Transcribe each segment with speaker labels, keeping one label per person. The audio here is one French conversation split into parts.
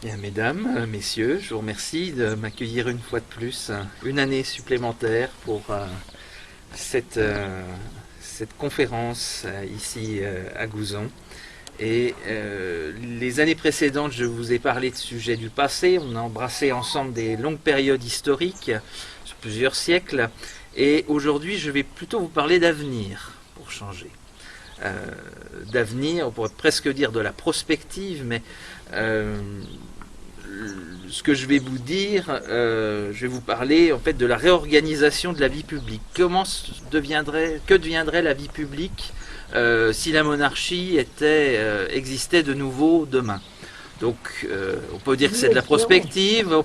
Speaker 1: Bien, mesdames, messieurs, je vous remercie de m'accueillir une fois de plus, une année supplémentaire pour cette conférence ici à Gouzon. Et les années précédentes, je vous ai parlé de sujets du passé. On a embrassé ensemble des longues périodes historiques sur plusieurs siècles. Et aujourd'hui, je vais plutôt vous parler d'avenir, pour changer. D'avenir, on pourrait presque dire de la prospective, mais ce que je vais vous dire, je vais vous parler en fait de la réorganisation de la vie publique. Que deviendrait la vie publique si la monarchie existait de nouveau demain? Donc, on peut dire que c'est de la prospective. Vous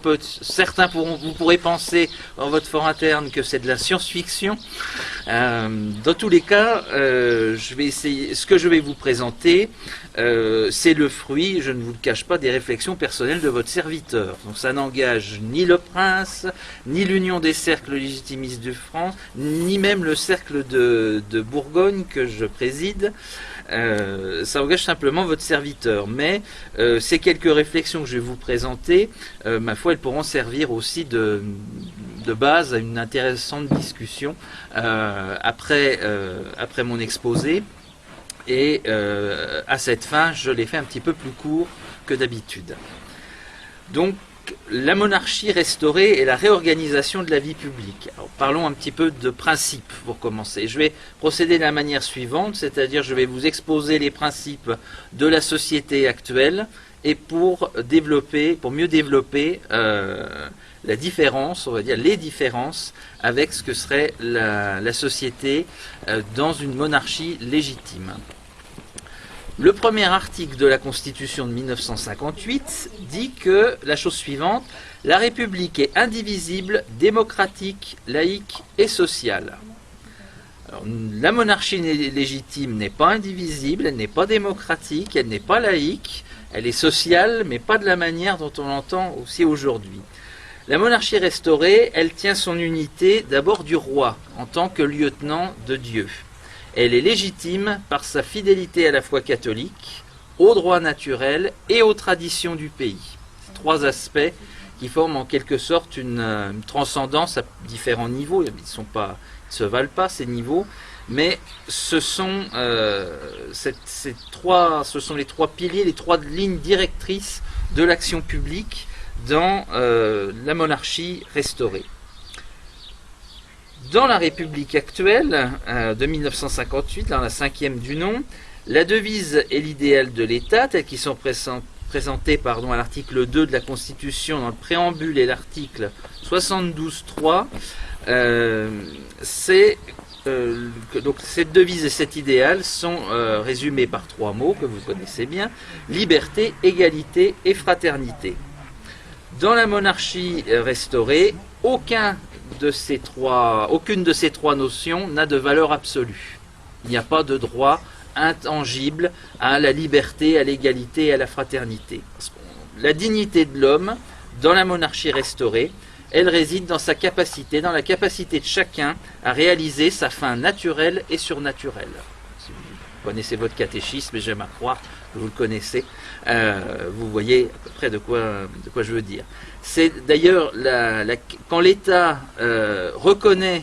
Speaker 1: pourrez penser en votre fort interne que c'est de la science-fiction. Dans tous les cas, ce que je vais vous présenter, c'est le fruit, je ne vous le cache pas, des réflexions personnelles de votre serviteur. Donc, ça n'engage ni le prince, ni l'union des cercles légitimistes de France, ni même le cercle de Bourgogne que je préside. Ça engage simplement votre serviteur, mais ces quelques réflexions que je vais vous présenter, ma foi, elles pourront servir aussi de base à une intéressante discussion après mon exposé. Et à cette fin, je l'ai fait un petit peu plus court que d'habitude. Donc, la monarchie restaurée et la réorganisation de la vie publique. Alors, parlons un petit peu de principes pour commencer. Je vais procéder de la manière suivante, c'est-à-dire je vais vous exposer les principes de la société actuelle et pour mieux développer la différence, on va dire les différences avec ce que serait la société dans une monarchie légitime. Le premier article de la Constitution de 1958 dit que la chose suivante: la République est indivisible, démocratique, laïque et sociale. Alors, la monarchie légitime n'est pas indivisible, elle n'est pas démocratique, elle n'est pas laïque, elle est sociale, mais pas de la manière dont on l'entend aussi aujourd'hui. La monarchie restaurée, elle tient son unité d'abord du roi, en tant que lieutenant de Dieu. Elle est légitime par sa fidélité à la foi catholique, au droit naturel et aux traditions du pays. Ces trois aspects qui forment en quelque sorte une transcendance à différents niveaux. Ils ne se valent pas ces niveaux, mais ce sont les trois piliers, les trois lignes directrices de l'action publique dans la monarchie restaurée. Dans la République actuelle de 1958, dans la 5e du nom, la devise et l'idéal de l'État, tels qu'ils sont présentés à l'article 2 de la Constitution, dans le préambule et l'article 72.3, donc cette devise et cet idéal sont résumés par trois mots que vous connaissez bien: liberté, égalité et fraternité. Dans la monarchie restaurée, aucune de ces trois notions n'a de valeur absolue. Il n'y a pas de droit intangible à la liberté, à l'égalité et à la fraternité. La dignité de l'homme, dans la monarchie restaurée, elle réside dans dans la capacité de chacun à réaliser sa fin naturelle et surnaturelle. Si vous connaissez votre catéchisme, et j'aime à croire que vous le connaissez, vous voyez à peu près de quoi je veux dire. C'est d'ailleurs quand l'État reconnaît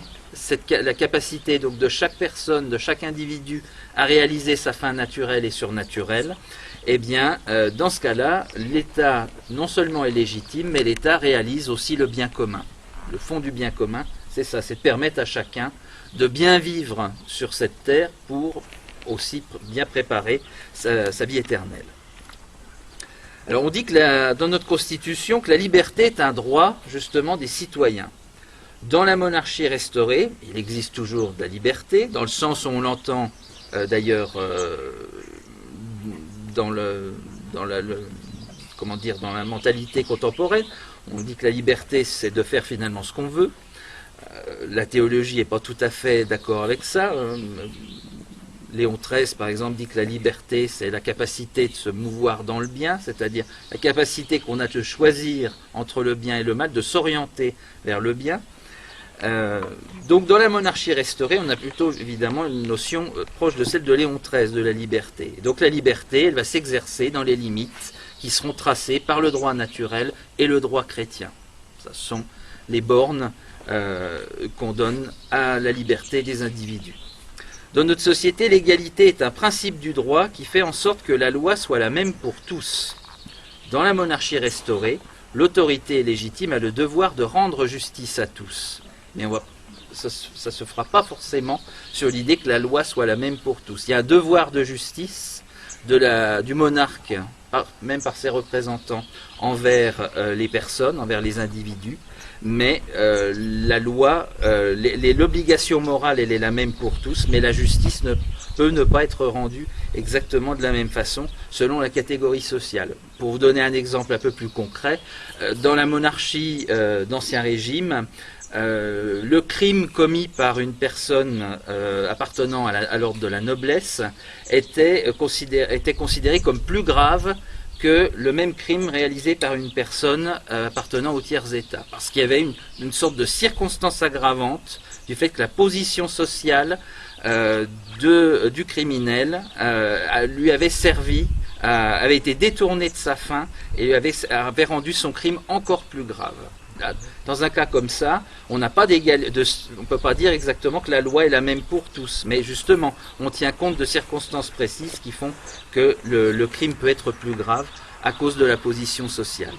Speaker 1: la capacité donc de chaque personne, de chaque individu à réaliser sa fin naturelle et surnaturelle, eh bien, dans ce cas-là, l'État non seulement est légitime, mais l'État réalise aussi le bien commun. Le fond du bien commun, c'est ça, c'est de permettre à chacun de bien vivre sur cette terre pour aussi bien préparer sa vie éternelle. Alors on dit dans notre Constitution que la liberté est un droit justement des citoyens. Dans la monarchie restaurée, il existe toujours de la liberté, dans le sens où on l'entend d'ailleurs dans la mentalité contemporaine. On dit que la liberté, c'est de faire finalement ce qu'on veut. La théologie n'est pas tout à fait d'accord avec ça. Léon XIII, par exemple, dit que la liberté, c'est la capacité de se mouvoir dans le bien, c'est-à-dire la capacité qu'on a de choisir entre le bien et le mal, de s'orienter vers le bien. Donc dans la monarchie restaurée, on a plutôt évidemment une notion proche de celle de Léon XIII, de la liberté. Donc la liberté, elle va s'exercer dans les limites qui seront tracées par le droit naturel et le droit chrétien. Ce sont les bornes qu'on donne à la liberté des individus. Dans notre société, l'égalité est un principe du droit qui fait en sorte que la loi soit la même pour tous. Dans la monarchie restaurée, l'autorité légitime a le devoir de rendre justice à tous. Mais ça ne se fera pas forcément sur l'idée que la loi soit la même pour tous. Il y a un devoir de justice du monarque, même par ses représentants, envers les personnes, envers les individus. Mais la loi, l'obligation morale, elle est la même pour tous, mais la justice peut ne pas être rendue exactement de la même façon selon la catégorie sociale. Pour vous donner un exemple un peu plus concret, dans la monarchie d'Ancien Régime, le crime commis par une personne appartenant à l'ordre de la noblesse était considéré comme plus grave que le même crime réalisé par une personne appartenant au tiers-état. Parce qu'il y avait une sorte de circonstance aggravante du fait que la position sociale du criminel lui avait servi, avait été détournée de sa fin et lui avait rendu son crime encore plus grave. Dans un cas comme ça, on ne peut pas dire exactement que la loi est la même pour tous, mais justement, on tient compte de circonstances précises qui font que le crime peut être plus grave à cause de la position sociale.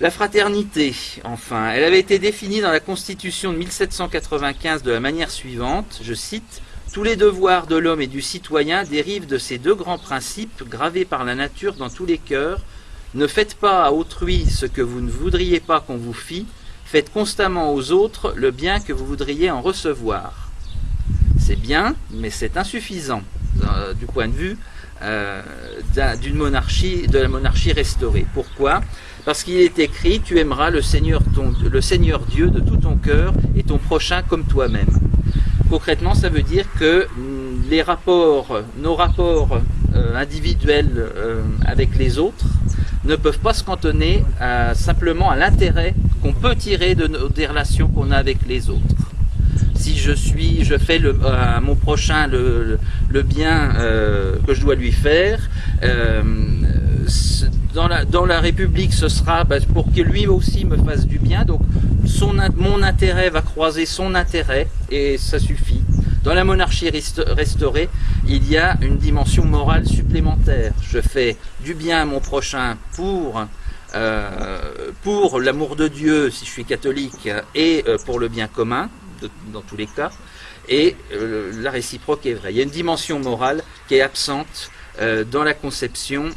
Speaker 1: La fraternité, enfin, elle avait été définie dans la Constitution de 1795 de la manière suivante, je cite, « Tous les devoirs de l'homme et du citoyen dérivent de ces deux grands principes gravés par la nature dans tous les cœurs. Ne faites pas à autrui ce que vous ne voudriez pas qu'on vous fît, faites constamment aux autres le bien que vous voudriez en recevoir. » C'est bien, mais c'est insuffisant du point de vue de la monarchie restaurée. Pourquoi ? Parce qu'il est écrit « Tu aimeras le Seigneur Dieu de tout ton cœur et ton prochain comme toi-même ». Concrètement, ça veut dire que nos rapports individuels avec les autres ne peuvent pas se cantonner simplement à l'intérêt qu'on peut tirer des relations qu'on a avec les autres. Si je fais à mon prochain le bien que je dois lui faire, dans la République, ce sera pour que lui aussi me fasse du bien. Donc mon intérêt va croiser son intérêt et ça suffit. Dans la monarchie restaurée, il y a une dimension morale supplémentaire. Je fais du bien à mon prochain pour l'amour de Dieu, si je suis catholique, et pour le bien commun, dans tous les cas, et la réciproque est vraie. Il y a une dimension morale qui est absente dans la conception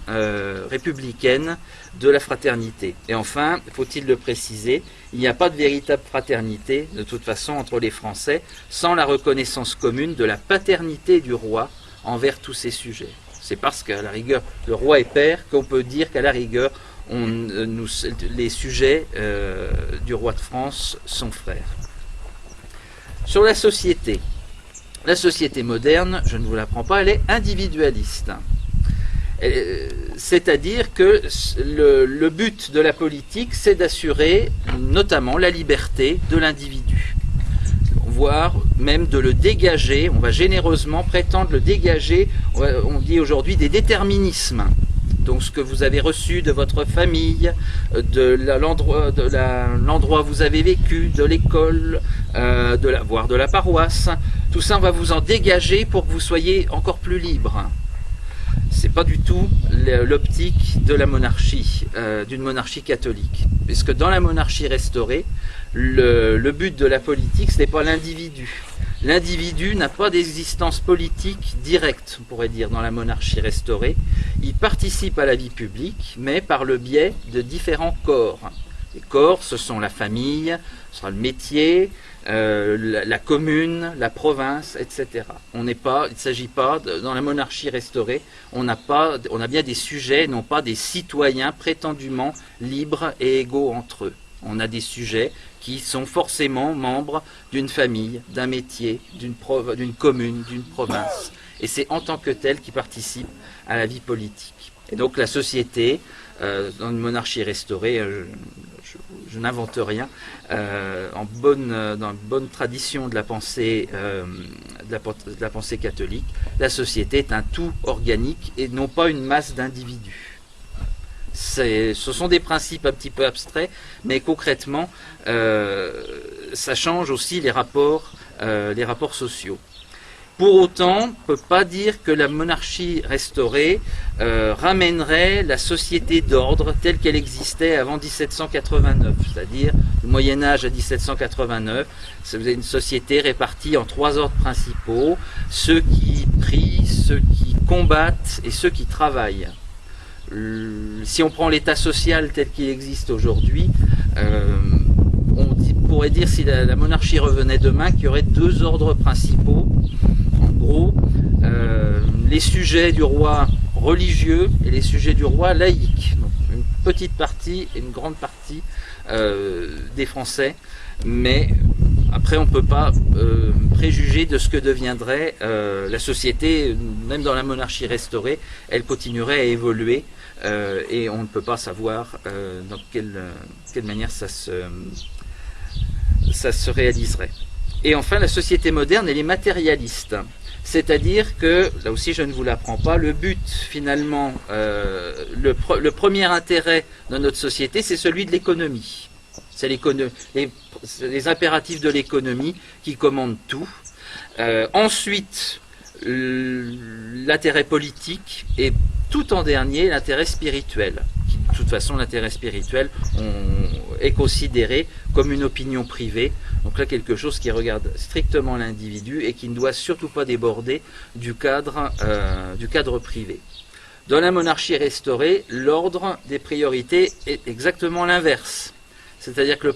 Speaker 1: républicaine de la fraternité. Et enfin, faut-il le préciser, il n'y a pas de véritable fraternité, de toute façon, entre les Français, sans la reconnaissance commune de la paternité du roi envers tous ces sujets. C'est parce qu'à la rigueur, le roi est père qu'on peut dire qu'à la rigueur, les sujets du roi de France sont frères. Sur la société moderne, je ne vous l'apprends pas, elle est individualiste. C'est-à-dire que le but de la politique, c'est d'assurer notamment la liberté de l'individu, voire même de le dégager, on va généreusement prétendre le dégager, on dit aujourd'hui des déterminismes. Donc ce que vous avez reçu de votre famille, de l'endroit où vous avez vécu, de l'école, voire de la paroisse, tout ça on va vous en dégager pour que vous soyez encore plus libre. C'est pas du tout l'optique de la monarchie, d'une monarchie catholique. Puisque dans la monarchie restaurée, le but de la politique, ce n'est pas l'individu. L'individu n'a pas d'existence politique directe, on pourrait dire, dans la monarchie restaurée. Il participe à la vie publique, mais par le biais de différents corps. Les corps, ce sont la famille, ce sera le métier, la commune, la province, etc. Il ne s'agit pas, dans la monarchie restaurée, on a bien des sujets, non pas des citoyens prétendument libres et égaux entre eux. On a des sujets qui sont forcément membres d'une famille, d'un métier, d'une commune, d'une province. Et c'est en tant que tel qu'ils participent à la vie politique. Et donc la société, dans une monarchie restaurée, je je n'invente rien, dans une bonne tradition de la pensée, de la pensée catholique, la société est un tout organique et non pas une masse d'individus. Ce sont des principes un petit peu abstraits, mais concrètement, ça change aussi les rapports sociaux. Pour autant, on ne peut pas dire que la monarchie restaurée ramènerait la société d'ordre telle qu'elle existait avant 1789, c'est-à-dire le Moyen-Âge à 1789. Vous avez une société répartie en 3 ordres principaux, ceux qui prient, ceux qui combattent et ceux qui travaillent. Si on prend l'état social tel qu'il existe aujourd'hui, on pourrait dire, si la monarchie revenait demain, qu'il y aurait 2 ordres principaux. En gros, les sujets du roi religieux et les sujets du roi laïques. Donc, une petite partie et une grande partie des Français, mais après on ne peut pas préjuger de ce que deviendrait la société, même dans la monarchie restaurée, elle continuerait à évoluer et on ne peut pas savoir dans quelle manière ça se réaliserait. Et enfin, la société moderne, elle est matérialiste. C'est-à-dire que, là aussi je ne vous l'apprends pas, le but finalement, le premier intérêt de notre société, c'est celui de l'économie. C'est les impératifs de l'économie qui commandent tout. Ensuite, l'intérêt politique et tout en dernier, l'intérêt spirituel. De toute façon, l'intérêt spirituel est considéré comme une opinion privée. Donc là, quelque chose qui regarde strictement l'individu et qui ne doit surtout pas déborder du cadre privé. Dans la monarchie restaurée, l'ordre des priorités est exactement l'inverse. C'est-à-dire que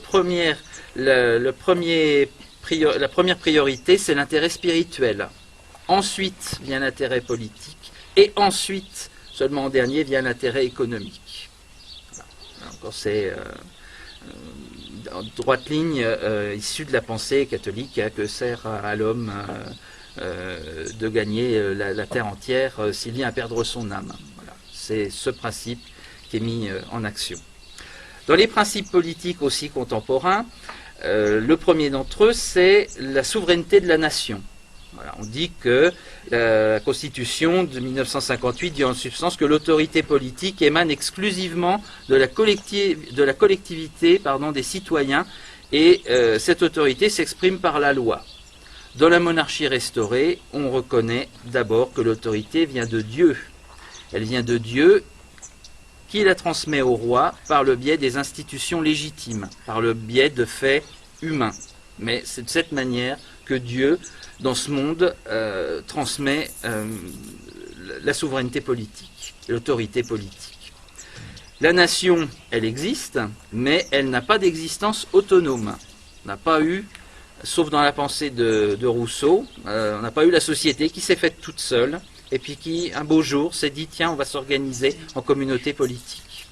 Speaker 1: la première priorité, c'est l'intérêt spirituel. Ensuite vient l'intérêt politique. Et ensuite, seulement en dernier, vient l'intérêt économique. Encore c'est en droite ligne issue de la pensée catholique que sert à l'homme de gagner la terre entière s'il vient à perdre son âme. Voilà. C'est ce principe qui est mis en action. Dans les principes politiques aussi contemporains, le premier d'entre eux, c'est la souveraineté de la nation. Voilà, on dit que la Constitution de 1958 dit en substance que l'autorité politique émane exclusivement de la collectivité des citoyens et cette autorité s'exprime par la loi. Dans la monarchie restaurée, on reconnaît d'abord que l'autorité vient de Dieu. Elle vient de Dieu qui la transmet au roi par le biais des institutions légitimes, par le biais de faits humains. Mais c'est de cette manière que Dieu, dans ce monde, transmet la souveraineté politique, l'autorité politique. La nation, elle existe, mais elle n'a pas d'existence autonome. On n'a pas eu, sauf dans la pensée de Rousseau, on n'a pas eu la société qui s'est faite toute seule, et puis qui, un beau jour, s'est dit, tiens, on va s'organiser en communauté politique.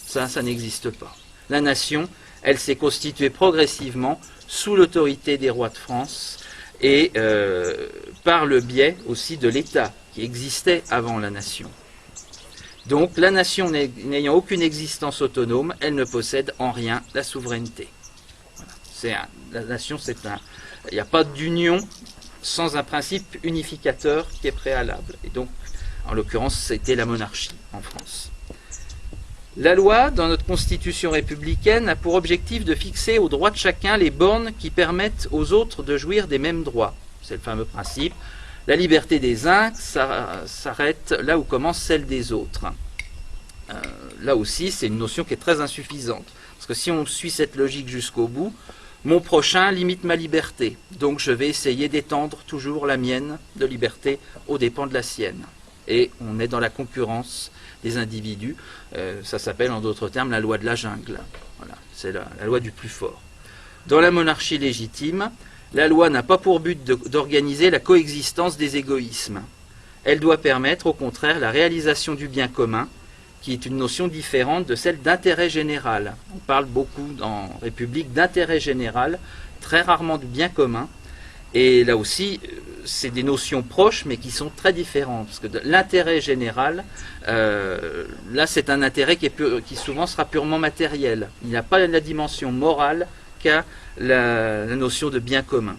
Speaker 1: Ça n'existe pas. La nation, elle s'est constituée progressivement sous l'autorité des rois de France, et par le biais aussi de l'État qui existait avant la nation. Donc la nation n'ayant aucune existence autonome, elle ne possède en rien la souveraineté. Voilà. La nation, il n'y a pas d'union sans un principe unificateur qui est préalable. Et donc, en l'occurrence, c'était la monarchie en France. La loi, dans notre constitution républicaine, a pour objectif de fixer aux droits de chacun les bornes qui permettent aux autres de jouir des mêmes droits. C'est le fameux principe. La liberté des uns s'arrête là où commence celle des autres. Là aussi, c'est une notion qui est très insuffisante. Parce que si on suit cette logique jusqu'au bout, mon prochain limite ma liberté. Donc je vais essayer d'étendre toujours la mienne de liberté aux dépens de la sienne. Et on est dans la concurrence des individus. Ça s'appelle en d'autres termes la loi de la jungle. Voilà, c'est la loi du plus fort. Dans la monarchie légitime, la loi n'a pas pour but d'organiser la coexistence des égoïsmes. Elle doit permettre au contraire la réalisation du bien commun, qui est une notion différente de celle d'intérêt général. On parle beaucoup en République d'intérêt général, très rarement du bien commun. Et là aussi, c'est des notions proches, mais qui sont très différentes. Parce que l'intérêt général, là, c'est un intérêt qui souvent sera purement matériel. Il n'a pas la dimension morale qu'a la notion de bien commun.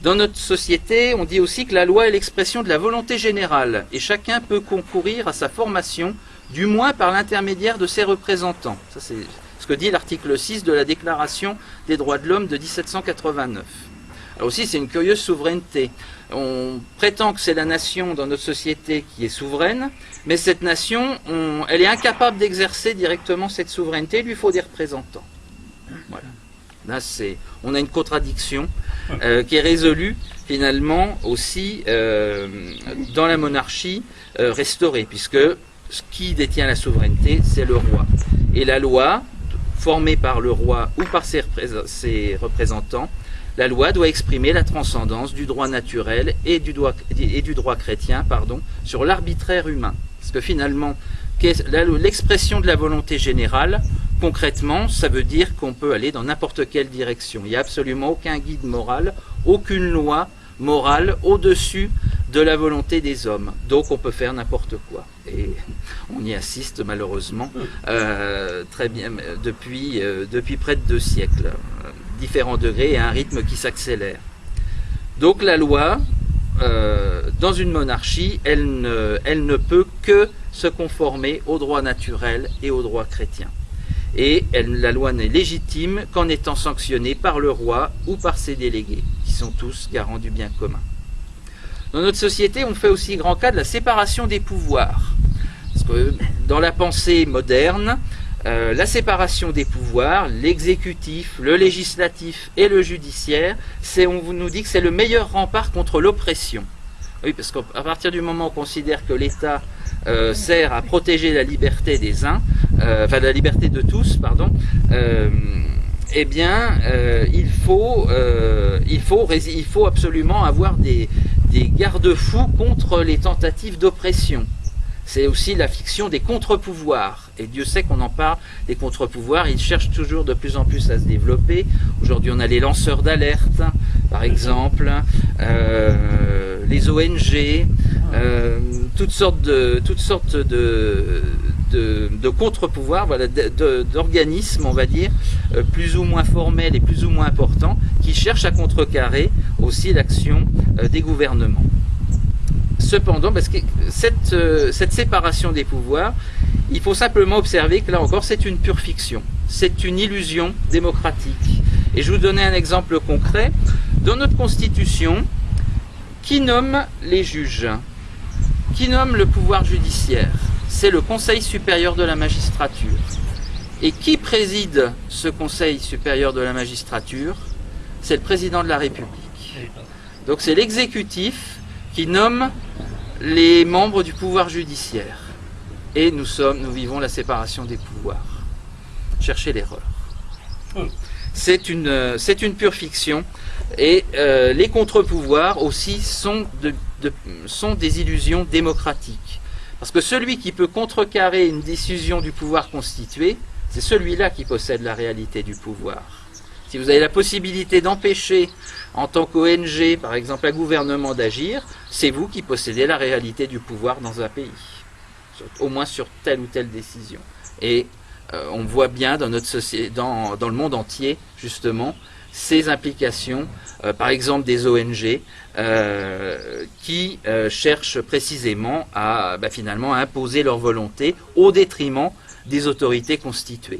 Speaker 1: Dans notre société, on dit aussi que la loi est l'expression de la volonté générale, et chacun peut concourir à sa formation, du moins par l'intermédiaire de ses représentants. Ça, c'est ce que dit l'article 6 de la Déclaration des droits de l'homme de 1789. Alors aussi, c'est une curieuse souveraineté. On prétend que c'est la nation dans notre société qui est souveraine, mais cette nation, elle est incapable d'exercer directement cette souveraineté, il lui faut des représentants. Voilà. Là, on a une contradiction qui est résolue finalement aussi dans la monarchie restaurée, puisque ce qui détient la souveraineté, c'est le roi. Et la loi, formée par le roi ou par ses représentants, la loi doit exprimer la transcendance du droit naturel et du droit chrétien, sur l'arbitraire humain. Parce que finalement, l'expression de la volonté générale, concrètement, ça veut dire qu'on peut aller dans n'importe quelle direction. Il n'y a absolument aucun guide moral, aucune loi morale au-dessus de la volonté des hommes. Donc on peut faire n'importe quoi. Et on y assiste malheureusement très bien depuis près de 2 siècles. Différents degrés et à un rythme qui s'accélère. Donc la loi, dans une monarchie, elle ne peut que se conformer au droit naturel et au droit chrétien. Et la loi n'est légitime qu'en étant sanctionnée par le roi ou par ses délégués, qui sont tous garants du bien commun. Dans notre société, on fait aussi grand cas de la séparation des pouvoirs. Parce que dans la pensée moderne, la séparation des pouvoirs, l'exécutif, le législatif et le judiciaire, on nous dit que c'est le meilleur rempart contre l'oppression. Oui, parce qu'à partir du moment où on considère que l'État sert à protéger la liberté des uns, la liberté de tous, il faut absolument avoir des garde-fous contre les tentatives d'oppression. C'est aussi la fiction des contre-pouvoirs. Et Dieu sait qu'on en parle, des contre-pouvoirs, ils cherchent toujours de plus en plus à se développer. Aujourd'hui, on a les lanceurs d'alerte, par exemple, les ONG, toutes sortes de contre-pouvoirs, d'organismes, on va dire, plus ou moins formels et plus ou moins importants, qui cherchent à contrecarrer aussi l'action des gouvernements. Cependant, parce que cette séparation des pouvoirs, il faut simplement observer que là encore, c'est une pure fiction. C'est une illusion démocratique. Et je vais vous donner un exemple concret. Dans notre Constitution, qui nomme les juges? Qui nomme le pouvoir judiciaire? C'est le Conseil supérieur de la magistrature. Et qui préside ce Conseil supérieur de la magistrature? C'est le président de la République. Donc c'est l'exécutif qui nomme les membres du pouvoir judiciaire. Et nous vivons la séparation des pouvoirs. Cherchez l'erreur. C'est une pure fiction. Et les contre-pouvoirs aussi sont des illusions démocratiques. Parce que celui qui peut contrecarrer une décision du pouvoir constitué, c'est celui-là qui possède la réalité du pouvoir. Si vous avez la possibilité d'empêcher, en tant qu'ONG, par exemple, un gouvernement d'agir, c'est vous qui possédez la réalité du pouvoir dans un pays, au moins sur telle ou telle décision. Et on voit bien dans notre société, dans le monde entier, justement, ces implications, par exemple des ONG, qui cherchent précisément à finalement à imposer leur volonté au détriment des autorités constituées.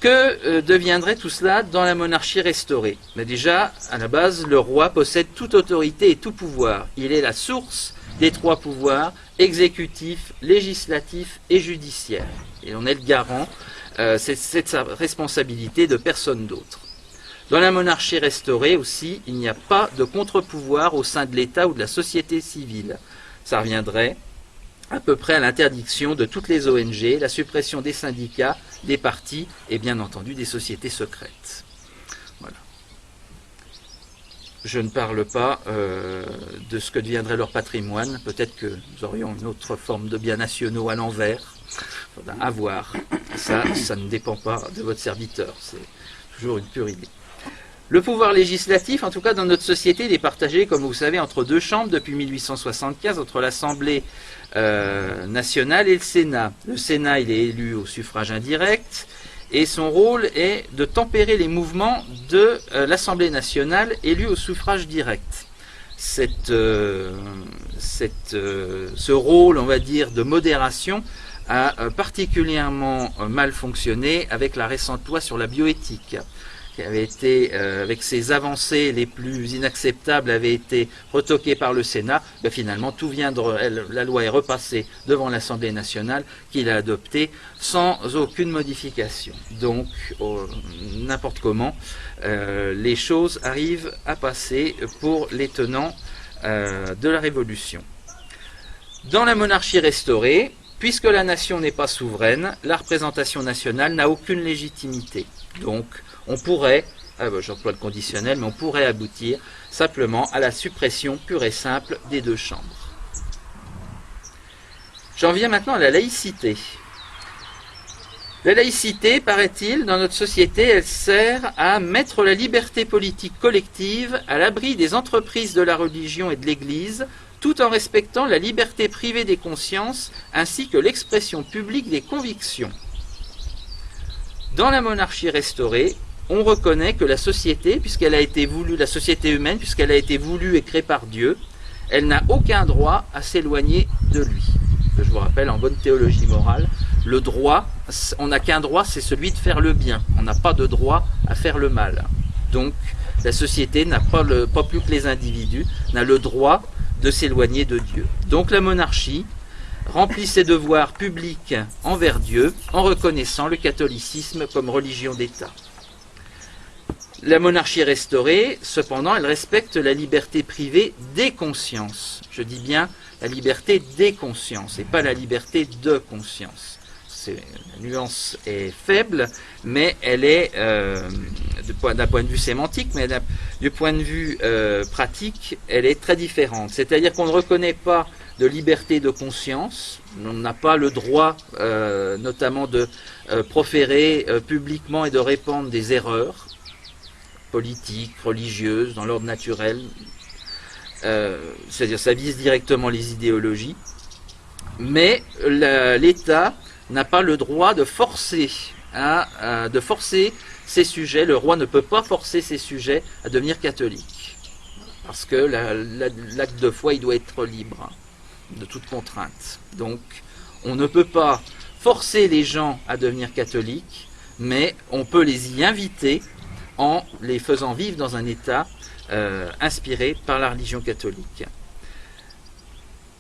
Speaker 1: Que deviendrait tout cela dans la monarchie restaurée? Mais déjà, à la base, le roi possède toute autorité et tout pouvoir. Il est la source des 3 pouvoirs, exécutif, législatif et judiciaire. Et on est le garant, c'est sa responsabilité de personne d'autre. Dans la monarchie restaurée aussi, il n'y a pas de contre-pouvoir au sein de l'État ou de la société civile. Ça reviendrait à peu près à l'interdiction de toutes les ONG, la suppression des syndicats, des partis et bien entendu des sociétés secrètes. Voilà. Je ne parle pas de ce que deviendrait leur patrimoine. Peut-être que nous aurions une autre forme de biens nationaux à l'envers. À voir. Ça ne dépend pas de votre serviteur. C'est toujours une pure idée. Le pouvoir législatif, en tout cas dans notre société, il est partagé, comme vous savez, entre deux chambres depuis 1875, entre l'Assemblée nationale et le Sénat. Le Sénat, il est élu au suffrage indirect, et son rôle est de tempérer les mouvements de l'Assemblée nationale élue au suffrage direct. Ce rôle, on va dire, de modération a particulièrement mal fonctionné avec la récente loi sur la bioéthique, qui avait été, avec ses avancées les plus inacceptables, avait été retoquée par le Sénat. Ben finalement, tout vient la loi est repassée devant l'Assemblée nationale, qui l'a adoptée sans aucune modification. Donc, n'importe comment, les choses arrivent à passer pour les tenants de la Révolution. Dans la monarchie restaurée, puisque la nation n'est pas souveraine, la représentation nationale n'a aucune légitimité. Donc, on pourrait, j'emploie le conditionnel, mais on pourrait aboutir simplement à la suppression pure et simple des deux chambres. J'en viens maintenant à la laïcité. La laïcité, paraît-il, dans notre société, elle sert à mettre la liberté politique collective à l'abri des entreprises de la religion et de l'Église, tout en respectant la liberté privée des consciences ainsi que l'expression publique des convictions. Dans la monarchie restaurée, on reconnaît que la société, puisqu'elle a été voulue, la société humaine, puisqu'elle a été voulue et créée par Dieu, elle n'a aucun droit à s'éloigner de lui. Je vous rappelle, en bonne théologie morale, le droit, on n'a qu'un droit, c'est celui de faire le bien. On n'a pas de droit à faire le mal. Donc, la société n'a pas plus que les individus, n'a le droit de s'éloigner de Dieu. Donc, la monarchie remplit ses devoirs publics envers Dieu en reconnaissant le catholicisme comme religion d'État. La monarchie restaurée, cependant, elle respecte la liberté privée des consciences. Je dis bien la liberté des consciences et pas la liberté de conscience. La nuance est faible, mais elle est, d'un point de vue sémantique, mais du point de vue pratique, elle est très différente. C'est-à-dire qu'on ne reconnaît pas de liberté de conscience, on n'a pas le droit notamment de proférer publiquement et de répandre des erreurs politiques, religieuses, dans l'ordre naturel, c'est-à-dire ça vise directement les idéologies, mais l'État n'a pas le droit de forcer ces sujets, le roi ne peut pas forcer ces sujets à devenir catholiques, parce que l'acte de foi, il doit être libre de toute contrainte. Donc, on ne peut pas forcer les gens à devenir catholiques, mais on peut les y inviter en les faisant vivre dans un état inspiré par la religion catholique.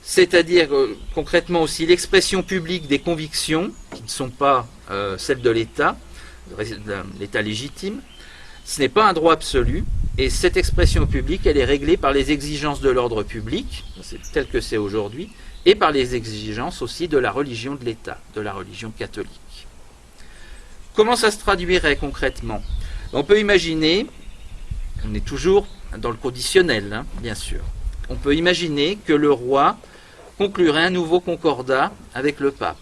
Speaker 1: C'est-à-dire concrètement aussi l'expression publique des convictions, qui ne sont pas celles de l'État légitime. Ce n'est pas un droit absolu, et cette expression publique, elle est réglée par les exigences de l'ordre public, tel que c'est aujourd'hui, et par les exigences aussi de la religion de l'État, de la religion catholique. Comment ça se traduirait concrètement ? On peut imaginer, on est toujours dans le conditionnel, hein, bien sûr, on peut imaginer que le roi conclurait un nouveau concordat avec le pape.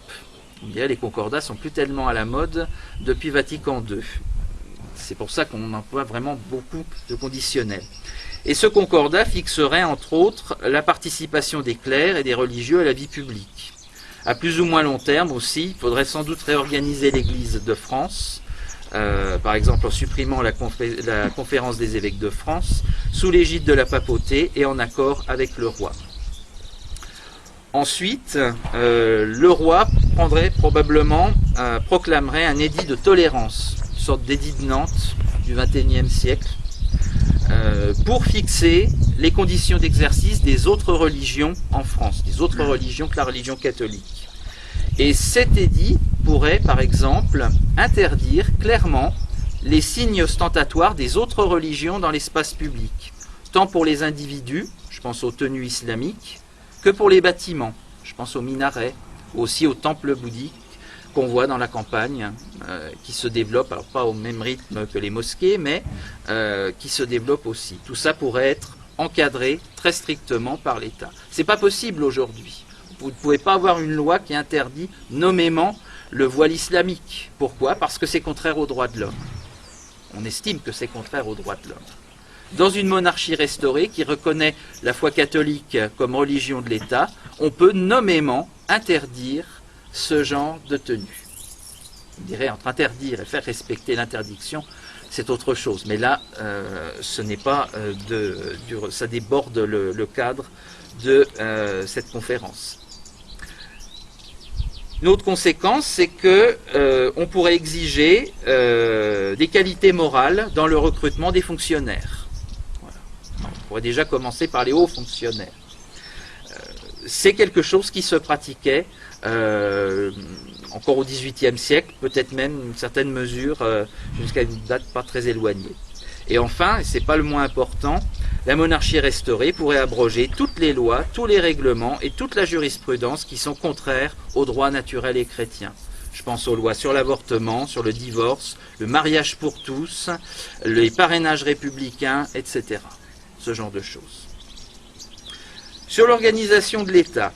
Speaker 1: Les concordats sont plus tellement à la mode depuis Vatican II. C'est pour ça qu'on emploie vraiment beaucoup de conditionnels. Et ce concordat fixerait entre autres la participation des clercs et des religieux à la vie publique. À plus ou moins long terme aussi, il faudrait sans doute réorganiser l'Église de France, par exemple en supprimant la conférence des évêques de France, sous l'égide de la papauté et en accord avec le roi. Ensuite, le roi proclamerait un édit de tolérance, une sorte d'édit de Nantes du XXIe siècle, pour fixer les conditions d'exercice des autres religions en France, des autres religions que la religion catholique. Et cet édit pourrait, par exemple, interdire clairement les signes ostentatoires des autres religions dans l'espace public, tant pour les individus, je pense aux tenues islamiques, que pour les bâtiments, je pense aux minarets, aussi aux temples bouddhiques qu'on voit dans la campagne, qui se développent, alors pas au même rythme que les mosquées, mais qui se développent aussi. Tout ça pourrait être encadré très strictement par l'État. C'est pas possible aujourd'hui. Vous ne pouvez pas avoir une loi qui interdit nommément le voile islamique. Pourquoi ? Parce que c'est contraire aux droits de l'homme. on estime que c'est contraire aux droits de l'homme. Dans une monarchie restaurée qui reconnaît la foi catholique comme religion de l'État, on peut nommément interdire ce genre de tenue. On dirait entre interdire et faire respecter l'interdiction, c'est autre chose. Mais là, ce n'est pas ça déborde le cadre de cette conférence. Une autre conséquence, c'est que on pourrait exiger des qualités morales dans le recrutement des fonctionnaires. Voilà. On pourrait déjà commencer par les hauts fonctionnaires. C'est quelque chose qui se pratiquait encore au XVIIIe siècle, peut-être même une certaine mesure jusqu'à une date pas très éloignée. Et enfin, et c'est pas le moins important, la monarchie restaurée pourrait abroger toutes les lois, tous les règlements et toute la jurisprudence qui sont contraires aux droits naturels et chrétiens. Je pense aux lois sur l'avortement, sur le divorce, le mariage pour tous, les parrainages républicains, etc. Ce genre de choses. Sur l'organisation de l'État,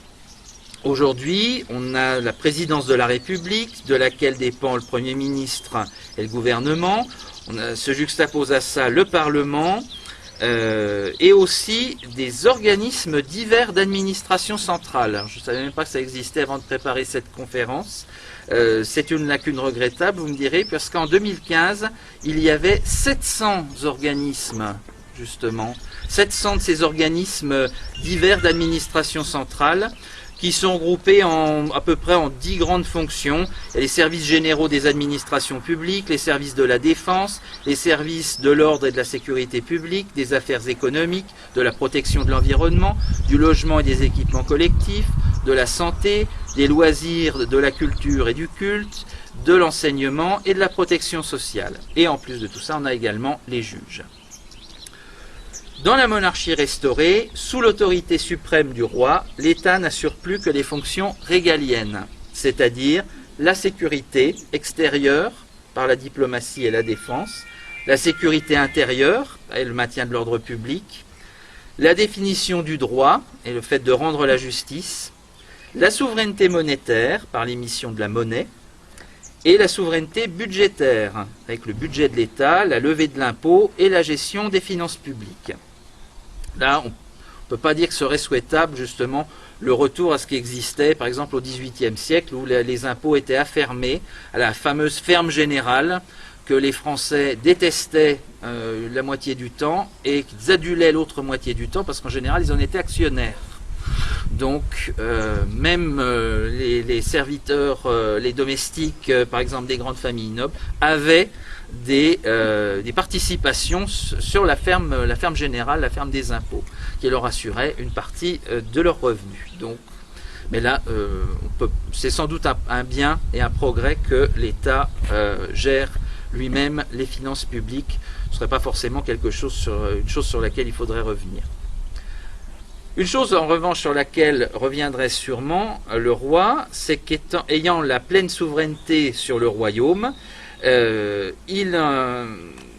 Speaker 1: aujourd'hui, on a la présidence de la République, de laquelle dépend le Premier ministre et le gouvernement. On se juxtapose à ça le Parlement et aussi des organismes divers d'administration centrale. Alors, je ne savais même pas que ça existait avant de préparer cette conférence. C'est une lacune regrettable, vous me direz, parce qu'en 2015, il y avait 700 organismes, justement, 700 de ces organismes divers d'administration centrale, qui sont groupés à peu près en 10 grandes fonctions. Il y a les services généraux des administrations publiques, les services de la défense, les services de l'ordre et de la sécurité publique, des affaires économiques, de la protection de l'environnement, du logement et des équipements collectifs, de la santé, des loisirs, de la culture et du culte, de l'enseignement et de la protection sociale. Et en plus de tout ça, on a également les juges. Dans la monarchie restaurée, sous l'autorité suprême du roi, l'État n'assure plus que les fonctions régaliennes, c'est-à-dire la sécurité extérieure par la diplomatie et la défense, la sécurité intérieure et le maintien de l'ordre public, la définition du droit et le fait de rendre la justice, la souveraineté monétaire par l'émission de la monnaie, et la souveraineté budgétaire, avec le budget de l'État, la levée de l'impôt et la gestion des finances publiques. Là, on ne peut pas dire que ce serait souhaitable, justement, le retour à ce qui existait, par exemple, au XVIIIe siècle, où les impôts étaient affermés à la fameuse ferme générale, que les Français détestaient la moitié du temps, et qu'ils adulaient l'autre moitié du temps, parce qu'en général, ils en étaient actionnaires. Donc, même les serviteurs, les domestiques, par exemple, des grandes familles nobles, avaient des participations sur la ferme générale, la ferme des impôts, qui leur assurait une partie de leurs revenus. Donc, mais là, c'est sans doute un bien et un progrès que l'État gère lui-même les finances publiques. Ce ne serait pas forcément une chose sur laquelle il faudrait revenir. Une chose en revanche sur laquelle reviendrait sûrement le roi, c'est qu'ayant la pleine souveraineté sur le royaume,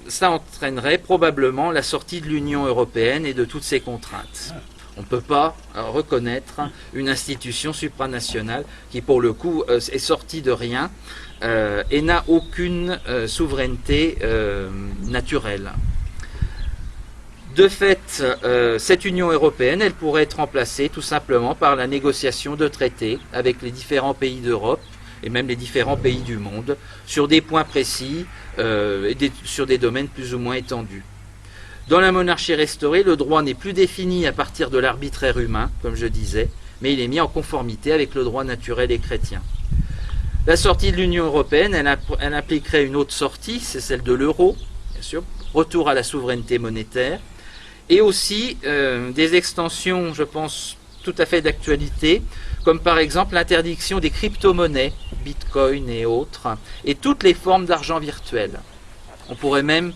Speaker 1: ça entraînerait probablement la sortie de l'Union européenne et de toutes ses contraintes. On ne peut pas reconnaître une institution supranationale qui, pour le coup, est sortie de rien et n'a aucune souveraineté naturelle. De fait, cette Union européenne, elle pourrait être remplacée tout simplement par la négociation de traités avec les différents pays d'Europe et même les différents pays du monde sur des points précis et sur des domaines plus ou moins étendus. Dans la monarchie restaurée, le droit n'est plus défini à partir de l'arbitraire humain, comme je disais, mais il est mis en conformité avec le droit naturel et chrétien. La sortie de l'Union européenne, elle impliquerait une autre sortie, c'est celle de l'euro, bien sûr, retour à la souveraineté monétaire, et aussi des extensions, je pense, tout à fait d'actualité, comme par exemple l'interdiction des crypto-monnaies, Bitcoin et autres, et toutes les formes d'argent virtuel. On pourrait même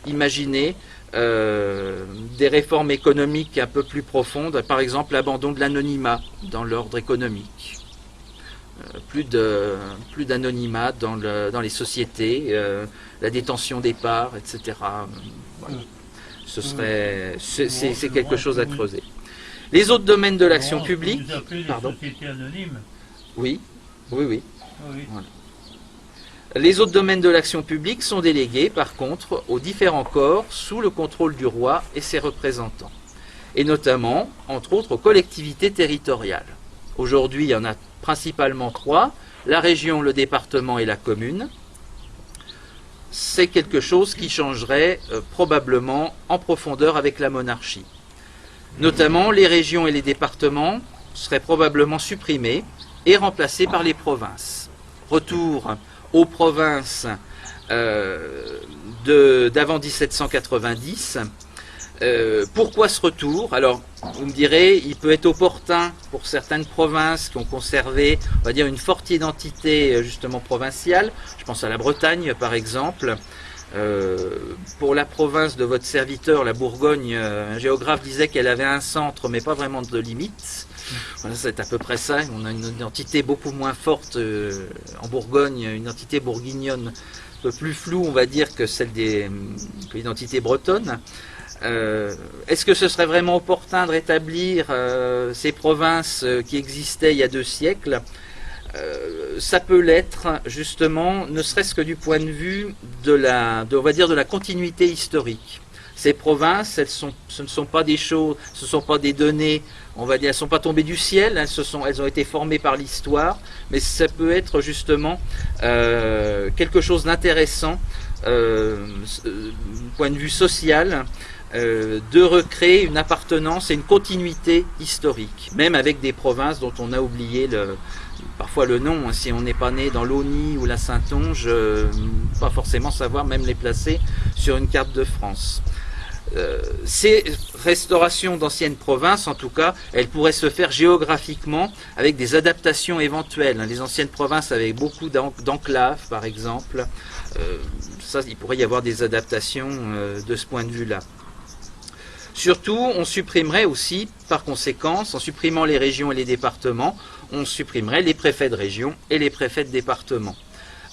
Speaker 1: imaginer des réformes économiques un peu plus profondes, par exemple l'abandon de l'anonymat dans l'ordre économique. Plus d'anonymat dans les sociétés, la détention des parts, etc. Voilà. C'est quelque chose à creuser. Les autres domaines de l'action publique.
Speaker 2: Vous appelez les sociétés anonymes.
Speaker 1: Oui.
Speaker 2: Oui.
Speaker 1: Voilà. Les autres domaines de l'action publique sont délégués, par contre, aux différents corps sous le contrôle du roi et ses représentants. Et notamment, entre autres, aux collectivités territoriales. Aujourd'hui, il y en a principalement 3, la région, le département et la commune. C'est quelque chose qui changerait probablement en profondeur avec la monarchie. Notamment, les régions et les départements seraient probablement supprimés et remplacés par les provinces. Retour aux provinces d'avant 1790. Pourquoi ce retour? Alors, vous me direz, il peut être opportun pour certaines provinces qui ont conservé, on va dire, une forte identité justement provinciale. Je pense à la Bretagne, par exemple. Pour la province de votre serviteur, la Bourgogne, un géographe disait qu'elle avait un centre, mais pas vraiment de limite. Voilà, c'est à peu près ça. On a une identité beaucoup moins forte en Bourgogne, une identité bourguignonne un peu plus floue, on va dire, que celle que l'identité bretonne. Est-ce que ce serait vraiment opportun de rétablir ces provinces qui existaient il y a 2 siècles? Ça peut l'être, justement, ne serait-ce que du point de vue on va dire, de la continuité historique. Ces provinces, ce ne sont pas des choses, ce ne sont pas des données, on va dire, elles ne sont pas tombées du ciel, elles ont été formées par l'histoire, mais ça peut être justement quelque chose d'intéressant, du point de vue social, de recréer une appartenance et une continuité historique, même avec des provinces dont on a oublié parfois le nom. Si on n'est pas né dans l'Auny ou la Saintonge, pas forcément savoir même les placer sur une carte de France. Ces restaurations d'anciennes provinces, en tout cas, elles pourraient se faire géographiquement avec des adaptations éventuelles. Les anciennes provinces avaient beaucoup d'enclaves, par exemple. Ça, il pourrait y avoir des adaptations de ce point de vue-là. Surtout, on supprimerait aussi, par conséquence, en supprimant les régions et les départements, on supprimerait les préfets de région et les préfets de département.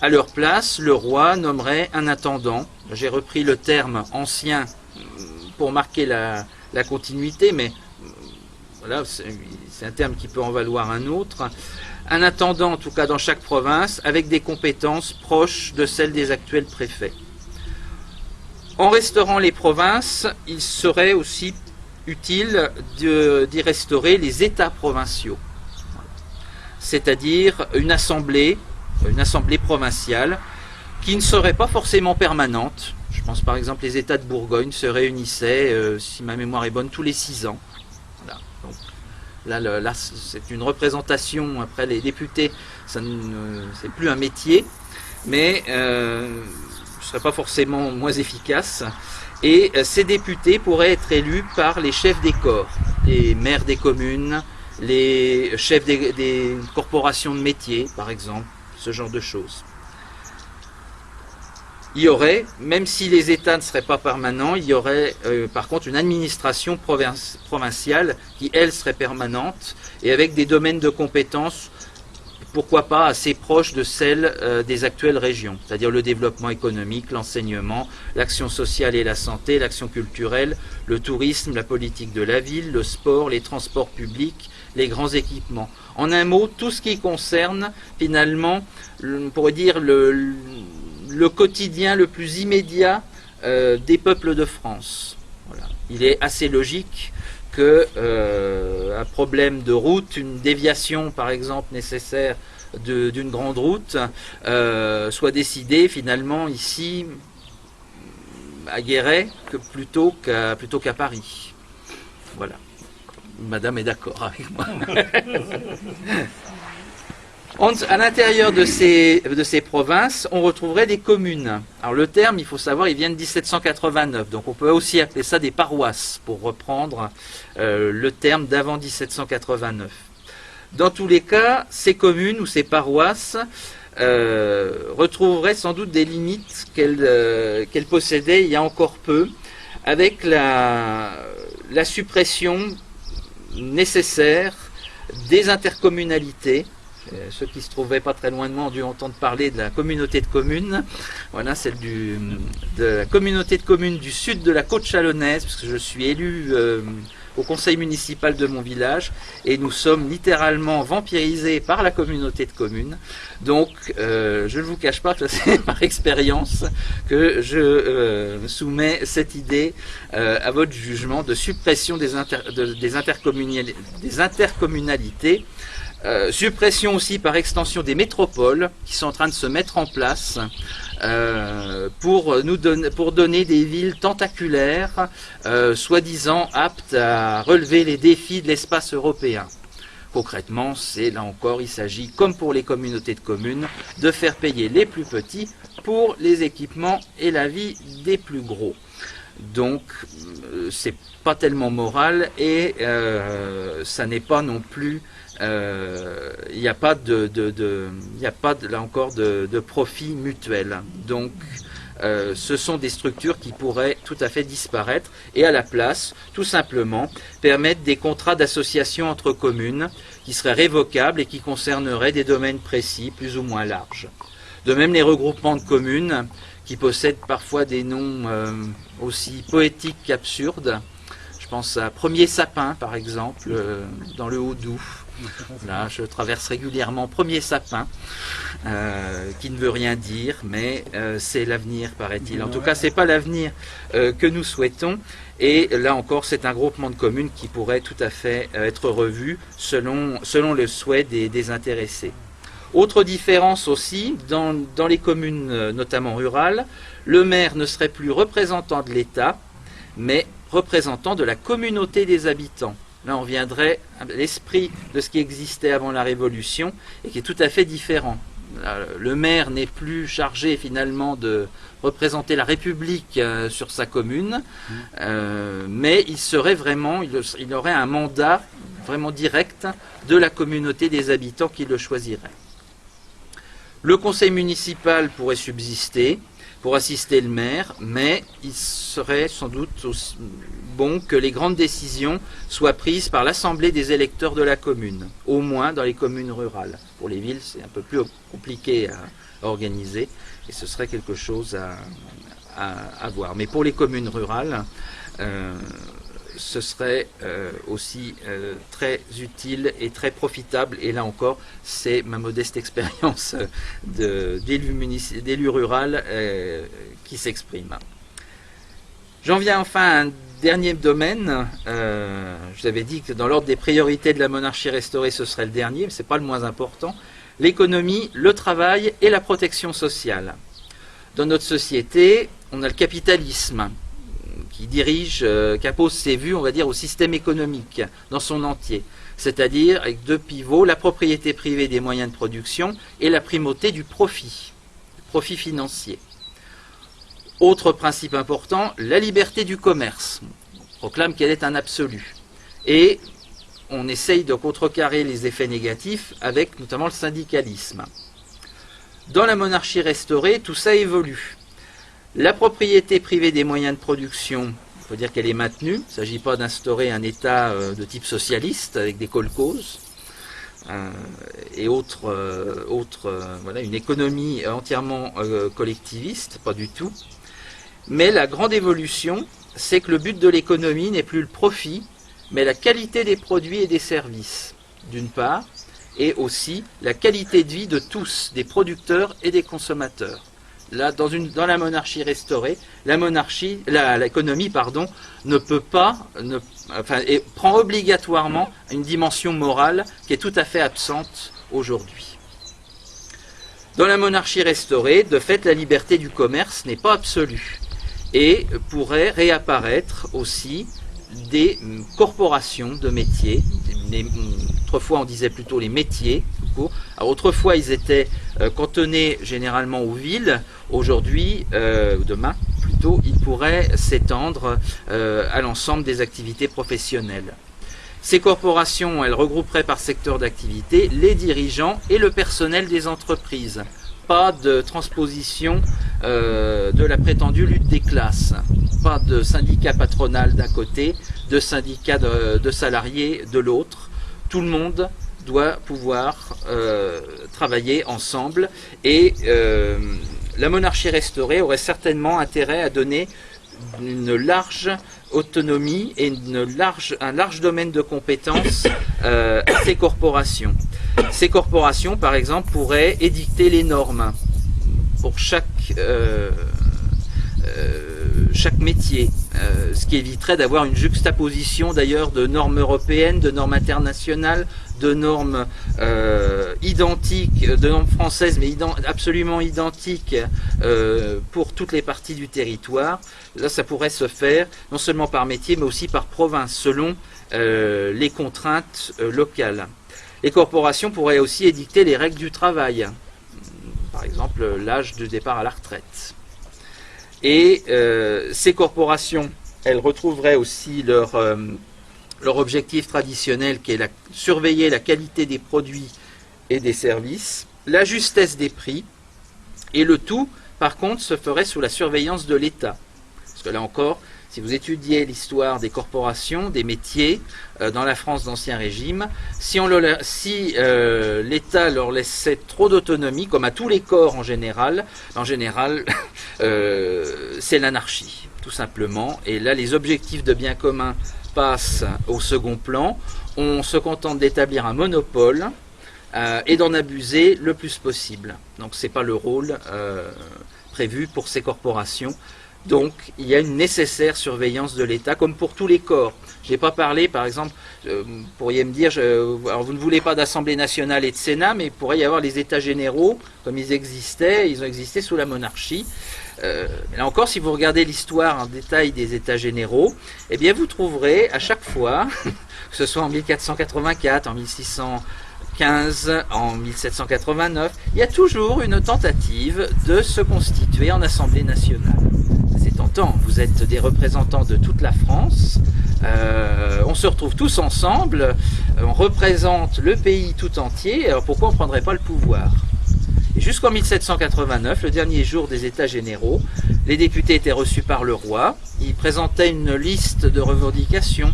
Speaker 1: À leur place, le roi nommerait un intendant. J'ai repris le terme ancien pour marquer la continuité, mais voilà, c'est un terme qui peut en valoir un autre. Un intendant, en tout cas dans chaque province, avec des compétences proches de celles des actuels préfets. En restaurant les provinces, il serait aussi utile d'y restaurer les États provinciaux, c'est-à-dire une assemblée provinciale qui ne serait pas forcément permanente. Je pense par exemple les États de Bourgogne se réunissaient, si ma mémoire est bonne, tous les 6 ans. Voilà. Donc, là c'est une représentation. Après, les députés, c'est plus un métier, mais ne serait pas forcément moins efficace. Et ces députés pourraient être élus par les chefs des corps, les maires des communes, les chefs des corporations de métiers, par exemple, ce genre de choses. Il y aurait, même si les États ne seraient pas permanents, il y aurait par contre une administration provinciale qui, elle, serait permanente et avec des domaines de compétences, pourquoi pas assez proches de celles des actuelles régions, c'est-à-dire le développement économique, l'enseignement, l'action sociale et la santé, l'action culturelle, le tourisme, la politique de la ville, le sport, les transports publics, les grands équipements. En un mot, tout ce qui concerne finalement, on pourrait dire, le quotidien le plus immédiat des peuples de France. Voilà. Il est assez logique que un problème de route, une déviation par exemple nécessaire d'une grande route, soit décidé finalement ici à Guéret plutôt qu'à Paris. Voilà. Madame est d'accord avec moi. À l'intérieur de ces provinces, on retrouverait des communes. Alors le terme, il faut savoir, il vient de 1789, donc on peut aussi appeler ça des paroisses, pour reprendre le terme d'avant 1789. Dans tous les cas, ces communes ou ces paroisses retrouveraient sans doute des limites qu'elles possédaient il y a encore peu, avec la suppression nécessaire des intercommunalités. Ceux qui se trouvaient pas très loin de moi ont dû entendre parler de la communauté de communes. Voilà, celle de la communauté de communes du sud de la côte chalonnaise, parce que je suis élu au conseil municipal de mon village et nous sommes littéralement vampirisés par la communauté de communes. Donc je ne vous cache pas que c'est par expérience que je soumets cette idée à votre jugement de suppression des intercommunalités. Suppression aussi par extension des métropoles qui sont en train de se mettre en place pour donner des villes tentaculaires, soi-disant aptes à relever les défis de l'espace européen. Concrètement, là encore, il s'agit, comme pour les communautés de communes, de faire payer les plus petits pour les équipements et la vie des plus gros. Donc, c'est pas tellement moral et ça n'est pas non plus. Il n'y a pas là encore de profit mutuel. Donc ce sont des structures qui pourraient tout à fait disparaître et à la place, tout simplement, permettre des contrats d'association entre communes qui seraient révocables et qui concerneraient des domaines précis, plus ou moins larges. De même, les regroupements de communes qui possèdent parfois des noms aussi poétiques qu'absurdes. Je pense à Premier Sapin, par exemple, dans le Haut-Doubs. Là, je traverse régulièrement Premier Sapin, qui ne veut rien dire, mais c'est l'avenir, paraît-il. En tout cas, c'est pas l'avenir que nous souhaitons. Et là encore, c'est un groupement de communes qui pourrait tout à fait être revu selon le souhait des intéressés. Autre différence aussi, dans les communes, notamment rurales, le maire ne serait plus représentant de l'État, mais représentant de la communauté des habitants. Là, on viendrait à l'esprit de ce qui existait avant la Révolution et qui est tout à fait différent. Le maire n'est plus chargé finalement de représenter la République sur sa commune, mais il aurait un mandat vraiment direct de la communauté des habitants qui le choisirait. Le conseil municipal pourrait subsister pour assister le maire, mais il serait sans doute aussi bon que les grandes décisions soient prises par l'assemblée des électeurs de la commune, au moins dans les communes rurales. Pour les villes, c'est un peu plus compliqué à organiser, et ce serait quelque chose à voir. Mais pour les communes rurales, ce serait aussi très utile et très profitable. Et là encore, c'est ma modeste expérience d'élu rural qui s'exprime. J'en viens enfin à un dernier domaine. Je vous avais dit que dans l'ordre des priorités de la monarchie restaurée, ce serait le dernier, mais ce n'est pas le moins important. L'économie, le travail et la protection sociale. Dans notre société, on a le capitalisme qui impose ses vues, on va dire, au système économique dans son entier. C'est-à-dire avec deux pivots, la propriété privée des moyens de production et la primauté du profit financier. Autre principe important, la liberté du commerce. On proclame qu'elle est un absolu. Et on essaye de contrecarrer les effets négatifs avec notamment le syndicalisme. Dans la monarchie restaurée, tout ça évolue. La propriété privée des moyens de production, il faut dire qu'elle est maintenue. Il ne s'agit pas d'instaurer un État de type socialiste avec des kolkhozes et voilà, une économie entièrement collectiviste, pas du tout. Mais la grande évolution, c'est que le but de l'économie n'est plus le profit, mais la qualité des produits et des services, d'une part, et aussi la qualité de vie de tous, des producteurs et des consommateurs. Là, dans la monarchie restaurée, l'économie ne peut pas, prend obligatoirement une dimension morale qui est tout à fait absente aujourd'hui. Dans la monarchie restaurée, de fait, la liberté du commerce n'est pas absolue et pourrait réapparaître aussi des corporations de métiers. Autrefois, on disait plutôt les métiers. Alors, autrefois, ils étaient cantonnés généralement aux villes. Aujourd'hui, demain plutôt, ils pourraient s'étendre à l'ensemble des activités professionnelles. Ces corporations, elles regrouperaient par secteur d'activité les dirigeants et le personnel des entreprises. Pas de transposition de la prétendue lutte des classes. Pas de syndicat patronal d'un côté, de syndicat de salariés de l'autre. Tout le monde doit pouvoir travailler ensemble et la monarchie restaurée aurait certainement intérêt à donner une large autonomie et un large domaine de compétences à ces corporations. Ces corporations, par exemple, pourraient édicter les normes pour chaque métier, ce qui éviterait d'avoir une juxtaposition d'ailleurs de normes européennes, de normes internationales, de normes identiques, de normes françaises mais absolument identiques pour toutes les parties du territoire. Là, ça pourrait se faire non seulement par métier mais aussi par province, selon les contraintes locales. Les corporations pourraient aussi édicter les règles du travail, par exemple l'âge de départ à la retraite. Et ces corporations, elles retrouveraient aussi leur objectif traditionnel qui est surveiller la qualité des produits et des services, la justesse des prix, et le tout, par contre, se ferait sous la surveillance de l'État. Parce que là encore, si vous étudiez l'histoire des corporations, des métiers dans la France d'Ancien Régime, si l'État leur laissait trop d'autonomie, comme à tous les corps en général, c'est l'anarchie, tout simplement. Et là, les objectifs de bien commun passent au second plan. On se contente d'établir un monopole et d'en abuser le plus possible. Donc, ce n'est pas le rôle prévu pour ces corporations. Donc, il y a une nécessaire surveillance de l'État, comme pour tous les corps. Je n'ai pas parlé, par exemple, vous pourriez me dire, alors vous ne voulez pas d'Assemblée nationale et de Sénat, mais il pourrait y avoir les États généraux, comme ils ont existé sous la monarchie. Mais là encore, si vous regardez l'histoire en détail des États généraux, eh bien vous trouverez à chaque fois, que ce soit en 1484, en 1615, en 1789, il y a toujours une tentative de se constituer en Assemblée nationale. C'est tentant, vous êtes des représentants de toute la France, on se retrouve tous ensemble, on représente le pays tout entier, alors pourquoi on ne prendrait pas le pouvoir ? Et jusqu'en 1789, le dernier jour des États généraux, les députés étaient reçus par le roi, ils présentaient une liste de revendications,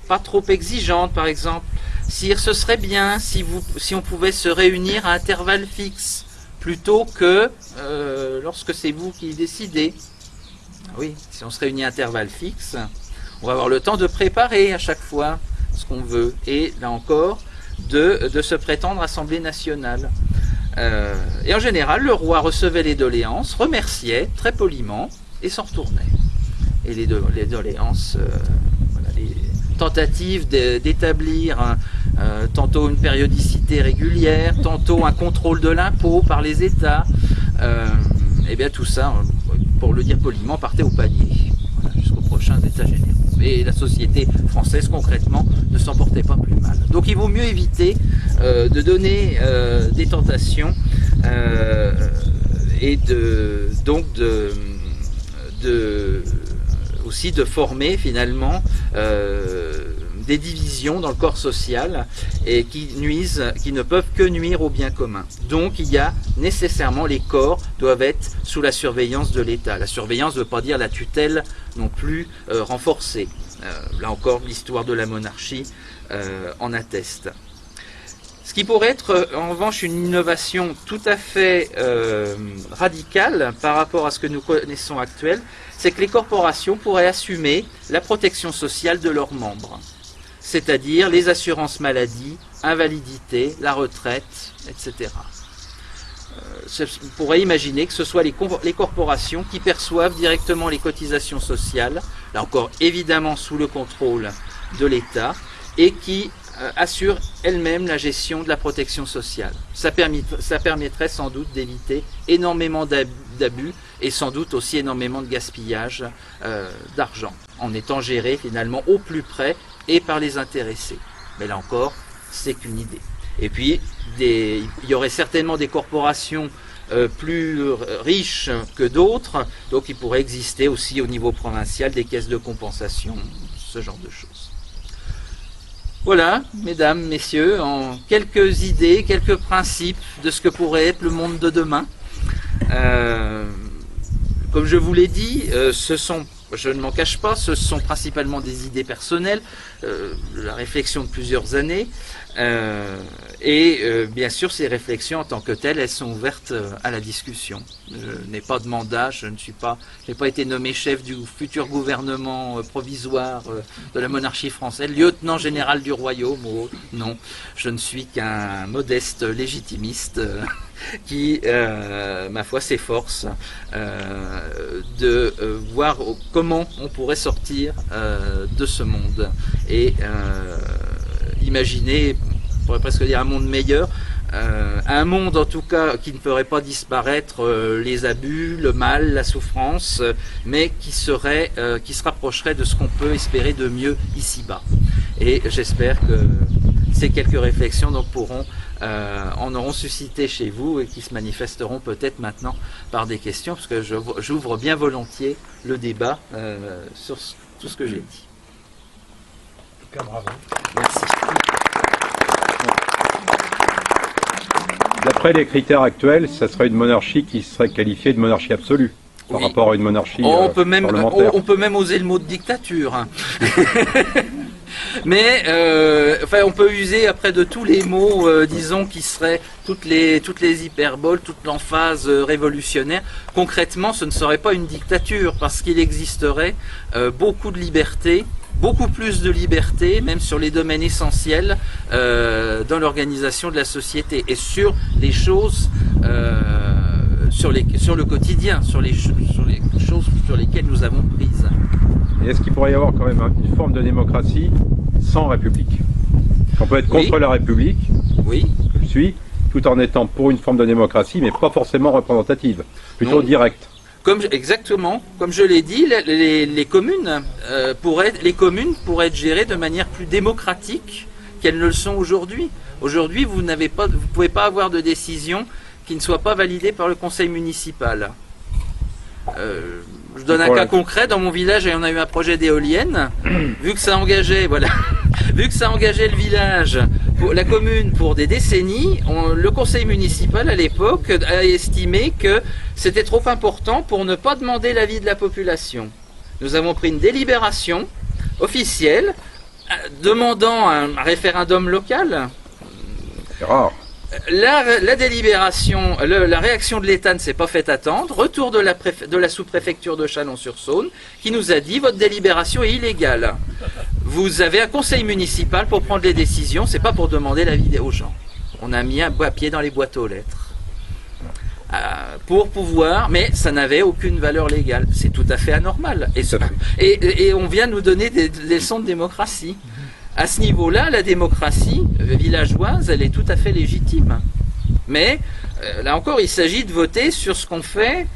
Speaker 1: pas trop exigeantes par exemple. Sire, ce serait bien si on pouvait se réunir à intervalles fixes, plutôt que lorsque c'est vous qui décidez. Oui, si on se réunit à intervalles fixes, on va avoir le temps de préparer à chaque fois ce qu'on veut. Et là encore, de se prétendre Assemblée nationale. Et en général, le roi recevait les doléances, remerciait très poliment et s'en retournait. Et les doléances, les tentatives d'établir tantôt une périodicité régulière, tantôt un contrôle de l'impôt par les États, et bien tout ça, pour le dire poliment, partait au panier, jusqu'aux prochains États généraux. Et la société française, concrètement, ne s'en portait pas plus mal. Donc il vaut mieux éviter de donner des tentations et aussi de former finalement des divisions dans le corps social et qui ne peuvent que nuire au bien commun. Donc il y a nécessairement, les corps doivent être sous la surveillance de l'État. La surveillance ne veut pas dire la tutelle non plus renforcée. Là encore, l'histoire de la monarchie en atteste. Ce qui pourrait être en revanche une innovation tout à fait radicale par rapport à ce que nous connaissons actuellement, c'est que les corporations pourraient assumer la protection sociale de leurs membres, c'est-à-dire les assurances maladie, invalidité, la retraite, etc. On pourrait imaginer que ce soit les corporations qui perçoivent directement les cotisations sociales, là encore évidemment sous le contrôle de l'État, et qui assurent elles-mêmes la gestion de la protection sociale. Ça permettrait sans doute d'éviter énormément d'abus et sans doute aussi énormément de gaspillage d'argent, en étant géré finalement au plus près et par les intéressés. Mais là encore, c'est qu'une idée. Et puis, il y aurait certainement des corporations plus riches que d'autres, donc il pourrait exister aussi au niveau provincial des caisses de compensation, ce genre de choses. Voilà, mesdames, messieurs, en quelques idées, quelques principes de ce que pourrait être le monde de demain. Comme je vous l'ai dit, je ne m'en cache pas, ce sont principalement des idées personnelles, la réflexion de plusieurs années. Bien sûr, ces réflexions en tant que telles, elles sont ouvertes à la discussion. Je n'ai pas de mandat, je n'ai pas été nommé chef du futur gouvernement provisoire de la monarchie française, lieutenant général du royaume ou autre. Non, je ne suis qu'un modeste légitimiste qui, ma foi, s'efforce de voir comment on pourrait sortir de ce monde et imaginer, on pourrait presque dire un monde meilleur, un monde en tout cas qui ne ferait pas disparaître les abus, le mal, la souffrance, mais qui se rapprocherait de ce qu'on peut espérer de mieux ici-bas. Et j'espère que ces quelques réflexions en auront suscité chez vous et qui se manifesteront peut-être maintenant par des questions, parce que j'ouvre bien volontiers le débat sur tout ce que j'ai dit.
Speaker 2: En tout cas, bravo.
Speaker 1: Merci.
Speaker 3: D'après les critères actuels, ça serait une monarchie qui serait qualifiée de monarchie absolue par rapport à une monarchie parlementaire.
Speaker 1: On peut même oser le mot de dictature. Mais enfin, on peut user après de tous les mots, disons, qui seraient toutes les hyperboles, toute l'emphase révolutionnaire. Concrètement, ce ne serait pas une dictature parce qu'il existerait beaucoup de liberté. Beaucoup plus de liberté, même sur les domaines essentiels dans l'organisation de la société et sur les choses, sur le quotidien, sur les choses sur lesquelles nous avons prise.
Speaker 3: Et est-ce qu'il pourrait y avoir quand même une forme de démocratie sans République? On peut être contre la République,
Speaker 1: oui,
Speaker 3: que je suis, tout en étant pour une forme de démocratie, mais pas forcément représentative, plutôt directe.
Speaker 1: Exactement, comme je l'ai dit, les communes pourraient être gérées de manière plus démocratique qu'elles ne le sont aujourd'hui. Aujourd'hui, vous ne pouvez pas avoir de décision qui ne soit pas validée par le conseil municipal. Je donne un cas concret. Dans mon village, on a eu un projet d'éolienne. Vu que ça engageait, vu que ça engageait le village, la commune pour des décennies, le conseil municipal à l'époque a estimé que c'était trop important pour ne pas demander l'avis de la population. Nous avons pris une délibération officielle demandant un référendum local.
Speaker 3: C'est rare.
Speaker 1: La délibération, la réaction de l'État ne s'est pas fait attendre. Retour de la sous-préfecture de Chalon-sur-Saône qui nous a dit votre délibération est illégale. Vous avez un conseil municipal pour prendre les décisions, c'est pas pour demander l'avis aux gens. On a mis un papier dans les boîtes aux lettres pour pouvoir, mais ça n'avait aucune valeur légale. C'est tout à fait anormal. Et on vient nous donner des leçons de démocratie. À ce niveau-là, la démocratie villageoise, elle est tout à fait légitime. Mais, là encore, il s'agit de voter sur ce qu'on fait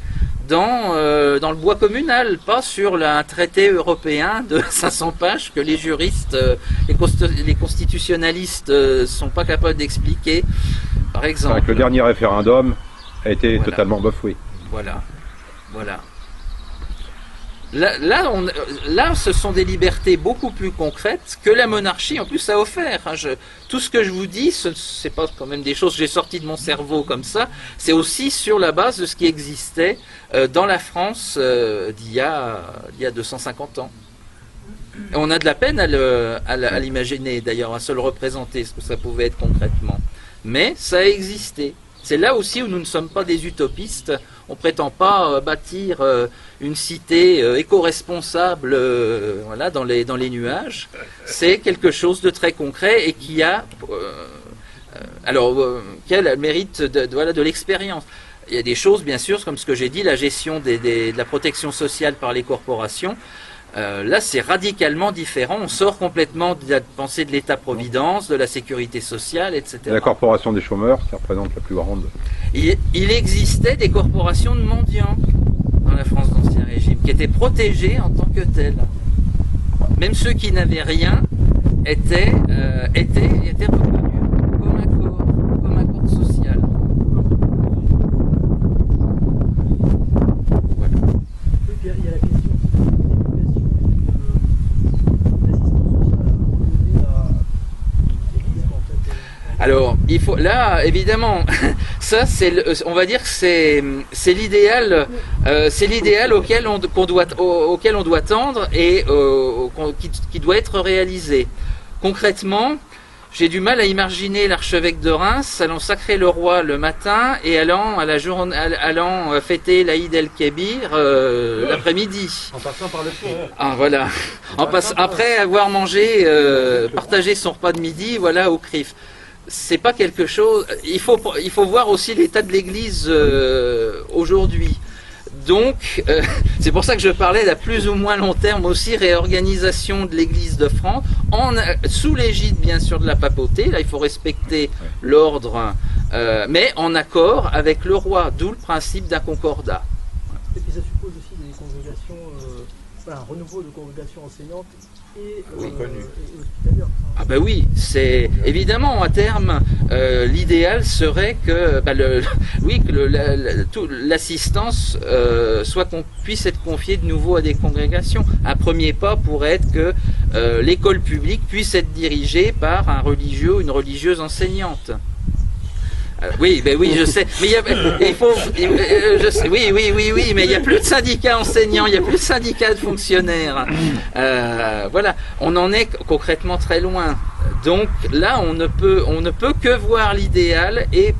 Speaker 1: dans le bois communal, pas sur un traité européen de 500 pages que les juristes, les constitutionnalistes sont pas capables d'expliquer, par exemple.
Speaker 3: Avec le dernier référendum a été totalement bafoué.
Speaker 1: Voilà. Là, ce sont des libertés beaucoup plus concrètes que la monarchie, en plus, a offert. Tout ce que je vous dis, c'est pas quand même des choses que j'ai sorties de mon cerveau comme ça, c'est aussi sur la base de ce qui existait dans la France d'il y a 250 ans. Et on a de la peine à l'imaginer, d'ailleurs, à se le représenter, ce que ça pouvait être concrètement. Mais ça a existé. C'est là aussi où nous ne sommes pas des utopistes. On ne prétend pas bâtir une cité éco-responsable dans les nuages. C'est quelque chose de très concret et qui a le mérite de l'expérience. Il y a des choses, bien sûr, comme ce que j'ai dit, la gestion de la protection sociale par les corporations. Là, c'est radicalement différent. On sort complètement de la pensée de l'État-providence, de la sécurité sociale, etc.
Speaker 3: La corporation des chômeurs, qui représente la plus grande.
Speaker 1: Il existait des corporations de mendiants dans la France d'Ancien Régime, qui étaient protégées en tant que telles. Même ceux qui n'avaient rien étaient reconnus comme un corps social. Voilà.
Speaker 2: Il y a la question
Speaker 1: Alors, il faut là, évidemment, ça, on va dire que c'est l'idéal auquel on doit tendre et qui doit être réalisé. Concrètement, J'ai du mal à imaginer l'archevêque de Reims allant sacrer le roi le matin et allant fêter l'Aïd el-Kébir l'après-midi.
Speaker 2: En passant par le fond.
Speaker 1: Ah voilà. Après avoir mangé, partagé son repas de midi, voilà, au CRIF. C'est pas quelque chose. Il faut voir aussi l'état de l'Église aujourd'hui. Donc, c'est pour ça que je parlais d'à plus ou moins long terme aussi réorganisation de l'Église de France, sous l'égide bien sûr de la papauté. Là, il faut respecter l'ordre, mais en accord avec le roi, d'où le principe d'un concordat.
Speaker 2: Et puis ça suppose aussi des congrégations, un renouveau de congrégations enseignantes et hospitalières.
Speaker 1: Ah ben oui, c'est évidemment à terme l'idéal serait que l'assistance puisse être confiée de nouveau à des congrégations. Un premier pas pourrait être que l'école publique puisse être dirigée par un religieux ou une religieuse enseignante. Oui, ben oui, je sais. Mais mais il n'y a plus de syndicats enseignants, il n'y a plus de syndicats de fonctionnaires. Voilà, on en est concrètement très loin. Donc là, on ne peut que voir l'idéal et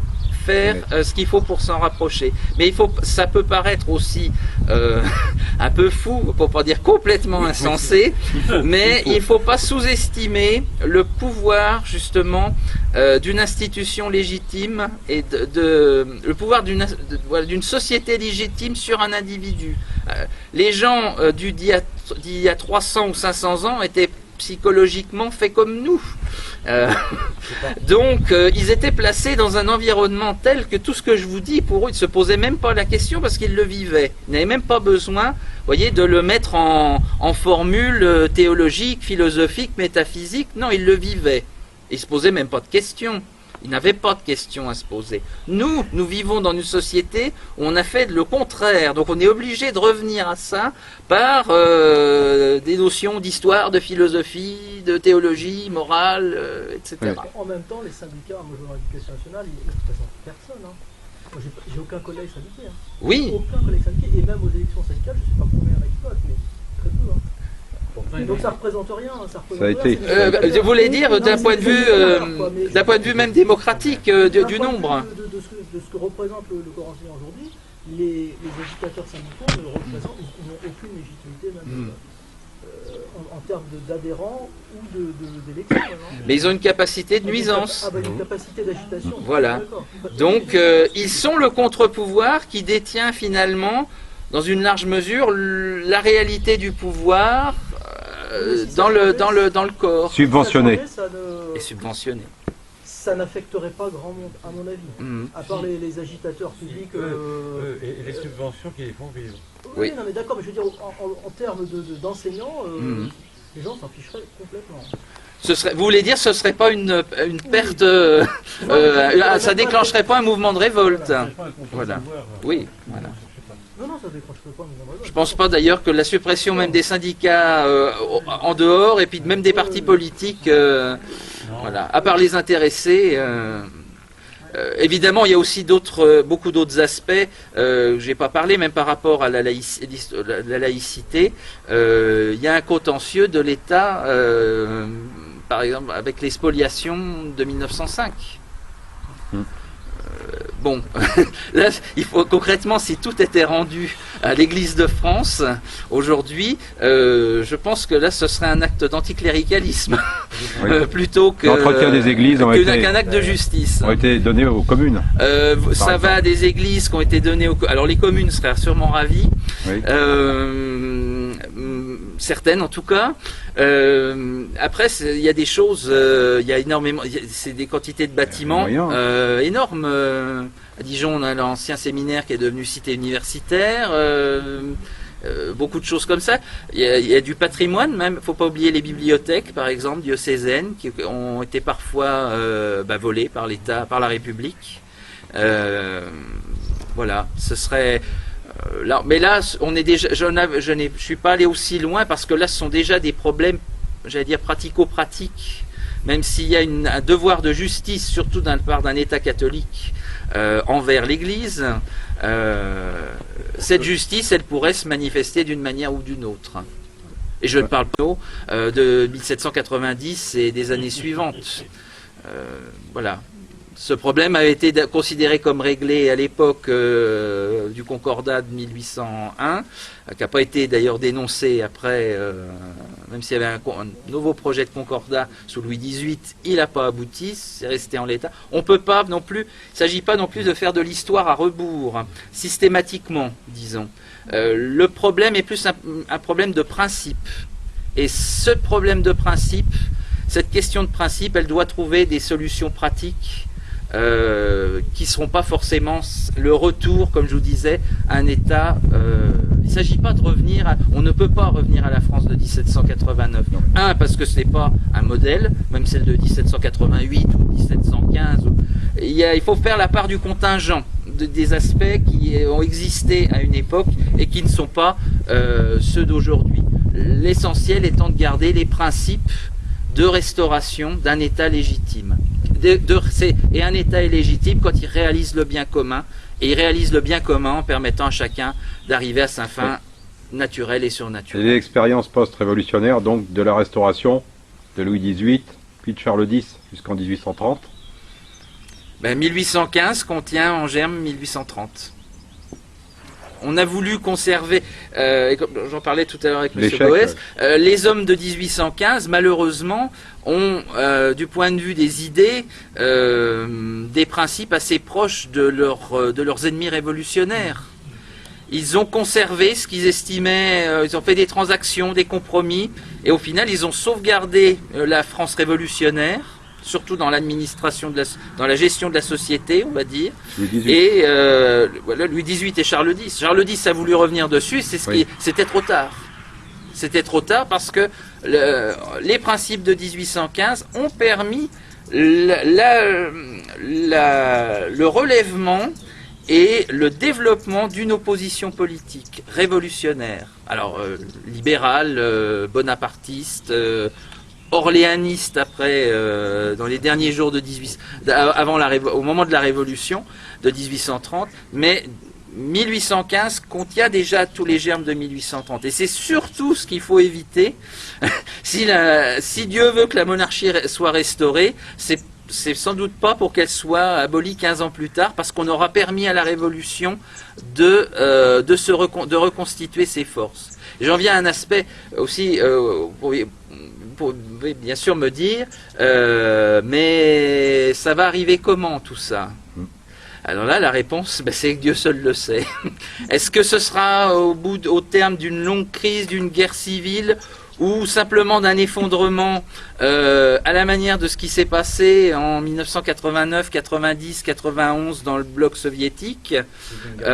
Speaker 1: faire ce qu'il faut pour s'en rapprocher. Mais ça peut paraître aussi un peu fou, pour pas dire complètement insensé, mais il ne faut pas sous-estimer le pouvoir justement d'une institution légitime et le pouvoir d'une société légitime sur un individu. Les gens d'il y a 300 ou 500 ans étaient psychologiquement faits comme nous. Donc ils étaient placés dans un environnement tel que tout ce que je vous dis, pour eux, ils ne se posaient même pas la question parce qu'ils le vivaient. Ils n'avaient même pas besoin, voyez, de le mettre en formule théologique, philosophique, métaphysique. Non, ils le vivaient. Ils ne se posaient même pas de questions. Ils n'avaient pas de questions à se poser. Nous vivons dans une société où on a fait le contraire. Donc on est obligé de revenir à ça par des notions d'histoire, de philosophie, de théologie, morale, etc.
Speaker 2: Ouais. En même temps, les syndicats, moi je vois l'éducation nationale, ils ne représentent personne. Hein. Moi j'ai aucun collègue syndiqué. Hein.
Speaker 1: Oui.
Speaker 2: Aucun collègue syndiqué. Et même aux élections syndicales, je ne sais pas combien avec vote, mais très peu. Hein. Donc ça représente rien.
Speaker 3: Ça a été.
Speaker 1: Je voulais dire d'un point de vue même démocratique du nombre.
Speaker 2: De ce que représente le corps enseignant aujourd'hui, les agitateurs syndicaux n'ont aucune légitimité même en termes d'adhérents ou d'élections.
Speaker 1: Mais ils ont une capacité de nuisance.
Speaker 2: Une capacité d'agitation.
Speaker 1: Voilà. Donc ils sont le contre-pouvoir qui détient finalement, dans une large mesure, la réalité du pouvoir dans le corps.
Speaker 3: Subventionné.
Speaker 1: Et subventionné.
Speaker 2: Ça n'affecterait pas grand monde, à mon avis. À part les agitateurs publics.
Speaker 4: Et les subventions qui les font vivre.
Speaker 2: Oui, non, mais d'accord, mais je veux dire, en termes d'enseignants, les gens s'en ficheraient complètement.
Speaker 1: Vous voulez dire ce serait pas une perte, ça déclencherait pas un mouvement de révolte. Voilà. Oui, voilà.
Speaker 2: Non, ça décrocherait pas.
Speaker 1: Je pense pas d'ailleurs que la suppression même des syndicats en dehors et puis même des partis politiques, voilà, à part les intéressés. Évidemment, il y a aussi beaucoup d'autres aspects que j'ai pas parlé, même par rapport à la laïcité. Il y a un contentieux de l'État, par exemple avec les spoliations de 1905. Bon, là, il faut concrètement, si tout était rendu à l'Église de France aujourd'hui, je pense que là, ce serait un acte d'anticléricalisme plutôt que
Speaker 3: l'entretien des églises
Speaker 1: qu'un acte de justice.
Speaker 3: Ont été donnés aux communes.
Speaker 1: Ça va à des églises qui ont été données aux. Alors les communes seraient sûrement ravies. Oui. Certaines en tout cas. Après, il y a des choses, il y a énormément, c'est des quantités de bâtiments énormes. À Dijon, on a l'ancien séminaire qui est devenu cité universitaire. Beaucoup de choses comme ça. Il y a du patrimoine, même. Faut pas oublier les bibliothèques, par exemple, diocésaines, qui ont été parfois volées par l'État, par la République. Voilà, ce serait. Là, mais là, on est déjà, je suis pas allé aussi loin parce que là, ce sont déjà des problèmes, j'allais dire pratico-pratiques, même s'il y a un devoir de justice, surtout de la part d'un État catholique envers l'Église. Cette justice, elle pourrait se manifester d'une manière ou d'une autre. Et je ne parle pas de 1790 et des années suivantes. Voilà. Ce problème a été considéré comme réglé à l'époque du Concordat de 1801, qui n'a pas été d'ailleurs dénoncé après, même s'il y avait un nouveau projet de Concordat sous Louis XVIII, il n'a pas abouti, c'est resté en l'état. On peut pas non plus, il ne s'agit pas non plus de faire de l'histoire à rebours, hein, systématiquement, disons. Le problème est plus un problème de principe. Et ce problème de principe, cette question de principe, elle doit trouver des solutions pratiques qui ne seront pas forcément le retour, comme je vous disais, à un État. Il ne s'agit pas de revenir, on ne peut pas revenir à la France de 1789. Un, parce que ce n'est pas un modèle, même celle de 1788 ou 1715. Il faut faire la part du contingent, des aspects qui ont existé à une époque et qui ne sont pas ceux d'aujourd'hui. L'essentiel étant de garder les principes de restauration d'un État légitime. Et un État est légitime quand il réalise le bien commun, et il réalise le bien commun en permettant à chacun d'arriver à sa fin naturelle et surnaturelle.
Speaker 3: Et l'expérience post-révolutionnaire, donc de la restauration de Louis XVIII, puis de Charles X jusqu'en 1830.
Speaker 1: 1815 contient en germe 1830. On a voulu conserver, j'en parlais tout à l'heure avec M. Boès, les hommes de 1815, malheureusement, ont, du point de vue des idées, des principes assez proches de leurs ennemis révolutionnaires. Ils ont conservé ce qu'ils estimaient, ils ont fait des transactions, des compromis, et au final, ils ont sauvegardé la France révolutionnaire, surtout dans l'administration, dans la gestion de la société, on va dire. Et voilà, Louis XVIII et Charles X. Charles X a voulu revenir dessus, c'était trop tard. C'était trop tard parce que les principes de 1815 ont permis le relèvement et le développement d'une opposition politique révolutionnaire. Alors, libérale, bonapartiste, orléaniste après, dans les derniers jours de au moment de la Révolution de 1830, mais 1815 contient déjà tous les germes de 1830. Et c'est surtout ce qu'il faut éviter. Si Dieu veut que la monarchie soit restaurée, c'est sans doute pas pour qu'elle soit abolie 15 ans plus tard, parce qu'on aura permis à la Révolution de reconstituer ses forces. J'en viens à un aspect aussi, vous pouvez bien sûr me dire, mais ça va arriver comment tout ça? Alors là, la réponse, c'est que Dieu seul le sait. Est-ce que ce sera au terme d'une longue crise, d'une guerre civile, ou simplement d'un effondrement à la manière de ce qui s'est passé en 1989, 90, 91 dans le bloc soviétique?
Speaker 4: Une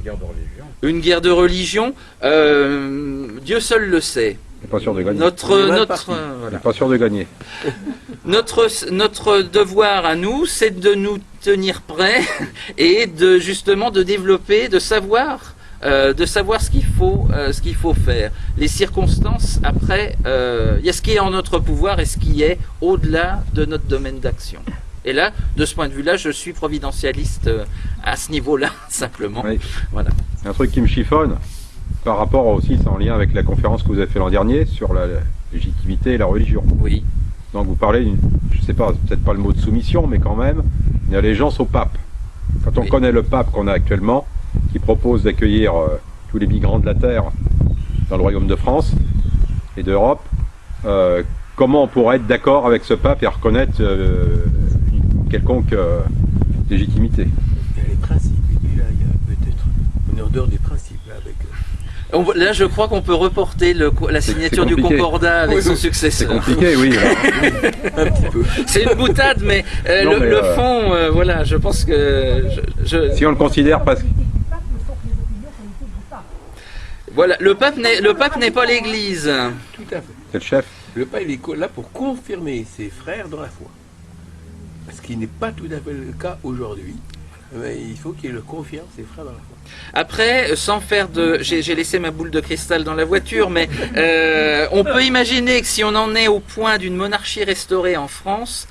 Speaker 4: guerre de religion.
Speaker 1: Une guerre de religion, Dieu seul le sait.
Speaker 3: Pas sûr de gagner.
Speaker 1: Voilà.
Speaker 3: Pas sûr de gagner.
Speaker 1: Notre devoir à nous, c'est de nous tenir prêts et justement de développer, de savoir ce qu'il faut faire. Les circonstances, après, il y a ce qui est en notre pouvoir et ce qui est au-delà de notre domaine d'action. Et là, de ce point de vue-là, je suis providentialiste à ce niveau-là, simplement. Oui. Voilà.
Speaker 3: Un truc qui me chiffonne, par rapport aussi, c'est en lien avec la conférence que vous avez fait l'an dernier sur la légitimité et la religion.
Speaker 1: Oui.
Speaker 3: Donc vous parlez, je sais pas, peut-être pas le mot de soumission, mais quand même, une allégeance au pape. Quand on connaît le pape qu'on a actuellement, qui propose d'accueillir tous les migrants de la terre dans le royaume de France et d'Europe, comment on pourrait être d'accord avec ce pape et reconnaître une quelconque légitimité?
Speaker 5: Il y a les principes, il y a peut-être une ordre des principes là, avec...
Speaker 1: Là, je crois qu'on peut reporter la signature du Concordat avec son successeur.
Speaker 3: C'est compliqué, oui.
Speaker 5: Un petit peu.
Speaker 1: C'est une boutade, mais, le fond, voilà, je pense que...
Speaker 3: Si on le considère parce que...
Speaker 1: Voilà, le pape n'est pas l'Église.
Speaker 5: Tout à fait.
Speaker 3: C'est le chef.
Speaker 5: Le pape il est là pour confirmer ses frères dans la foi. Ce qui n'est pas tout à fait le cas aujourd'hui. Mais il faut qu'il le confirme, ses frères dans la foi.
Speaker 1: Après, sans faire de... J'ai laissé ma boule de cristal dans la voiture, mais on peut imaginer que si on en est au point d'une monarchie restaurée en France,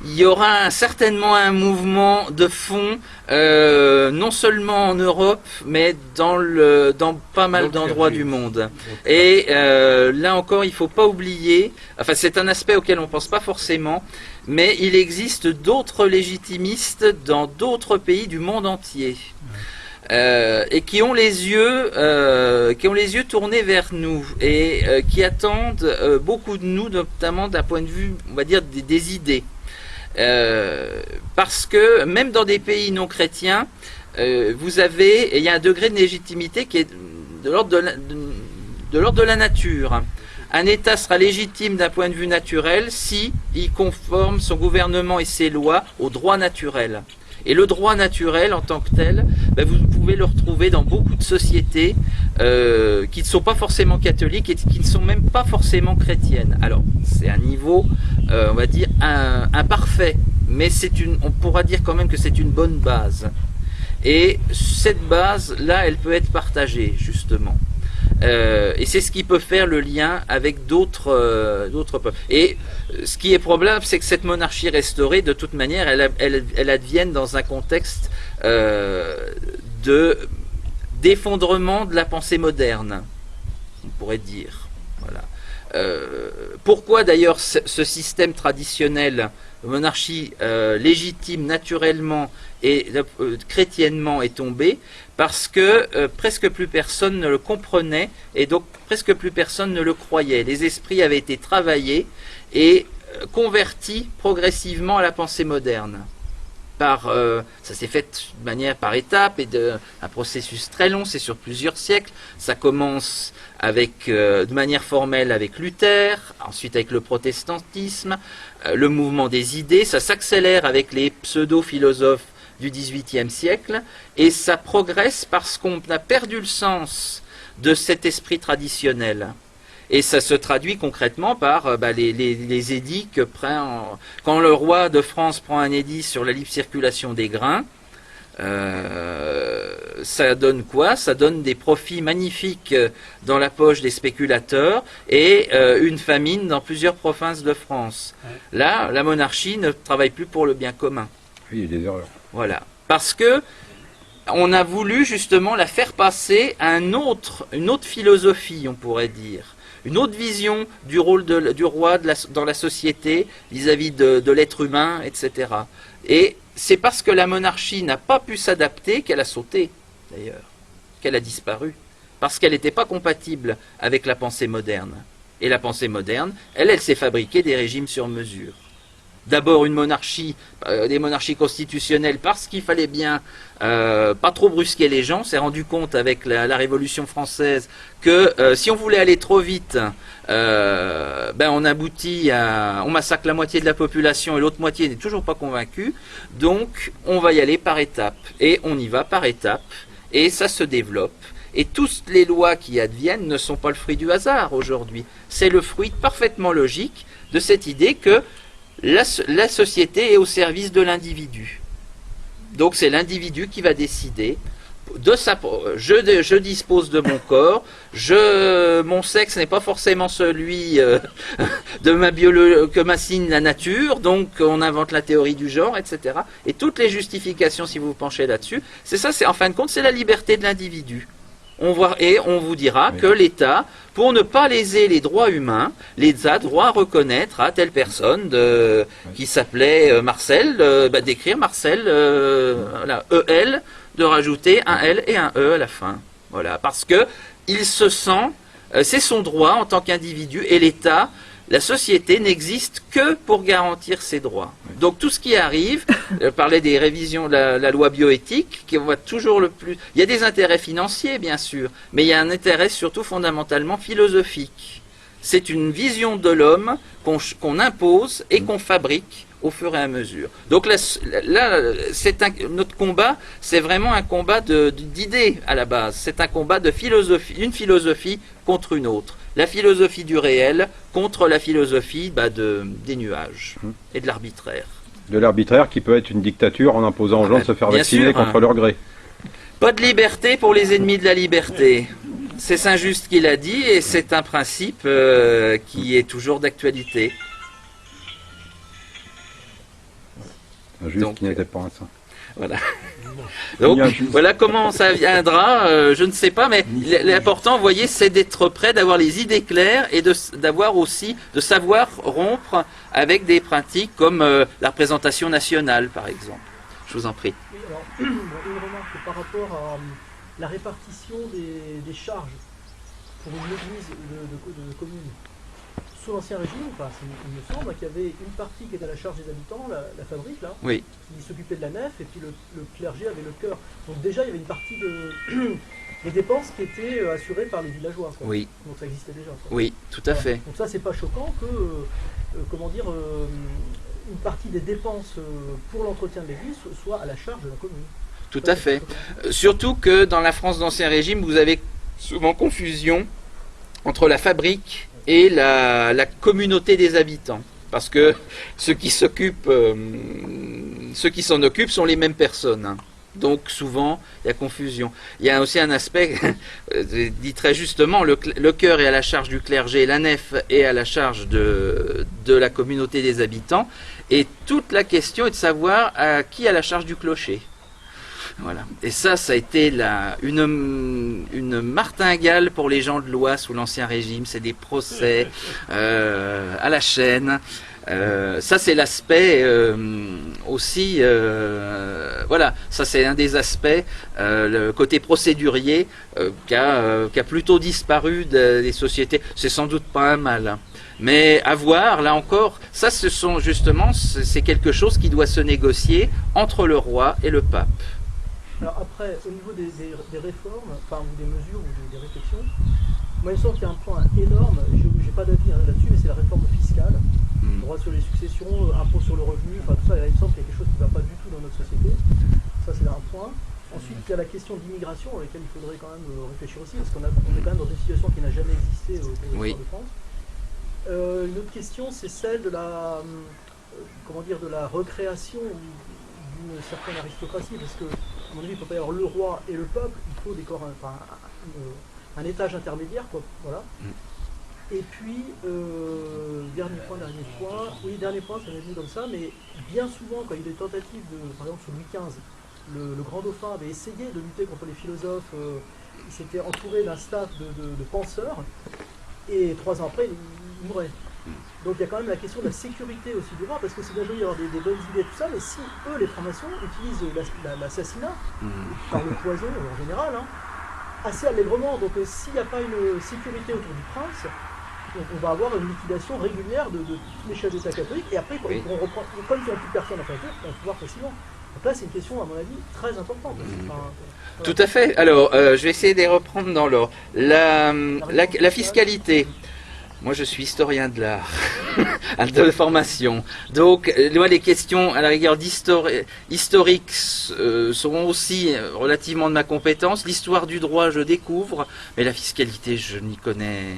Speaker 1: il y aura certainement un mouvement de fond, non seulement en Europe, mais dans pas mal d'endroits du monde. Et là encore, il ne faut pas oublier, enfin c'est un aspect auquel on ne pense pas forcément, mais il existe d'autres légitimistes dans d'autres pays du monde entier. Et qui ont les yeux tournés vers nous et qui attendent beaucoup de nous, notamment d'un point de vue, on va dire, des idées. Parce que même dans des pays non chrétiens, il y a un degré de légitimité qui est de l'ordre de la nature. Un État sera légitime d'un point de vue naturel si il conforme son gouvernement et ses lois au droit naturel. Et le droit naturel en tant que tel, vous pouvez le retrouver dans beaucoup de sociétés qui ne sont pas forcément catholiques et qui ne sont même pas forcément chrétiennes. Alors, c'est un niveau, on va dire, imparfait, mais on pourra dire quand même que c'est une bonne base. Et cette base-là, elle peut être partagée, justement. Et c'est ce qui peut faire le lien avec d'autres peuples. Et ce qui est probable, c'est que cette monarchie restaurée, de toute manière, elle advienne dans un contexte d'effondrement de la pensée moderne, on pourrait dire. Voilà. Pourquoi d'ailleurs ce système traditionnel, monarchie légitime naturellement et chrétiennement est tombé? Parce que presque plus personne ne le comprenait et donc presque plus personne ne le croyait. Les esprits avaient été travaillés et convertis progressivement à la pensée moderne. Ça s'est fait de manière par étapes et un processus très long, c'est sur plusieurs siècles. Ça commence de manière formelle avec Luther, ensuite avec le protestantisme, le mouvement des idées, ça s'accélère avec les pseudo-philosophes du XVIIIe siècle, et ça progresse parce qu'on a perdu le sens de cet esprit traditionnel. Et ça se traduit concrètement par les édits que prend... Quand le roi de France prend un édit sur la libre circulation des grains, ça donne quoi? Ça donne des profits magnifiques dans la poche des spéculateurs et une famine dans plusieurs provinces de France. Là, la monarchie ne travaille plus pour le bien commun.
Speaker 3: Oui, il y a des erreurs.
Speaker 1: Voilà, parce que on a voulu justement la faire passer à une autre philosophie, on pourrait dire, une autre vision du rôle du roi dans la société vis-à-vis de l'être humain, etc. Et c'est parce que la monarchie n'a pas pu s'adapter qu'elle a sauté, d'ailleurs, qu'elle a disparu, parce qu'elle n'était pas compatible avec la pensée moderne. Et la pensée moderne, elle s'est fabriquée des régimes sur mesure. D'abord une monarchie, des monarchies constitutionnelles, parce qu'il fallait bien pas trop brusquer les gens. On s'est rendu compte avec la Révolution française que si on voulait aller trop vite, on aboutit on massacre la moitié de la population et l'autre moitié n'est toujours pas convaincue. Donc on va y aller par étapes, et on y va par étapes, et ça se développe. Et toutes les lois qui adviennent ne sont pas le fruit du hasard aujourd'hui. C'est le fruit parfaitement logique de cette idée que la société est au service de l'individu. Donc c'est l'individu qui va décider de je dispose de mon corps, mon sexe n'est pas forcément celui que m'assigne la nature, donc on invente la théorie du genre, etc. Et toutes les justifications, si vous vous penchez là-dessus, c'est ça, en fin de compte, c'est la liberté de l'individu. On vous dira que l'État, pour ne pas léser les droits humains, l'État doit reconnaître à telle personne qui s'appelait Marcel, d'écrire Marcel, EL, de rajouter un L et un E à la fin. Voilà, parce que il se sent, c'est son droit en tant qu'individu, et l'État, la société n'existe que pour garantir ses droits. Donc tout ce qui arrive, je parlais des révisions de la loi bioéthique, qui voit toujours le plus... Il y a des intérêts financiers, bien sûr, mais il y a un intérêt surtout fondamentalement philosophique. C'est une vision de l'homme qu'on impose et qu'on fabrique au fur et à mesure. Donc là notre combat, c'est vraiment un combat d'idées à la base. C'est un combat de philosophie, une philosophie contre une autre. La philosophie du réel contre la philosophie des nuages et de l'arbitraire.
Speaker 3: De l'arbitraire qui peut être une dictature en imposant aux gens de se faire vacciner contre leur gré.
Speaker 1: Pas de liberté pour les ennemis de la liberté. C'est Saint-Just qui l'a dit, et c'est un principe qui est toujours d'actualité.
Speaker 3: Un juif
Speaker 1: Donc,
Speaker 3: qui n'était pas un saint.
Speaker 1: Voilà. Donc,
Speaker 3: Ni un juif.
Speaker 1: voilà comment ça viendra, je ne sais pas, mais l'important, vous voyez, c'est d'être prêt, d'avoir les idées claires et d'avoir aussi, de savoir rompre avec des pratiques comme la représentation nationale, par exemple. Je vous en prie.
Speaker 2: Oui, alors, une remarque par rapport à la répartition des charges pour une église de commune. Sous l'Ancien Régime, enfin, il me semble qu'il y avait une partie qui était à la charge des habitants, la fabrique, là,
Speaker 1: Oui,
Speaker 2: qui s'occupait de la nef, et puis le clergé avait le chœur. Donc déjà, il y avait une partie des dépenses qui étaient assurées par les villageois. Quoi.
Speaker 1: oui,
Speaker 2: Donc ça existait déjà. Quoi.
Speaker 1: oui, tout à fait.
Speaker 2: Donc ça, c'est pas choquant que, une partie des dépenses pour l'entretien de l'église soit à la charge de la commune.
Speaker 1: Tout à fait. Surtout que dans la France d'Ancien Régime, vous avez souvent confusion entre la fabrique et la communauté des habitants. Parce que ceux qui s'en occupent sont les mêmes personnes. Hein. Donc souvent, il y a confusion. Il y a aussi un aspect, dit très justement, le chœur est à la charge du clergé, la nef est à la charge de la communauté des habitants. Et toute la question est de savoir qui a la charge du clocher. Voilà. Et ça a été une martingale pour les gens de Loire sous l'Ancien Régime. C'est des procès à la chaîne. Ça, c'est l'aspect aussi. Voilà, ça c'est un des aspects, le côté procédurier qui a plutôt disparu des sociétés. C'est sans doute pas un mal. Hein. Mais à voir, là encore, ça, c'est quelque chose qui doit se négocier entre le roi et le pape.
Speaker 2: Alors après, au niveau des réformes, enfin, ou des mesures, ou des réflexions, moi il me semble qu'il y a un point énorme, je n'ai pas d'avis là-dessus, mais c'est la réforme fiscale, droit sur les successions, impôt sur le revenu, enfin tout ça, il me semble qu'il y a quelque chose qui ne va pas du tout dans notre société. Ça c'est un point. Ensuite, il y a la question d'immigration, à laquelle il faudrait quand même réfléchir aussi, parce qu'on est quand même dans une situation qui n'a jamais existé au l'histoire de France. Une autre question, c'est celle de la, de la recréation d'une certaine aristocratie, parce que, à mon avis, il ne peut pas y avoir le roi et le peuple, il faut un étage intermédiaire, quoi, voilà. Et puis, dernier point, ça m'est venu comme ça, mais bien souvent, quand il y a eu des tentatives, par exemple sous Louis XV, le grand dauphin avait essayé de lutter contre les philosophes, il s'était entouré d'un staff de penseurs, et 3 ans après, il mourait. Donc il y a quand même la question de la sécurité aussi du roi, parce que c'est bien joli d'avoir des bonnes idées, tout ça, mais si eux, les francs-maçons, utilisent l'assassinat, par le poison en général, hein, assez allègrement, donc s'il n'y a pas une sécurité autour du prince, on va avoir une liquidation régulière de tous les chefs d'État catholiques, et après, quand ils n'ont plus personne à faire, on va pouvoir facilement. Donc là, c'est une question, à mon avis, très importante.
Speaker 1: Tout à fait. Alors, je vais essayer de les reprendre dans l'ordre. La fiscalité. Moi, je suis historien de l'art, de formation. Donc, moi, les questions, à la rigueur historiques, seront aussi relativement de ma compétence. L'histoire du droit, je découvre, mais la fiscalité, je n'y connais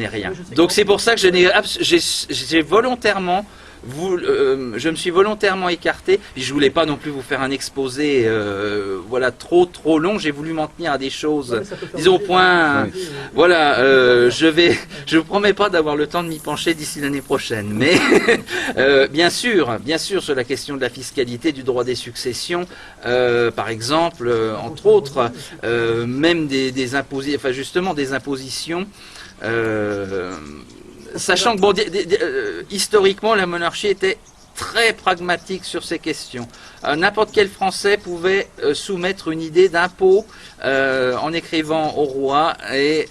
Speaker 1: rien. Donc, c'est pour ça que j'ai volontairement... je me suis volontairement écarté, puis je voulais pas non plus vous faire un exposé trop long, j'ai voulu m'en tenir à des choses, disons au point, je vous promets pas d'avoir le temps de m'y pencher d'ici l'année prochaine, mais bien sûr, sur la question de la fiscalité, du droit des successions, par exemple, entre autres, même des impositions, sachant que historiquement, la monarchie était très pragmatique sur ces questions. N'importe quel Français pouvait soumettre une idée d'impôt en écrivant au roi et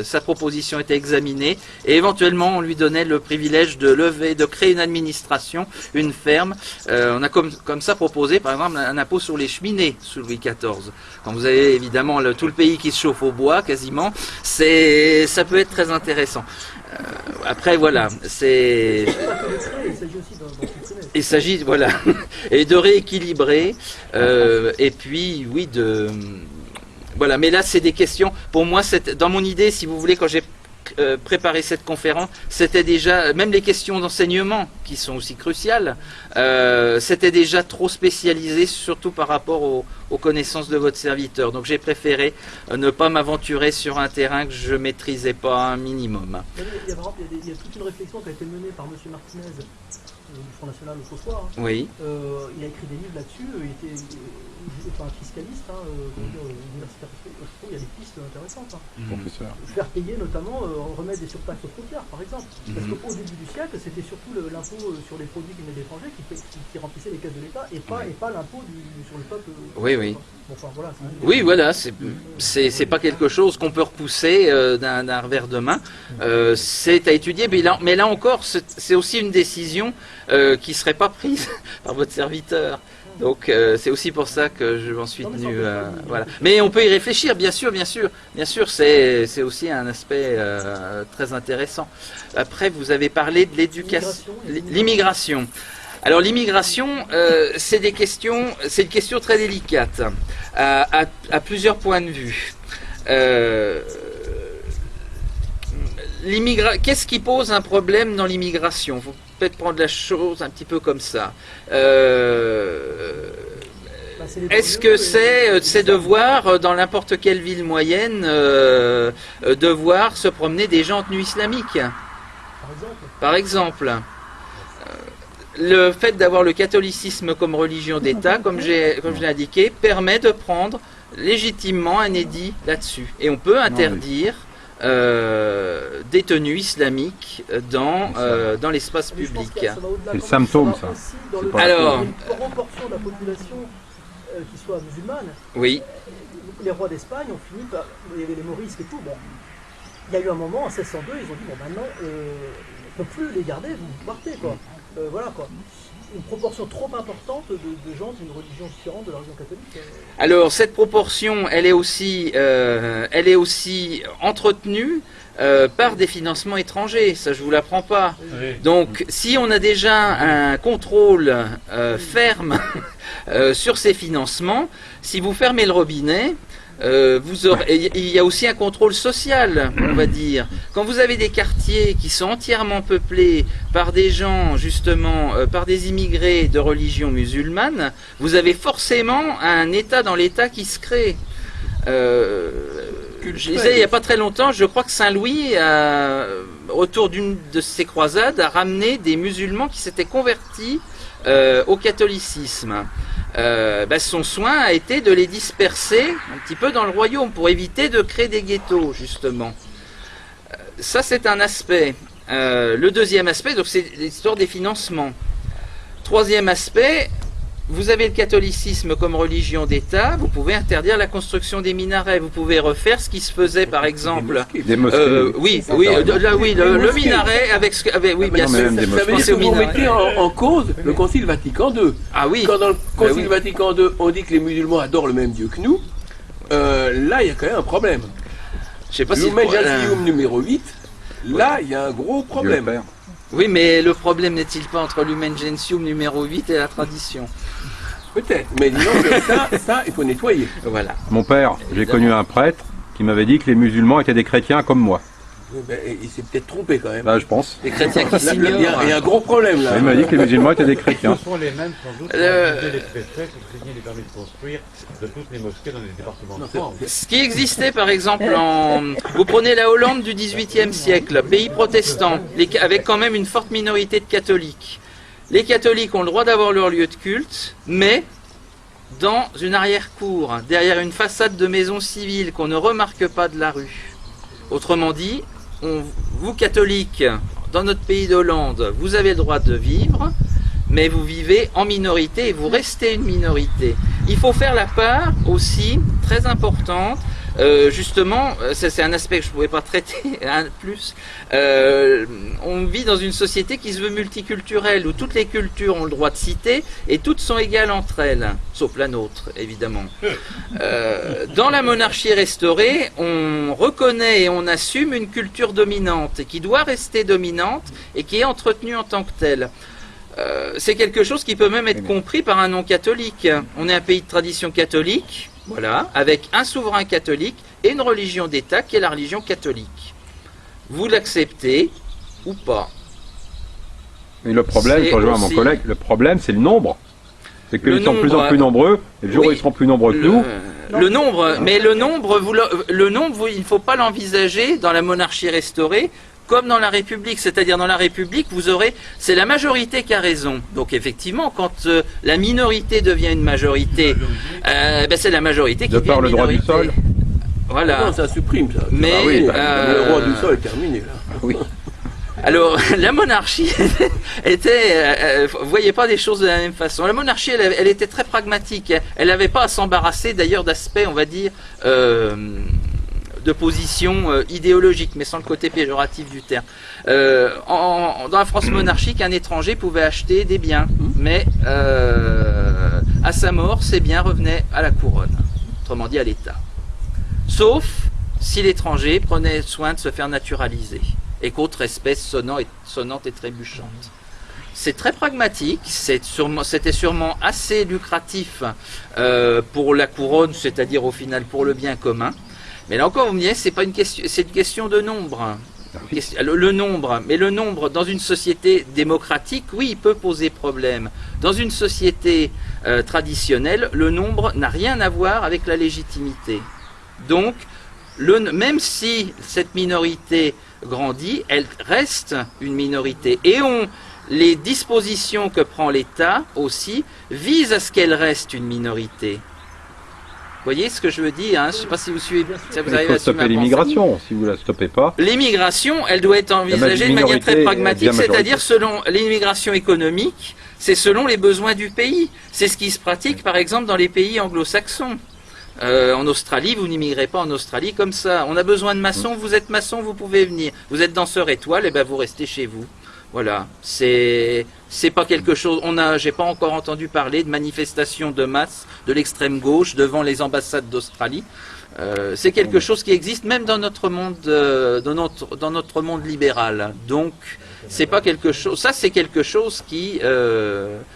Speaker 1: sa proposition était examinée et éventuellement on lui donnait le privilège de créer une administration, une ferme. On a comme ça proposé par exemple un impôt sur les cheminées sous Louis XIV. Quand vous avez évidemment tout le pays qui se chauffe au bois quasiment, ça peut être très intéressant. Après voilà, il s'agit voilà et de rééquilibrer et puis oui voilà, mais là c'est des questions pour moi, dans mon idée si vous voulez, quand j'ai préparé cette conférence, c'était déjà, même les questions d'enseignement qui sont aussi cruciales, c'était déjà trop spécialisé, surtout par rapport aux connaissances de votre serviteur. Donc j'ai préféré ne pas m'aventurer sur un terrain que je maîtrisais pas un minimum.
Speaker 2: Il y a toute une réflexion qui a été menée par M. Martinez du Front National autrefois. Hein.
Speaker 1: Oui.
Speaker 2: Il a écrit des livres là-dessus. Il était un fiscaliste, universitaire. Je trouve qu'il y a des pistes intéressantes. Hein.
Speaker 3: Professeur.
Speaker 2: Faire payer notamment, remettre des surtaxes aux frontières, par exemple. Parce qu'au début du siècle, c'était surtout l'impôt sur les produits qui venaient d'étrangers qui remplissait les caisses de l'État et pas l'impôt sur le peuple.
Speaker 1: Oui, oui.
Speaker 2: Bon, enfin, voilà,
Speaker 1: oui, voilà, c'est pas quelque chose qu'on peut repousser d'un revers de main. C'est à étudier, mais là encore, c'est aussi une décision qui ne serait pas prise par votre serviteur. Donc c'est aussi pour ça que je m'en suis tenu. Voilà. Mais on peut y réfléchir, bien sûr, c'est aussi un aspect très intéressant. Après, vous avez parlé de l'éducation, l'immigration. Alors l'immigration, c'est une question très délicate à plusieurs points de vue. Qu'est-ce qui pose un problème dans l'immigration? Il faut peut-être prendre la chose un petit peu comme ça. Est-ce que c'est de voir dans n'importe quelle ville moyenne de voir se promener des gens en tenue islamique, par exemple? Le fait d'avoir le catholicisme comme religion d'État, comme je l'ai indiqué, permet de prendre légitimement un édit là-dessus. Et on peut interdire des tenues islamiques dans l'espace public.
Speaker 3: C'est le symptôme, ça.
Speaker 2: Alors, une proportion de la population qui soit musulmane.
Speaker 1: Oui.
Speaker 2: Les rois d'Espagne ont fini par... Il y avait les morisques et tout. Bon. Il y a eu un moment, en 1602, ils ont dit, bon, maintenant, on ne peut plus les garder, vous partez, quoi. Voilà, quoi. Une proportion trop importante de gens d'une religion différente de la religion catholique.
Speaker 1: Alors, cette proportion, elle est aussi entretenue par des financements étrangers, ça je vous l'apprends pas. Oui. Donc, si on a déjà un contrôle ferme sur ces financements, si vous fermez le robinet, il y a aussi un contrôle social, on va dire. Quand vous avez des quartiers qui sont entièrement peuplés par des gens, justement, par des immigrés de religion musulmane, vous avez forcément un État dans l'État qui se crée. Je disais il n'y a pas très longtemps, je crois que Saint-Louis, autour d'une de ses croisades, a ramené des musulmans qui s'étaient convertis au catholicisme. Son soin a été de les disperser un petit peu dans le royaume pour éviter de créer des ghettos, justement. Ça, c'est un aspect. Le deuxième aspect, donc, c'est l'histoire des financements. Troisième aspect, vous avez le catholicisme comme religion d'État, vous pouvez interdire la construction des minarets, vous pouvez refaire ce qui se faisait par exemple.
Speaker 3: Des mosquées.
Speaker 1: Le minaret avec ce que. Oui, bien sûr.
Speaker 5: Ça veut dire que vous mettez en cause le Concile Vatican II.
Speaker 1: Ah oui.
Speaker 5: Quand dans le Concile Vatican II, on dit que les musulmans adorent le même Dieu que nous, là il y a quand même un problème.
Speaker 1: Je sais pas si.
Speaker 5: Lumen Gentium numéro 8, là il y a un gros problème.
Speaker 1: Oui, mais le problème n'est-il pas entre Lumen Gentium numéro 8 et la tradition?
Speaker 5: Peut-être, mais disons que ça, il faut nettoyer.
Speaker 1: Voilà.
Speaker 3: Mon père, j'ai connu un prêtre qui m'avait dit que les musulmans étaient des chrétiens comme moi.
Speaker 5: Il s'est peut-être trompé quand même.
Speaker 3: Là, je pense.
Speaker 1: Les chrétiens qui s'ignorent.
Speaker 5: Il y a un gros problème là.
Speaker 3: Il m'a dit que les musulmans étaient des chrétiens.
Speaker 4: Ce sont les mêmes sans doute qui ont les préfets pour signer les permis de construire de toutes les mosquées dans les départements de France.
Speaker 1: Ce qui existait par exemple vous prenez la Hollande du XVIIIe siècle, pays protestant, avec quand même une forte minorité de catholiques. Les catholiques ont le droit d'avoir leur lieu de culte, mais dans une arrière-cour, derrière une façade de maison civile qu'on ne remarque pas de la rue. Autrement dit, vous catholiques, dans notre pays d'Hollande, vous avez le droit de vivre, mais vous vivez en minorité et vous restez une minorité. Il faut faire la part aussi, très importante, justement, c'est un aspect que je ne pouvais pas traiter plus, on vit dans une société qui se veut multiculturelle, où toutes les cultures ont le droit de citer et toutes sont égales entre elles, sauf la nôtre, évidemment. Dans la monarchie restaurée, on reconnaît et on assume une culture dominante, qui doit rester dominante et qui est entretenue en tant que telle. C'est quelque chose qui peut même être compris par un non-catholique. On est un pays de tradition catholique, voilà, avec un souverain catholique et une religion d'État qui est la religion catholique. Vous l'acceptez ou pas?
Speaker 3: Mais le problème, je rejoins mon collègue, le problème c'est le nombre. C'est qu'ils sont de plus en plus nombreux, et le jour où ils seront plus nombreux que nous.
Speaker 1: Le nombre, mais le nombre, il ne faut pas l'envisager dans la monarchie restaurée comme dans la République, c'est-à-dire dans la République, c'est la majorité qui a raison. Donc effectivement, quand la minorité devient une majorité, c'est la majorité qui devient une minorité.
Speaker 3: De par le droit du sol.
Speaker 1: Voilà.
Speaker 5: Non, ça supprime ça.
Speaker 1: Mais,
Speaker 5: Ah oui, le droit du sol est terminé là.
Speaker 3: Oui.
Speaker 1: Alors, la monarchie était, vous voyez pas des choses de la même façon. La monarchie, elle était très pragmatique. Elle n'avait pas à s'embarrasser d'ailleurs d'aspects, on va dire, de position idéologique, mais sans le côté péjoratif du terme. Dans la France monarchique, un étranger pouvait acheter des biens, mais à sa mort, ces biens revenaient à la couronne, autrement dit à l'État. Sauf si l'étranger prenait soin de se faire naturaliser et qu'autre espèce sonnante et trébuchante. C'est très pragmatique, c'était sûrement assez lucratif pour la couronne, c'est-à-dire au final pour le bien commun. Mais là encore, vous me direz, c'est une question de nombre. Le nombre, mais le nombre dans une société démocratique, oui, il peut poser problème. Dans une société traditionnelle, le nombre n'a rien à voir avec la légitimité. Donc, même si cette minorité grandit, elle reste une minorité. Et les dispositions que prend l'État aussi visent à ce qu'elle reste une minorité. Vous voyez ce que je veux dire, hein? Je ne sais pas si vous suivez.
Speaker 3: Il faut stopper l'immigration, si vous ne la stoppez pas.
Speaker 1: L'immigration, elle doit être envisagée de manière très pragmatique, c'est-à-dire selon l'immigration économique, c'est selon les besoins du pays. C'est ce qui se pratique par exemple dans les pays anglo-saxons. En Australie, vous n'immigrez pas en Australie comme ça. On a besoin de maçons, vous êtes maçon, vous pouvez venir. Vous êtes danseur étoile, et ben vous restez chez vous. Voilà, c'est pas quelque chose. J'ai pas encore entendu parler de manifestations de masse de l'extrême gauche devant les ambassades d'Australie. C'est quelque chose qui existe même dans notre monde, dans notre monde libéral. Donc c'est pas quelque chose. Ça c'est quelque chose qui,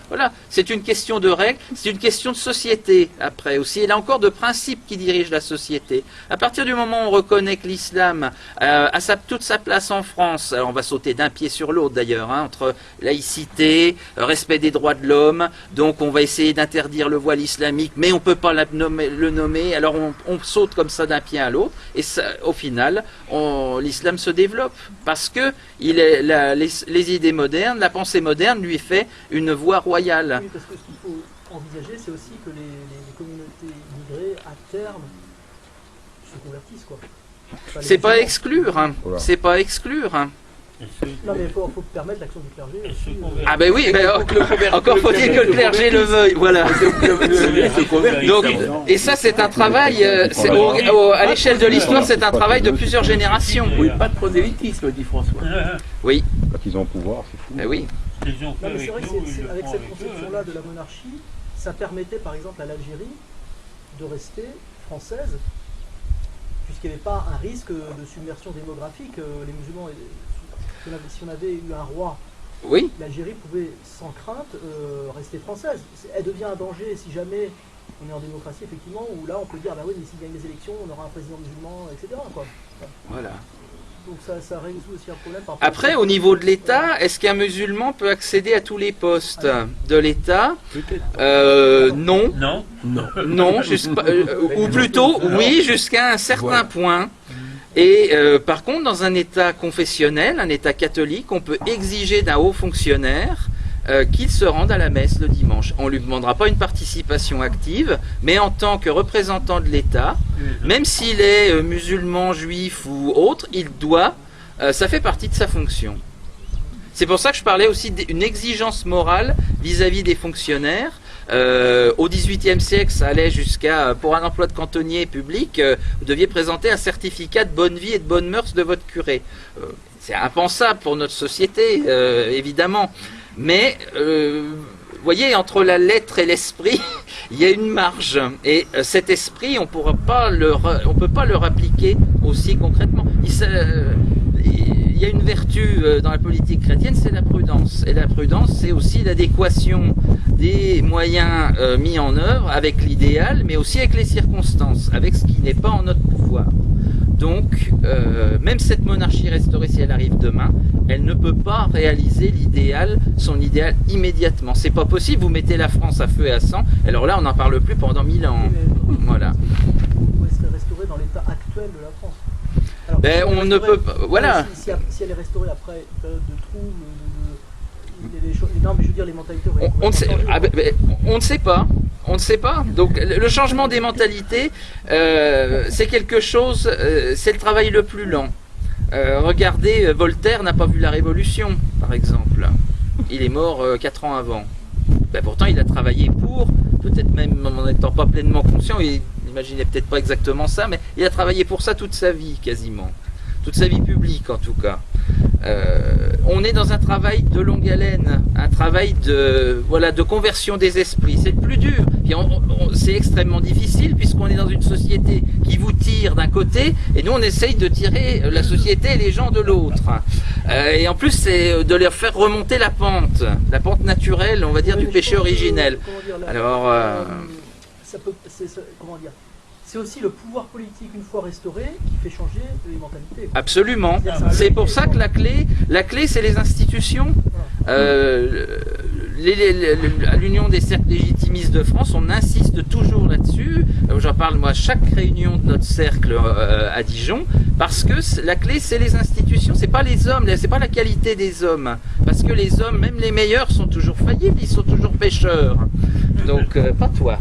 Speaker 1: voilà, c'est une question de règles, c'est une question de société après aussi. Et là encore de principes qui dirigent la société. À partir du moment où on reconnaît que l'islam a toute sa place en France, alors on va sauter d'un pied sur l'autre d'ailleurs, hein, entre laïcité, respect des droits de l'homme. Donc on va essayer d'interdire le voile islamique, mais on peut pas le nommer. Alors on saute comme ça d'un pied à l'autre, et ça, au final, l'islam se développe parce que les idées modernes, la pensée moderne lui fait une voie royale.
Speaker 2: Oui, parce que ce qu'il faut envisager, c'est aussi que les communautés immigrées, à terme, se convertissent, quoi. Enfin,
Speaker 1: c'est pas exclure, hein. Voilà. C'est pas exclure. Hein.
Speaker 2: Non, mais il faut permettre l'action du clergé aussi.
Speaker 1: Ah ben oui, encore faut-il que le clergé le veuille, voilà. Donc, et ça c'est un travail, à l'échelle de l'histoire, c'est un travail de plusieurs générations.
Speaker 5: Oui, pas de prosélytisme, dit François.
Speaker 1: Oui.
Speaker 3: Quand ils ont le pouvoir, c'est fou.
Speaker 1: Ben oui.
Speaker 2: Non, mais c'est vrai que avec cette conception-là de la monarchie, ça permettait par exemple à l'Algérie de rester française, puisqu'il n'y avait pas un risque de submersion démographique. Les musulmans, si on avait eu un roi,
Speaker 1: oui,
Speaker 2: l'Algérie pouvait sans crainte rester française. Elle devient un danger si jamais on est en démocratie, effectivement, où là on peut dire, bah oui, mais s'il gagne les élections, on aura un président musulman, etc. Quoi.
Speaker 1: Voilà.
Speaker 2: Donc ça résout aussi un problème.
Speaker 1: Après, au niveau de l'État, est-ce qu'un musulman peut accéder à tous les postes de l'État? Non.
Speaker 5: Non.
Speaker 1: Non, ou plutôt, oui, jusqu'à un certain point. Et par contre, dans un État confessionnel, un État catholique, on peut exiger d'un haut fonctionnaire qu'il se rende à la messe le dimanche. On ne lui demandera pas une participation active, mais en tant que représentant de l'État, même s'il est musulman, juif ou autre, il doit, ça fait partie de sa fonction. C'est pour ça que je parlais aussi d'une exigence morale vis-à-vis des fonctionnaires. Au XVIIIe siècle, ça allait jusqu'à, pour un emploi de cantonnier public, vous deviez présenter un certificat de bonne vie et de bonne mœurs de votre curé. C'est impensable pour notre société, évidemment. Mais, vous voyez, entre la lettre et l'esprit, il y a une marge. Et cet esprit, on peut pas le appliquer aussi concrètement. Il y a une vertu dans la politique chrétienne, c'est la prudence. Et la prudence, c'est aussi l'adéquation des moyens mis en œuvre avec l'idéal, mais aussi avec les circonstances, avec ce qui n'est pas en notre pouvoir. Donc, même cette monarchie restaurée, si elle arrive demain, elle ne peut pas réaliser son idéal immédiatement. C'est pas possible, vous mettez la France à feu et à sang, alors là, on n'en parle plus pendant 1000 ans. Voilà.
Speaker 2: Vous serait restauré dans l'état actuel de la France. Alors,
Speaker 1: Ben,
Speaker 2: si
Speaker 1: on
Speaker 2: elle est
Speaker 1: ne
Speaker 2: restaurée-
Speaker 1: peut pas. Voilà.
Speaker 2: Si elle est restaurée après une période de trouble, non, mais je veux dire, les mentalités auraient
Speaker 1: On ne sait,
Speaker 2: complètement changé, quoi.
Speaker 1: on ne sait pas. On ne sait pas. Donc le changement des mentalités, c'est quelque chose, c'est le travail le plus lent. Regardez, Voltaire n'a pas vu la Révolution, par exemple. Il est mort 4 ans avant. Ben, pourtant, il a travaillé pour, peut-être même en n'étant pas pleinement conscient, il n'imaginait peut-être pas exactement ça, mais il a travaillé pour ça toute sa vie, quasiment. Toute sa vie publique, en tout cas. On est dans un travail de longue haleine, un travail de conversion des esprits. C'est le plus dur. C'est extrêmement difficile puisqu'on est dans une société qui vous tire d'un côté et nous on essaye de tirer la société et les gens de l'autre. Et en plus c'est de leur faire remonter la pente naturelle, on va dire, du péché originel. Alors,
Speaker 2: comment dire, c'est aussi le pouvoir politique, une fois restauré, qui fait changer les mentalités.
Speaker 1: Absolument. C'est pour ça que la clé c'est les institutions. À l'Union des cercles légitimistes de France, on insiste toujours là-dessus. J'en parle moi à chaque réunion de notre cercle à Dijon, parce que la clé c'est les institutions, c'est pas les hommes, c'est pas la qualité des hommes, parce que les hommes, même les meilleurs, sont toujours faillibles, ils sont toujours pécheurs. Donc pas toi.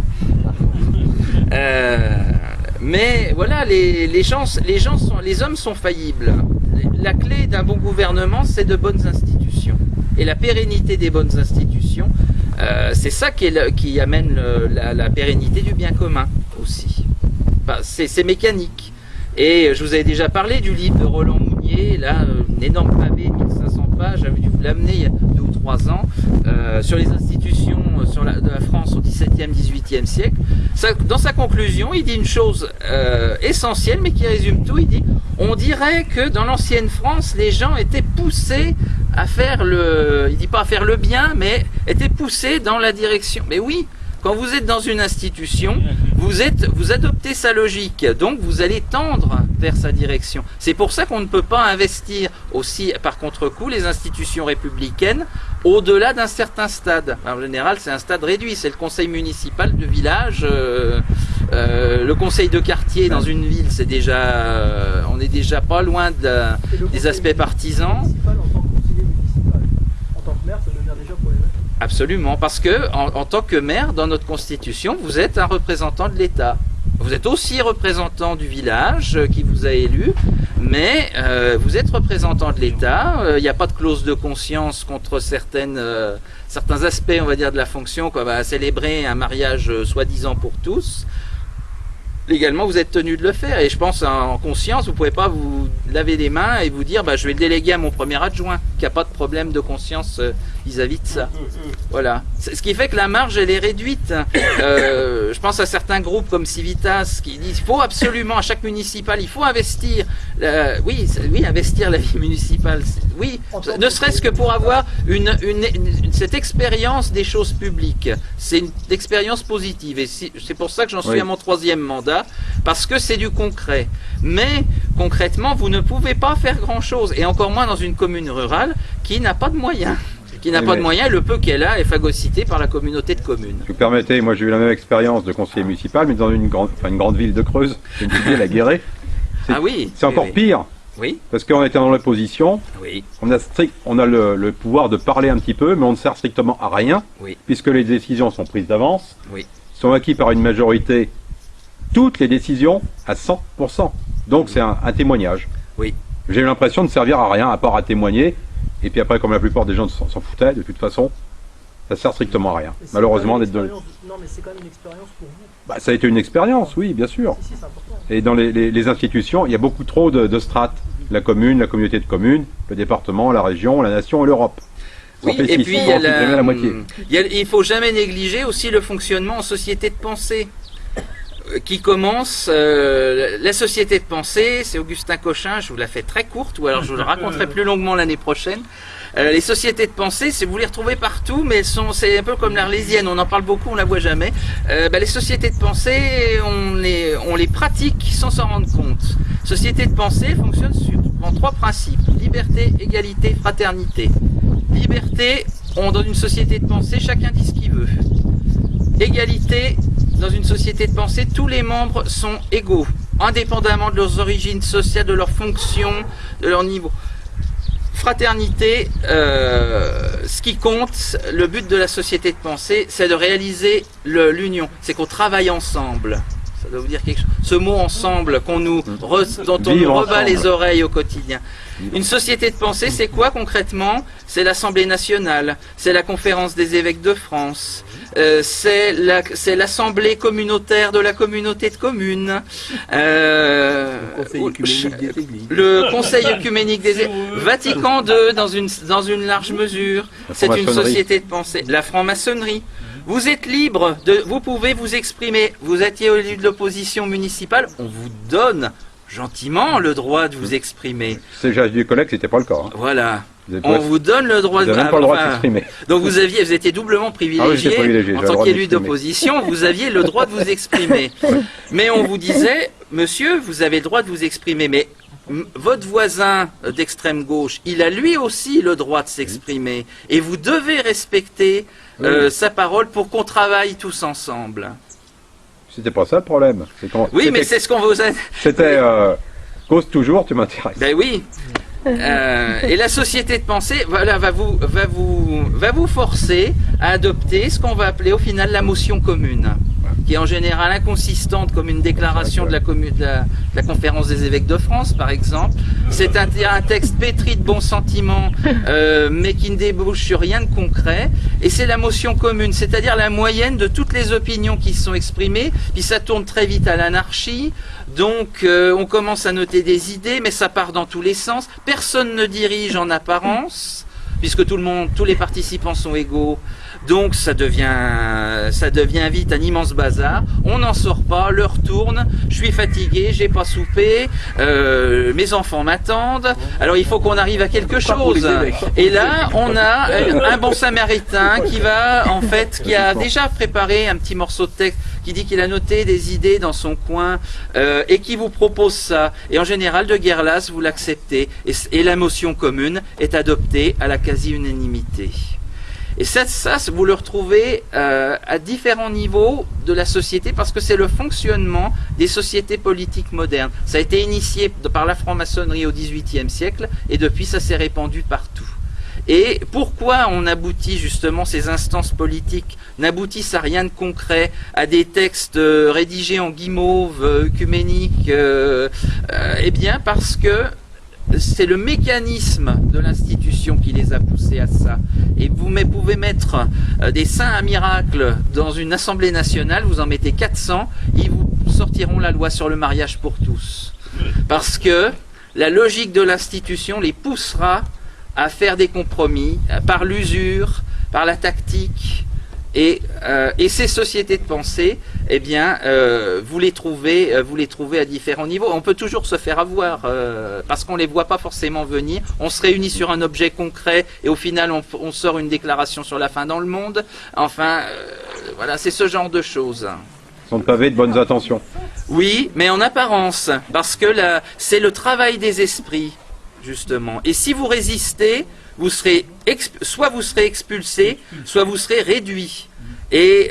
Speaker 1: Mais voilà, les hommes sont faillibles. La clé d'un bon gouvernement, c'est de bonnes institutions. Et la pérennité des bonnes institutions, c'est ça qui amène la pérennité du bien commun aussi. Enfin, c'est mécanique. Et je vous avais déjà parlé du livre de Roland Mounier, là, une énorme pavé, 1500 pages, j'avais dû vous l'amener il y a 2 ou 3 ans, sur les institutions de la France au XVIIe, XVIIIe siècle. Dans sa conclusion, il dit une chose essentielle, mais qui résume tout. Il dit, on dirait que dans l'ancienne France, les gens étaient poussés à faire il dit pas à faire le bien, mais étaient poussés dans la direction. Mais oui, quand vous êtes dans une institution, vous adoptez sa logique, donc vous allez tendre vers sa direction. C'est pour ça qu'on ne peut pas investir aussi, par contre-coup, les institutions républicaines au-delà d'un certain stade. En général, c'est un stade réduit, c'est le conseil municipal de village, le conseil de quartier dans une ville, c'est déjà, on est déjà pas loin des aspects partisans.
Speaker 2: En tant que maire, ça devient déjà problématique.
Speaker 1: Absolument, parce que en tant que maire, dans notre constitution, vous êtes un représentant de l'État. Vous êtes aussi représentant du village qui vous a élu, mais vous êtes représentant de l'État. Il n'y a pas de clause de conscience contre certains aspects, on va dire, de la fonction, comme à célébrer un mariage soi-disant pour tous. Légalement, vous êtes tenu de le faire. Et je pense, en conscience, vous ne pouvez pas vous laver les mains et vous dire bah, je vais le déléguer à mon premier adjoint, qui n'a pas de problème de conscience vis-à-vis de ça. Voilà. Ce qui fait que la marge, elle est réduite. Je pense à certains groupes comme Civitas qui disent qu'il faut absolument, à chaque municipal, il faut investir. Oui, investir la vie municipale. Oui, ne serait-ce que pour avoir cette expérience des choses publiques. C'est une expérience positive. Et c'est pour ça que j'en suis à mon 3e mandat. Parce que c'est du concret. Mais concrètement, vous ne pouvez pas faire grand-chose, et encore moins dans une commune rurale qui n'a pas de moyens. Et le peu qu'elle a est phagocyté par la communauté de communes.
Speaker 3: Si vous permettez, moi j'ai eu la même expérience de conseiller municipal, mais dans une grande ville de Creuse, une petite ville, la Guéret. C'est encore pire.
Speaker 1: Oui.
Speaker 3: Parce qu'on était dans l'opposition,
Speaker 1: oui.
Speaker 3: On a le pouvoir de parler un petit peu, mais on ne sert strictement à rien,
Speaker 1: oui.
Speaker 3: Puisque les décisions sont prises d'avance,
Speaker 1: oui.
Speaker 3: Sont acquises par une majorité. Toutes les décisions à 100%. Donc c'est un témoignage.
Speaker 1: Oui.
Speaker 3: J'ai eu l'impression de servir à rien, à part à témoigner. Et puis après, comme la plupart des gens s'en foutaient, de toute façon, ça sert strictement à rien. Malheureusement, d'être donné.
Speaker 2: Non, mais c'est quand même une expérience pour vous.
Speaker 3: Bah, ça a été une expérience, oui, bien sûr.
Speaker 2: Si, c'est important.
Speaker 3: Et dans les institutions, il y a beaucoup trop de strates. La commune, la communauté de communes, le département, la région, la nation et l'Europe.
Speaker 1: Oui, et puis il ne faut jamais négliger aussi le fonctionnement en société de pensée. Qui commence, la société de pensée, c'est Augustin Cochin, je vous la fais très courte, ou alors je vous la raconterai plus longuement l'année prochaine. Les sociétés de pensée, vous les retrouvez partout, mais c'est un peu comme l'Arlésienne, on en parle beaucoup, on la voit jamais. Les sociétés de pensée, on les pratique sans s'en rendre compte. Société de pensée fonctionne en 3 principes: liberté, égalité, fraternité. Liberté, dans une société de pensée, chacun dit ce qu'il veut. Égalité, dans une société de pensée, tous les membres sont égaux. indépendamment de leurs origines sociales, de leurs fonctions, de leur niveau. Fraternité, ce qui compte, le but de la société de pensée, c'est de réaliser l'union, c'est qu'on travaille ensemble. Ça doit vous dire quelque chose. Ce mot ensemble dont on nous rebat les oreilles au quotidien. Une société de pensée, c'est quoi concrètement? C'est l'Assemblée nationale, c'est la Conférence des évêques de France, c'est l'Assemblée communautaire de la communauté de communes, le Conseil œcuménique des Églises, Vatican II dans une large mesure, c'est une société de pensée. La franc-maçonnerie. Vous êtes libre, vous pouvez vous exprimer. Vous étiez au lieu de l'opposition municipale, on vous donne gentiment le droit de vous exprimer.
Speaker 3: C'est l'âge du collègue, c'était pas le cas. Hein.
Speaker 1: Voilà. On vous donne le droit
Speaker 3: de même pas le droit de s'exprimer.
Speaker 1: Donc vous étiez doublement privilégié, en tant qu'élu d'opposition, vous aviez le droit de vous exprimer. Mais on vous disait, monsieur, vous avez le droit de vous exprimer, mais votre voisin d'extrême gauche, il a lui aussi le droit de s'exprimer. Et vous devez respecter sa parole pour qu'on travaille tous ensemble.
Speaker 3: C'était pas ça le problème.
Speaker 1: Oui, mais c'est ce qu'on vous a...
Speaker 3: C'était cause toujours, tu m'intéresses.
Speaker 1: Ben oui. Et la société de pensée, voilà, va vous forcer à adopter ce qu'on va appeler au final la motion commune, qui est en général inconsistante comme une déclaration de la Conférence des évêques de France, par exemple. C'est un texte pétri de bons sentiments, mais qui ne débouche sur rien de concret. Et c'est la motion commune, c'est-à-dire la moyenne de toutes les opinions qui sont exprimées. Puis ça tourne très vite à l'anarchie. Donc on commence à noter des idées, mais ça part dans tous les sens. Personne ne dirige en apparence, puisque tous les participants sont égaux. Donc ça devient vite un immense bazar. On n'en sort pas, l'heure tourne, je suis fatigué, j'ai pas soupé, mes enfants m'attendent. Alors il faut qu'on arrive à quelque chose. Et là, on a un bon samaritain qui a déjà préparé un petit morceau de texte, qui dit qu'il a noté des idées dans son coin et qui vous propose ça. Et en général, de guerre lasse, vous l'acceptez. Et la motion commune est adoptée à la quasi-unanimité. Et ça, vous le retrouvez à différents niveaux de la société, parce que c'est le fonctionnement des sociétés politiques modernes. Ça a été initié par la franc-maçonnerie au XVIIIe siècle, et depuis ça s'est répandu partout. Et pourquoi on aboutit justement, ces instances politiques n'aboutissent à rien de concret, à des textes rédigés en guimauve, œcuméniques, eh bien parce que c'est le mécanisme de l'institution qui les a poussés à ça. Et vous pouvez mettre des saints à miracle dans une assemblée nationale, vous en mettez 400, ils vous sortiront la loi sur le mariage pour tous. Parce que la logique de l'institution les poussera à faire des compromis par l'usure, par la tactique. Et ces sociétés de pensée, eh bien, vous les trouvez à différents niveaux. On peut toujours se faire avoir parce qu'on les voit pas forcément venir. On se réunit sur un objet concret et au final, on sort une déclaration sur la fin dans le monde. Enfin, voilà, c'est ce genre de choses.
Speaker 3: Ils sont pavés de bonnes intentions.
Speaker 1: Oui, mais en apparence, parce que c'est le travail des esprits, justement. Et si vous résistez, soit vous serez expulsé, soit vous serez réduit. Et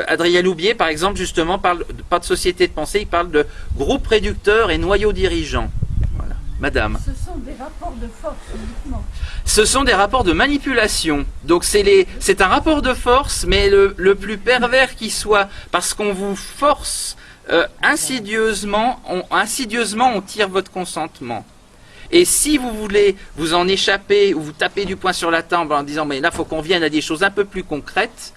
Speaker 1: Adrien Loubier, par exemple, justement, parle pas de société de pensée, il parle de groupe réducteur et noyau dirigeant. Voilà. Madame.
Speaker 6: Ce sont des rapports de force uniquement.
Speaker 1: Ce sont des rapports de manipulation. Donc c'est un rapport de force, mais le plus pervers qui soit, parce qu'on vous force insidieusement, on tire votre consentement. Et si vous voulez vous en échapper ou vous tapez du poing sur la table en disant mais là il faut qu'on vienne à des choses un peu plus concrètes,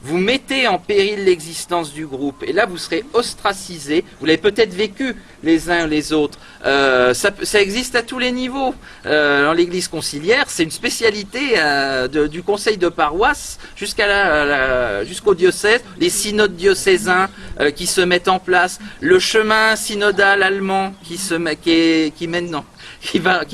Speaker 1: vous mettez en péril l'existence du groupe. Et là vous serez ostracisé. Vous l'avez peut-être vécu les uns les autres. Ça existe à tous les niveaux. Dans l'église conciliaire, c'est une spécialité du conseil de paroisse jusqu'au diocèse, les synodes diocésains qui se mettent en place, le chemin synodal allemand qui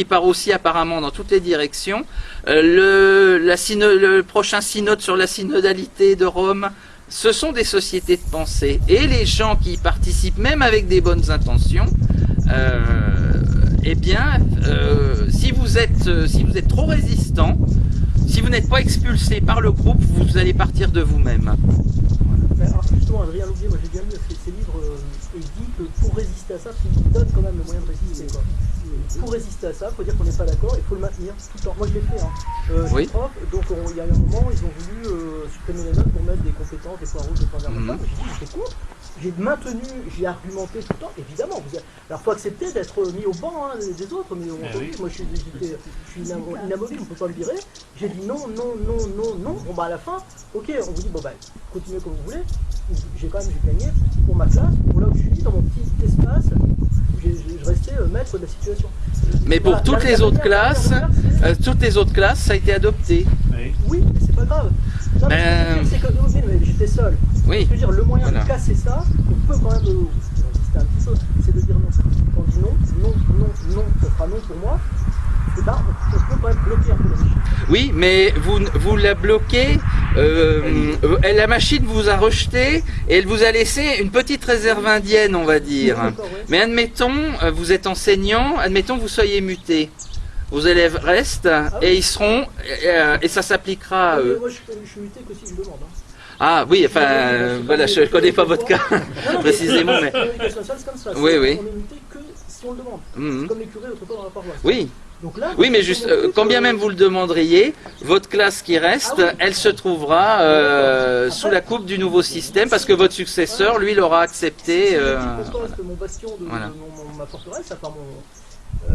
Speaker 1: part aussi apparemment dans toutes les directions, le prochain synode sur la synodalité de Rome. Ce sont des sociétés de pensée, et les gens qui y participent, même avec des bonnes intentions, eh bien, si vous êtes trop résistant, si vous n'êtes pas expulsé par le groupe, vous allez partir de vous-même.
Speaker 2: Alors justement, Adrien Loubier, moi j'ai bien mieux. Ces livres, il dit que pour résister à ça, il donne quand même le moyen de résister, quoi. Pour résister à ça, il faut dire qu'on n'est pas d'accord, il faut le maintenir tout le temps. Moi je l'ai fait, hein. Je suis prof, donc il y a un moment, ils ont voulu supprimer les notes pour mettre des compétences, des points rouges, des points verts, mais j'ai dit, c'est cool. J'ai maintenu, j'ai argumenté tout le temps, évidemment. Alors il faut accepter d'être mis au banc des autres, mais moi je suis inamovible, on ne peut pas me virer. J'ai dit non. Bon bah à la fin, ok, on vous dit bon bah continuez comme vous voulez. J'ai gagné pour ma classe, pour là où je suis, dans mon petit espace, je restais maître de la situation.
Speaker 1: Mais pour toutes les autres classes, ça a été adopté.
Speaker 2: Oui, mais c'est pas grave. Non, mais c'est que mais j'étais seul.
Speaker 1: Oui.
Speaker 2: Je veux dire, le moyen de casser ça, on peut quand même résister un petit peu, c'est de dire non. Quand on dit non, ça sera non pour moi. Et ben, on peut quand même bloquer un peu la machine.
Speaker 1: Oui, mais vous la bloquez, la machine vous a rejeté et elle vous a laissé une petite réserve indienne, on va dire.
Speaker 2: Ouais.
Speaker 1: Mais admettons, vous êtes enseignant, admettons vous soyez muté. Vos élèves restent et ils seront, et ça s'appliquera à eux.
Speaker 2: Moi, je suis muté que si je demande.
Speaker 1: Ah oui, enfin, voilà, je ne connais pas votre cas précisément, mais...
Speaker 2: L'éducation nationale, c'est comme ça.
Speaker 1: Oui.
Speaker 2: On est muté que si on le demande. C'est comme les curés autrefois dans la paroisse.
Speaker 1: Oui.
Speaker 2: Donc là,
Speaker 1: Oui, mais juste, quand bien même vous le demanderiez, votre classe qui reste, elle se trouvera sous la coupe du nouveau système, parce que votre successeur, lui, l'aura accepté.
Speaker 2: Si mon bastion de ma forteresse, à part mon...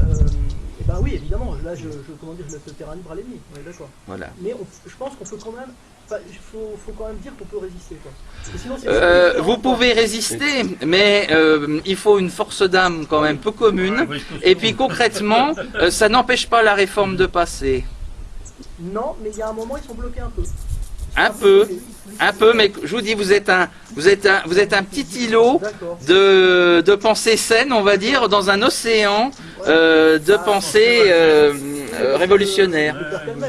Speaker 2: et ben oui, évidemment, là, je laisse le terrain libre à l'ennemi, on est d'accord.
Speaker 1: Voilà.
Speaker 2: Mais je pense qu'on peut quand même... Il faut quand même dire qu'on peut résister, quoi. Sinon,
Speaker 1: vous pouvez résister, mais il faut une force d'âme quand même peu commune. Et puis concrètement, ça n'empêche pas la réforme de passer.
Speaker 2: Non, mais il y a un moment, ils sont bloqués un peu.
Speaker 1: Un peu, mais je vous dis, vous êtes un petit îlot de pensée saine, on va dire, dans un océan de pensée révolutionnaire.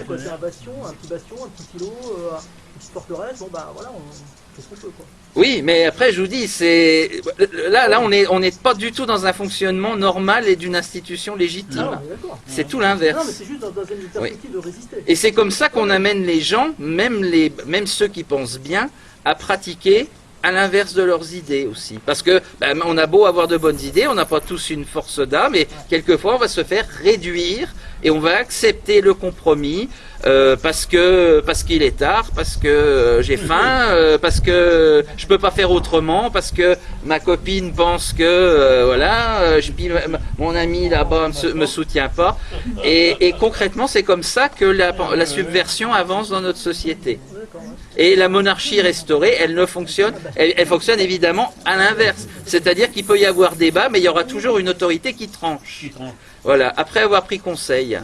Speaker 2: C'est un bastion, un petit îlot, une petite forteresse, bon bah voilà, on fait ce qu'on peut, quoi.
Speaker 1: Oui, mais après je vous dis, là on n'est pas du tout dans un fonctionnement normal et d'une institution légitime. C'est tout l'inverse.
Speaker 2: Non, mais c'est juste dans une perspective de résister.
Speaker 1: Et c'est comme ça qu'on amène les gens, même ceux qui pensent bien, à pratiquer à l'inverse de leurs idées aussi. Parce que on a beau avoir de bonnes idées, on n'a pas tous une force d'âme, et quelquefois on va se faire réduire et on va accepter le compromis parce qu'il est tard, parce que j'ai faim, parce que je peux pas faire autrement, parce que ma copine pense que mon ami là-bas me soutient pas. Et concrètement, c'est comme ça que la subversion avance dans notre société. Et la monarchie restaurée, elle fonctionne évidemment à l'inverse. C'est-à-dire qu'il peut y avoir débat, mais il y aura toujours une autorité qui tranche. Voilà, après avoir pris conseil.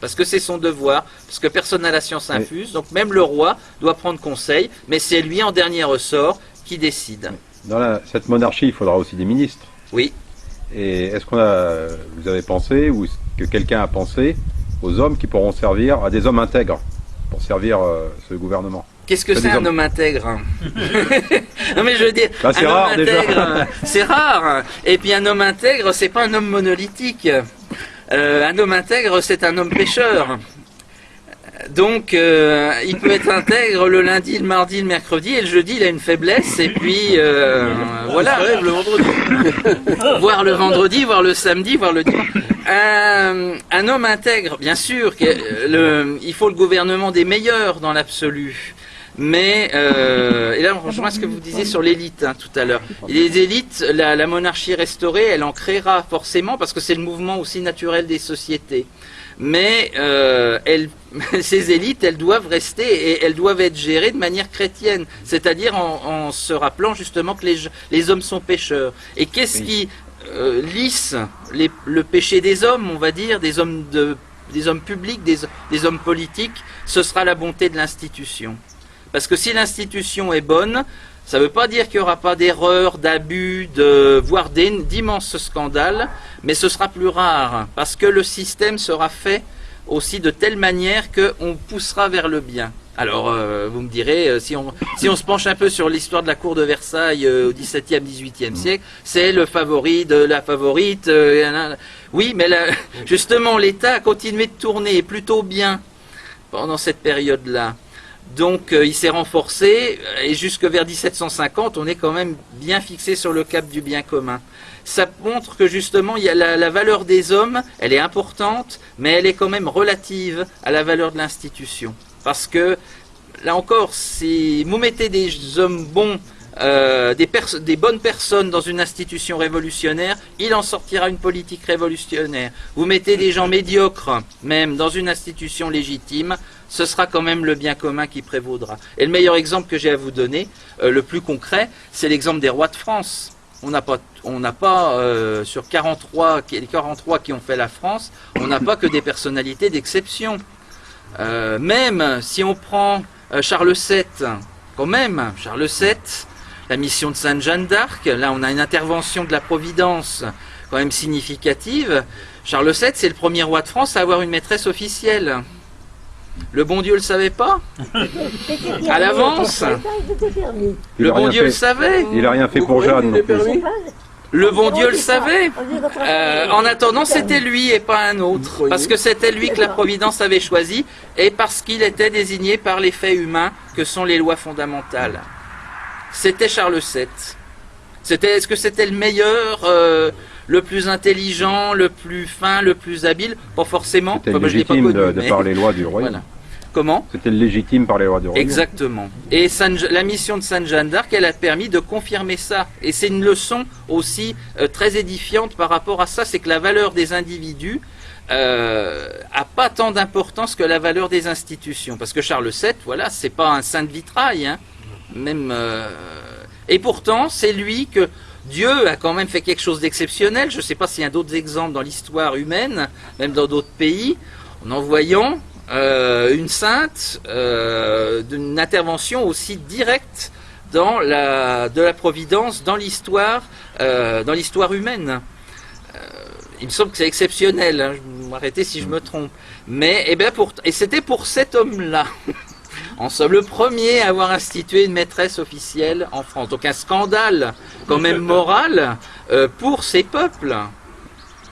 Speaker 1: Parce que c'est son devoir, parce que personne n'a la science infuse, donc même le roi doit prendre conseil, mais c'est lui en dernier ressort qui décide.
Speaker 3: Dans cette monarchie, il faudra aussi des ministres.
Speaker 1: Oui.
Speaker 3: Et est-ce vous avez pensé, ou que quelqu'un a pensé, aux hommes qui pourront servir, à des hommes intègres, pour servir ce gouvernement?
Speaker 1: Qu'est-ce que c'est un homme intègre? Non mais je veux dire,
Speaker 3: c'est rare déjà.
Speaker 1: C'est rare. Et puis un homme intègre, c'est pas un homme monolithique. Un homme intègre, c'est un homme pécheur. Donc, il peut être intègre le lundi, le mardi, le mercredi, et le jeudi, il a une faiblesse, et puis voilà.
Speaker 5: Il se lève le vendredi.
Speaker 1: Voir le vendredi, voir le samedi, voir le dimanche. Un homme intègre, bien sûr, il faut le gouvernement des meilleurs dans l'absolu. Mais, et là on rejoint ce que vous disiez sur l'élite tout à l'heure. Les élites, la monarchie restaurée, elle en créera forcément parce que c'est le mouvement aussi naturel des sociétés. Mais ces élites, elles doivent rester et elles doivent être gérées de manière chrétienne, c'est-à-dire en se rappelant justement que les hommes sont pécheurs. Et qu'est-ce qui lisse le péché des hommes, on va dire, des hommes publics, des hommes politiques? Ce sera la bonté de l'institution. Parce que si l'institution est bonne, ça ne veut pas dire qu'il n'y aura pas d'erreurs, d'abus, voire d'immenses scandales, mais ce sera plus rare, parce que le système sera fait aussi de telle manière qu'on poussera vers le bien. Alors, vous me direz, si on se penche un peu sur l'histoire de la cour de Versailles au XVIIe, XVIIIe siècle, c'est le favori de la favorite. Oui, mais justement, l'État a continué de tourner plutôt bien pendant cette période-là. Donc il s'est renforcé et jusque vers 1750, on est quand même bien fixé sur le cap du bien commun. Ça montre que justement, il y a la valeur des hommes, elle est importante, mais elle est quand même relative à la valeur de l'institution. Parce que, là encore, si vous mettez des hommes bons, des bonnes personnes dans une institution révolutionnaire, il en sortira une politique révolutionnaire. Vous mettez des gens médiocres, même dans une institution légitime, ce sera quand même le bien commun qui prévaudra. Et le meilleur exemple que j'ai à vous donner, le plus concret, c'est l'exemple des rois de France. On n'a pas sur 43, les 43 qui ont fait la France, on n'a pas que des personnalités d'exception. Même si on prend Charles VII, quand même, Charles VII, la mission de Sainte Jeanne d'Arc, là on a une intervention de la Providence quand même significative. Charles VII, c'est le premier roi de France à avoir une maîtresse officielle. Le bon Dieu le savait pas? À l'avance? Le bon Dieu le savait?
Speaker 3: Il n'a rien fait pour Jeanne non plus.
Speaker 1: Le bon Dieu le savait. En attendant, c'était lui et pas un autre. Parce que c'était lui que la Providence avait choisi et parce qu'il était désigné par les faits humains que sont les lois fondamentales. C'était Charles VII. Est-ce que c'était le meilleur, le plus intelligent, le plus fin, le plus habile? Pas forcément.
Speaker 3: C'était légitime de par les lois du royaume.
Speaker 1: Voilà. Comment?
Speaker 3: C'était légitime par les lois du royaume.
Speaker 1: Exactement. Et la mission de Sainte Jeanne d'Arc, elle a permis de confirmer ça. Et c'est une leçon aussi très édifiante par rapport à ça, c'est que la valeur des individus a pas tant d'importance que la valeur des institutions. Parce que Charles VII, voilà, c'est pas un saint de vitrail, hein. Même, et pourtant, c'est lui que Dieu a quand même fait quelque chose d'exceptionnel. Je ne sais pas s'il y a d'autres exemples dans l'histoire humaine, même dans d'autres pays, en envoyant une sainte d'une intervention aussi directe de la Providence dans l'histoire humaine. Il me semble que c'est exceptionnel, hein, je vais m'arrêter si je me trompe. Mais et c'était pour cet homme-là. En somme, le premier à avoir institué une maîtresse officielle en France. Donc un scandale quand même moral pour ces peuples.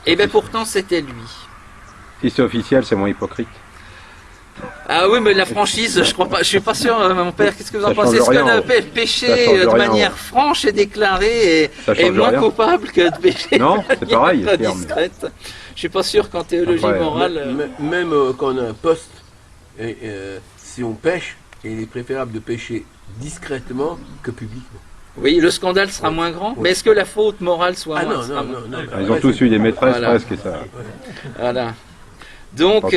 Speaker 1: Et bien pourtant c'était lui.
Speaker 3: Si c'est officiel, c'est moins hypocrite.
Speaker 1: Ah oui, mais la franchise, je crois pas, je suis pas sûr, mon père, qu'est-ce que vous en pensez? Est-ce que pécher de manière franche et déclarée est moins coupable que de pécher
Speaker 3: non, c'est pareil,
Speaker 1: discrète? Je suis pas sûr qu'en théologie morale...
Speaker 5: Même quand on a un poste, si on pêche, il est préférable de pêcher discrètement que publiquement.
Speaker 1: Oui, le scandale sera moins grand, mais est-ce que la faute morale soit moins grande?
Speaker 5: Non.
Speaker 3: Ils ont tous eu des maîtresses presque, ça.
Speaker 1: Voilà. Donc,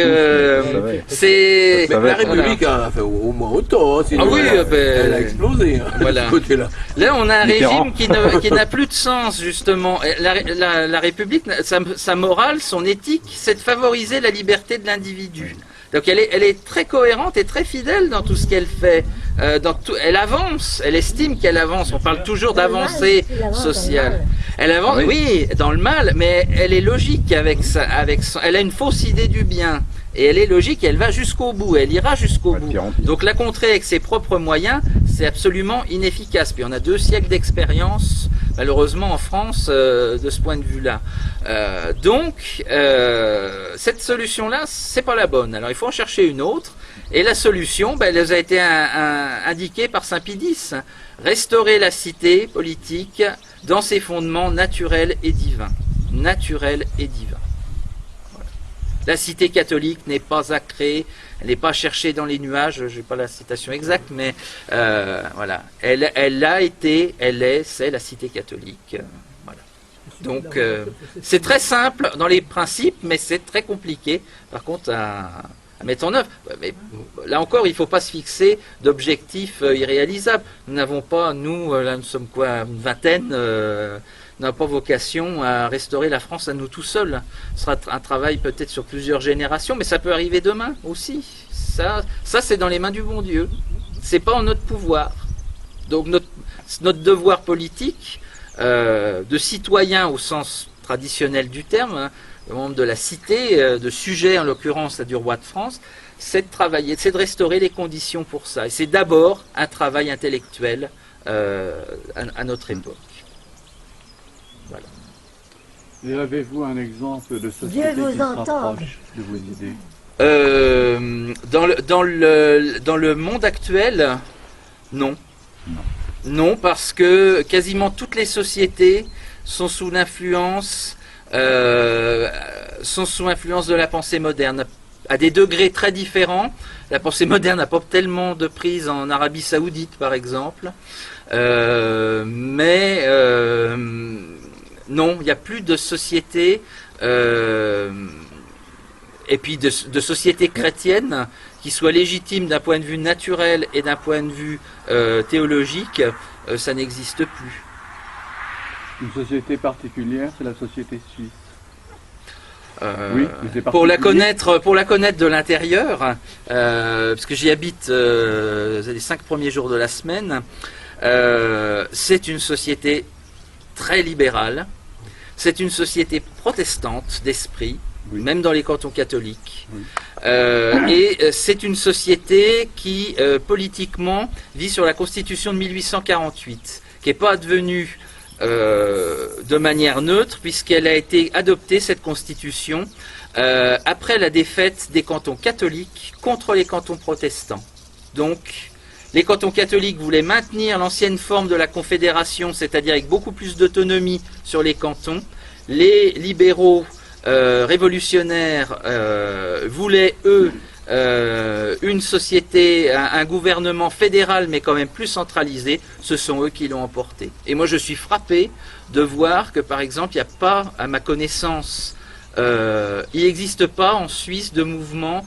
Speaker 5: c'est... La République a fait au moins autant, hein, sinon elle a explosé, hein,
Speaker 1: voilà.
Speaker 5: de ce côté-là.
Speaker 1: Là, on a un régime qui n'a plus de sens, justement. La République, sa morale, son éthique, c'est de favoriser la liberté de l'individu. Donc elle est très cohérente et très fidèle dans tout ce qu'elle fait. Elle avance, elle estime qu'elle avance. On parle toujours d'avancée sociale. Elle avance, oui, dans le mal, mais elle est logique elle a une fausse idée du bien. Et elle est logique, elle va jusqu'au bout, elle ira jusqu'au bout. Donc la contrer avec ses propres moyens, c'est absolument inefficace. Puis on a 2 siècles d'expérience, malheureusement en France, de ce point de vue-là. Cette solution-là, c'est pas la bonne. Alors il faut en chercher une autre. Et la solution, elle a été indiquée par Saint Pie X. Restaurer la cité politique dans ses fondements naturels et divins. Naturels et divins. La cité catholique n'est pas à créer, elle n'est pas cherchée dans les nuages, je n'ai pas la citation exacte, mais voilà. Elle a été, c'est la cité catholique. Voilà. Donc c'est très simple dans les principes, mais c'est très compliqué par contre à mettre en œuvre. Mais là encore, il ne faut pas se fixer d'objectifs irréalisables. Nous n'avons pas, là nous sommes quoi, une vingtaine, n'a pas vocation à restaurer la France à nous tout seuls. Ce sera un travail peut-être sur plusieurs générations, mais ça peut arriver demain aussi. Ça c'est dans les mains du bon Dieu. C'est pas en notre pouvoir. Donc notre devoir politique de citoyen au sens traditionnel du terme, hein, membre de la cité, de sujet en l'occurrence du roi de France, c'est de travailler, c'est de restaurer les conditions pour ça. Et c'est d'abord un travail intellectuel à notre époque. Voilà.
Speaker 7: Et avez-vous un exemple de société qui se rapproche de vos idées?
Speaker 1: Dans le monde actuel, non. Non, parce que quasiment toutes les sociétés sont sous l'influence de la pensée moderne, à des degrés très différents. La pensée moderne n'a pas tellement de prise en Arabie Saoudite, par exemple. Mais non, il n'y a plus de société, et puis de société chrétienne qui soit légitime d'un point de vue naturel et d'un point de vue théologique, ça n'existe plus.
Speaker 7: Une société particulière, c'est la société suisse.
Speaker 1: Oui, pour la connaître de l'intérieur, parce que j'y habite les 5 premiers jours de la semaine, c'est une société très libérale, c'est une société protestante d'esprit, oui, même dans les cantons catholiques, oui, et c'est une société qui politiquement vit sur la Constitution de 1848, qui n'est pas devenue de manière neutre, puisqu'elle a été adoptée, cette constitution, après la défaite des cantons catholiques contre les cantons protestants. Donc, les cantons catholiques voulaient maintenir l'ancienne forme de la confédération, c'est-à-dire avec beaucoup plus d'autonomie sur les cantons. Les libéraux révolutionnaires voulaient, eux, une société, un gouvernement fédéral mais quand même plus centralisé. Ce sont eux qui l'ont emporté. Et moi je suis frappé de voir que par exemple il n'y a pas, à ma connaissance, il n'existe pas en Suisse de mouvement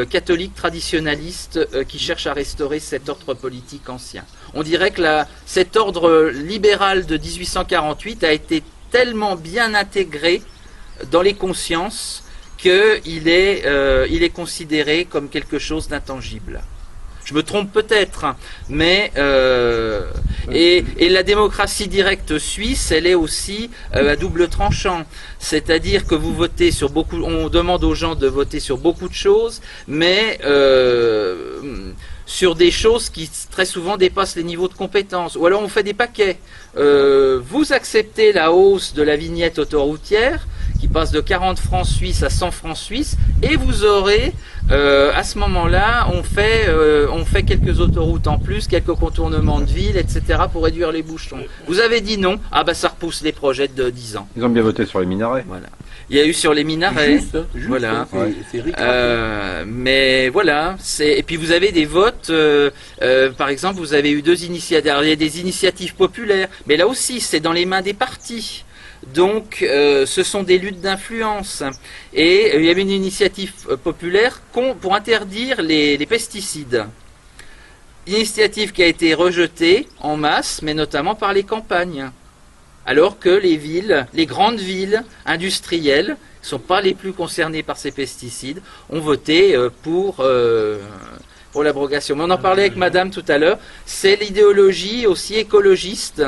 Speaker 1: catholique traditionnaliste qui cherche à restaurer cet ordre politique ancien. On dirait que cet ordre libéral de 1848 a été tellement bien intégré dans les consciences qu'il est considéré comme quelque chose d'intangible. Je me trompe peut-être, mais et la démocratie directe suisse, elle est aussi à double tranchant. C'est-à-dire que vous votez sur beaucoup, on demande aux gens de voter sur beaucoup de choses, mais sur des choses qui très souvent dépassent les niveaux de compétences. Ou alors on fait des paquets. Vous acceptez la hausse de la vignette autoroutière, qui passe de 40 francs suisses à 100 francs suisses, et vous aurez, à ce moment-là, on fait quelques autoroutes en plus, quelques contournements de ville, etc., pour réduire les bouchons. Vous avez dit non, ah bah ça repousse les projets de 10 ans.
Speaker 3: Ils ont bien voté sur les minarets.
Speaker 1: Voilà. Il y a eu sur les minarets,
Speaker 5: juste,
Speaker 1: voilà.
Speaker 5: C'est
Speaker 1: Mais voilà, et puis vous avez des votes, par exemple, vous avez eu 2 initiatives, il y a des initiatives populaires, mais là aussi, c'est dans les mains des partis. Donc, ce sont des luttes d'influence. Et il y avait une initiative populaire pour interdire les pesticides. Initiative qui a été rejetée en masse, mais notamment par les campagnes. Alors que les grandes villes industrielles, ne sont pas les plus concernées par ces pesticides, ont voté pour l'abrogation. Mais on en parlait avec madame tout à l'heure, c'est l'idéologie aussi écologiste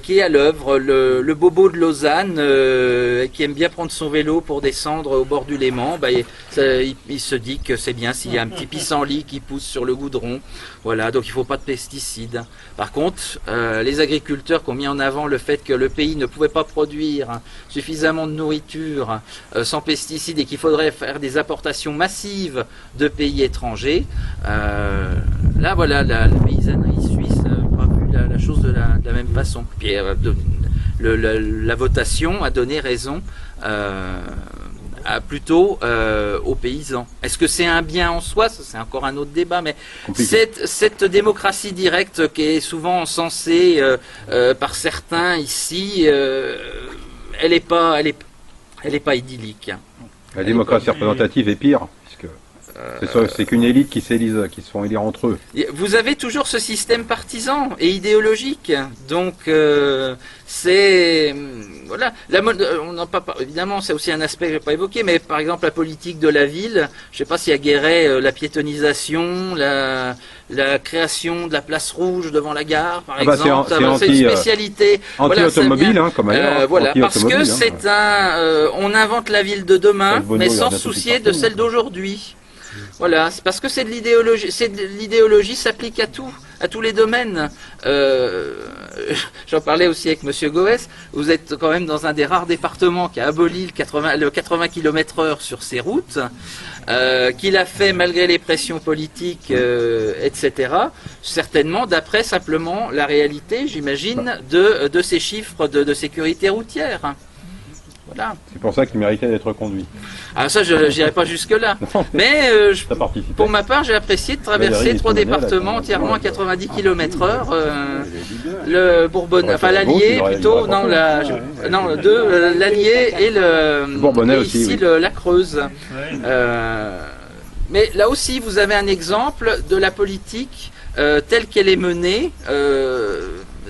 Speaker 1: qui est à l'œuvre, le bobo de Lausanne qui aime bien prendre son vélo pour descendre au bord du Léman, bah, il se dit que c'est bien s'il y a un petit pissenlit qui pousse sur le goudron, voilà, donc il ne faut pas de pesticides. Par contre, les agriculteurs qui ont mis en avant le fait que le pays ne pouvait pas produire suffisamment de nourriture sans pesticides et qu'il faudrait faire des importations massives de pays étrangers, là voilà, la paysannerie suisse la chose de la même façon. Puis, la votation a donné raison plutôt aux paysans. Est-ce que c'est un bien en soi? Ça, c'est encore un autre débat, mais cette démocratie directe qui est souvent encensée par certains ici, elle n'est pas idyllique.
Speaker 3: La démocratie représentative est pire. C'est qu'une élite qui s'élise, qui se font élire entre eux.
Speaker 1: Vous avez toujours ce système partisan et idéologique. Donc, c'est... Voilà. On n'en parle pas, évidemment, c'est aussi un aspect que je n'ai pas évoqué, mais par exemple, la politique de la ville, je ne sais pas s'il y a Guéret, la piétonisation, la création de la place rouge devant la gare, par exemple. C'est une spécialité.
Speaker 3: Anti-automobile, voilà, comme ailleurs.
Speaker 1: Voilà, parce que c'est on invente la ville de demain, mais sans se soucier de celle d'aujourd'hui. Voilà, c'est parce que c'est de l'idéologie s'applique à tout, à tous les domaines. J'en parlais aussi avec Monsieur Goès. Vous êtes quand même dans un des rares départements qui a aboli le 80 km/h sur ses routes, qu'il a fait malgré les pressions politiques, etc. Certainement d'après simplement la réalité, j'imagine, de ces chiffres de sécurité routière. Voilà.
Speaker 3: C'est pour ça qu'il méritait d'être conduit.
Speaker 1: Alors ça, je n'irai pas jusque-là. Mais pour ma part, j'ai apprécié de traverser 3 départements entièrement à 90 km/h. Le Bourbonnais, enfin l'Allier plutôt, l'Allier et
Speaker 3: Bourbonnais
Speaker 1: et
Speaker 3: aussi,
Speaker 1: ici
Speaker 3: oui.
Speaker 1: la Creuse. Mais là aussi, vous avez un exemple de la politique telle qu'elle est menée.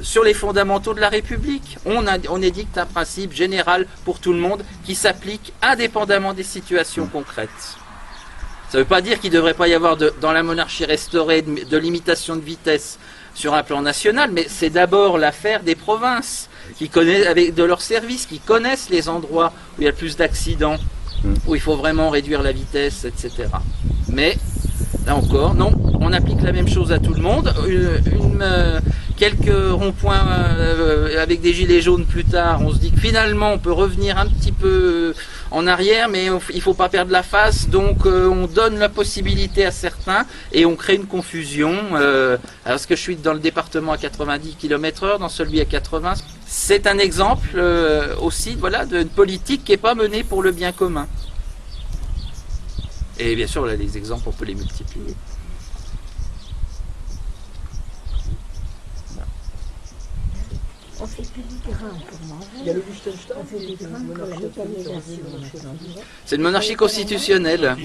Speaker 1: Sur les fondamentaux de la République. On édicte un principe général pour tout le monde qui s'applique indépendamment des situations concrètes. Ça ne veut pas dire qu'il ne devrait pas y avoir dans la monarchie restaurée de limitation de vitesse sur un plan national, mais c'est d'abord l'affaire des provinces qui connaissent, avec de leurs services, qui connaissent les endroits où il y a le plus d'accidents, où il faut vraiment réduire la vitesse, etc. Mais là encore, non, on applique la même chose à tout le monde. Quelques ronds-points avec des gilets jaunes plus tard, on se dit que finalement on peut revenir un petit peu en arrière, mais il ne faut pas perdre la face, donc on donne la possibilité à certains et on crée une confusion. Alors que je suis dans le département à 90 km/h, dans celui à 80, c'est un exemple aussi voilà, d'une politique qui n'est pas menée pour le bien commun. Et bien sûr, là, les exemples, on peut les multiplier.
Speaker 6: On fait plus du grain pour manger.
Speaker 2: Il y a le Liechtenstein,
Speaker 6: On fait des grains pour la méthanisation.
Speaker 1: C'est une monarchie constitutionnelle.
Speaker 2: Ah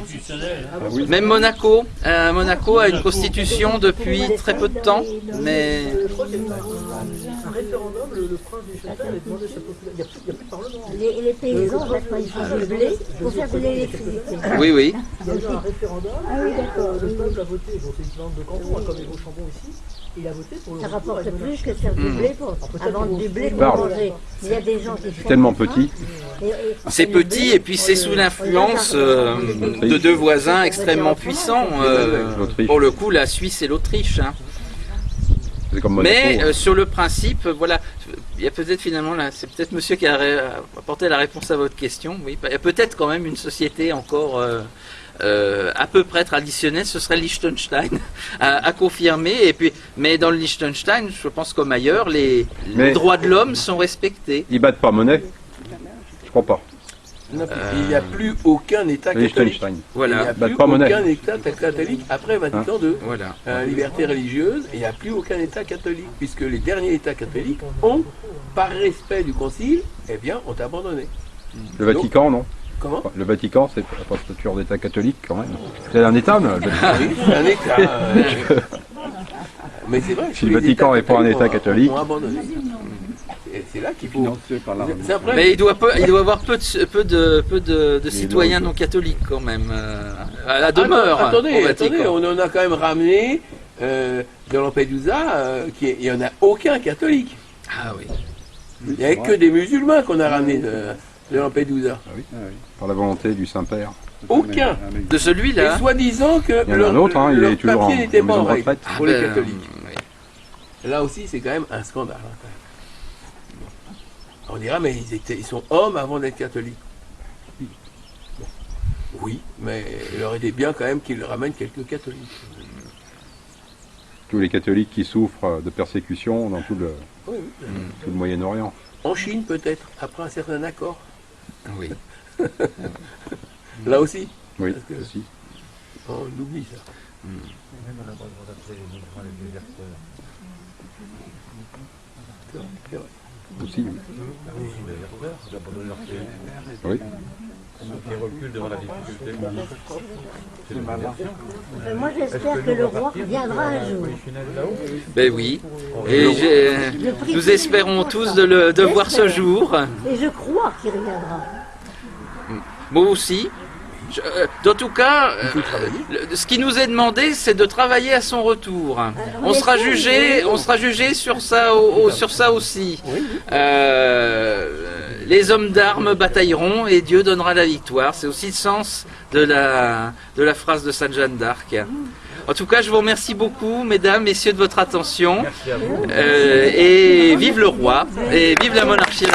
Speaker 3: oui.
Speaker 1: Même Monaco. Monaco a une constitution depuis très peu de temps, mais
Speaker 2: Je crois qu'il y a eu un référendum, le prince du Liechtenstein a demandé sa popularité. Il n'y a plus de parlement.
Speaker 6: Les paysans votent pas, ils font du blé pour faire de l'électricité.
Speaker 1: oui, oui.
Speaker 2: Il y a eu un référendum,
Speaker 6: Ah oui, d'accord.
Speaker 2: le peuple a voté, bon, c'est une bande de cantons, comme les Vaux-Chambon ici, et il a voté pour le
Speaker 6: Ça
Speaker 2: retour à
Speaker 6: rapporte
Speaker 2: une
Speaker 6: plus
Speaker 2: monarchie.
Speaker 6: que de faire du blé pour vendre du blé pour
Speaker 3: Barbe.
Speaker 6: manger. Il y a des gens qui font
Speaker 3: Tellement
Speaker 6: du pain.
Speaker 3: petit.
Speaker 1: C'est petit et puis c'est sous l'influence de deux voisins extrêmement puissants.
Speaker 3: L'Autriche.
Speaker 1: Pour le coup, la Suisse et l'Autriche. Hein.
Speaker 3: C'est comme Monaco.
Speaker 1: Mais sur le principe, voilà, il y a peut-être finalement, là, c'est peut-être monsieur qui a apporté la réponse à votre question. Oui, il y a peut-être quand même une société encore à peu près traditionnelle, ce serait le Liechtenstein, à confirmer. Et puis, mais dans le Liechtenstein, je pense comme ailleurs, les droits de l'homme sont respectés.
Speaker 3: Ils battent pas monnaie. Je crois pas.
Speaker 5: Non, il n'y a plus aucun État catholique.
Speaker 3: Liechtenstein.
Speaker 5: Il n'y
Speaker 1: Voilà,
Speaker 5: a
Speaker 3: Bah,
Speaker 5: plus
Speaker 3: pas monnaie.
Speaker 5: aucun État catholique après Vatican II.
Speaker 1: voilà.
Speaker 5: Liberté religieuse, et il n'y a plus aucun État catholique, puisque les derniers États catholiques ont, par respect du Concile, eh bien, ont abandonné.
Speaker 3: Le Vatican, non.
Speaker 5: Comment?
Speaker 3: Le Vatican, c'est pas stature d'État catholique quand même. C'est un État, mais le Vatican.
Speaker 5: Oui, c'est un État. Mais c'est vrai.
Speaker 3: Si le Vatican n'est pas un État catholique.
Speaker 5: Ont abandonné. Et c'est là qu'il faut.
Speaker 7: Financé par l'armée.
Speaker 5: C'est un problème.
Speaker 1: Mais il doit avoir peu de citoyens non catholiques quand même, à la demeure.
Speaker 5: Attendez,
Speaker 1: au Vatican.
Speaker 5: attendez, on en a quand même ramené de Lampedusa, il n'y en a aucun catholique.
Speaker 1: Ah oui.
Speaker 5: Il n'y avait que des musulmans qu'on a ramenés de Lampedusa.
Speaker 3: Ah oui. Par la volonté du Saint-Père.
Speaker 5: Aucun.
Speaker 1: De celui-là.
Speaker 5: Et soi-disant que
Speaker 3: Il y en a un autre, hein, il
Speaker 5: leur
Speaker 3: est toujours
Speaker 5: papier
Speaker 3: en
Speaker 5: n'était pas
Speaker 3: maison
Speaker 5: en
Speaker 3: de
Speaker 5: règle
Speaker 3: retraite.
Speaker 5: pour les
Speaker 1: ben,
Speaker 5: catholiques.
Speaker 1: oui.
Speaker 5: Là aussi, c'est quand même un scandale. Hein, quand même. On dira, mais ils sont hommes avant d'être catholiques. Bon. Oui, mais il aurait été bien quand même qu'ils ramènent quelques catholiques.
Speaker 3: Tous les catholiques qui souffrent de persécution dans tout le Moyen-Orient.
Speaker 5: En Chine, peut-être, après un certain accord.
Speaker 1: Oui.
Speaker 5: Là aussi,
Speaker 3: Oui,
Speaker 5: Parce que-
Speaker 3: aussi.
Speaker 5: on oublie ça. C'est vrai.
Speaker 3: Aussi, oui. Oui.
Speaker 4: Qui recule devant la difficulté. C'est une inversion.
Speaker 6: Moi, j'espère que le roi reviendra un jour.
Speaker 1: Ben oui. Et nous espérons tous de voir ce jour.
Speaker 6: Et je crois qu'il reviendra.
Speaker 1: Moi aussi. En tout cas, ce qui nous est demandé, c'est de travailler à son retour. On sera jugé sur ça, sur ça aussi. les hommes d'armes batailleront et Dieu donnera la victoire. C'est aussi le sens de la phrase de Sainte Jeanne d'Arc. En tout cas, je vous remercie beaucoup, mesdames, messieurs, de votre attention.
Speaker 4: Merci à vous.
Speaker 1: Et vive le roi, et vive la monarchie.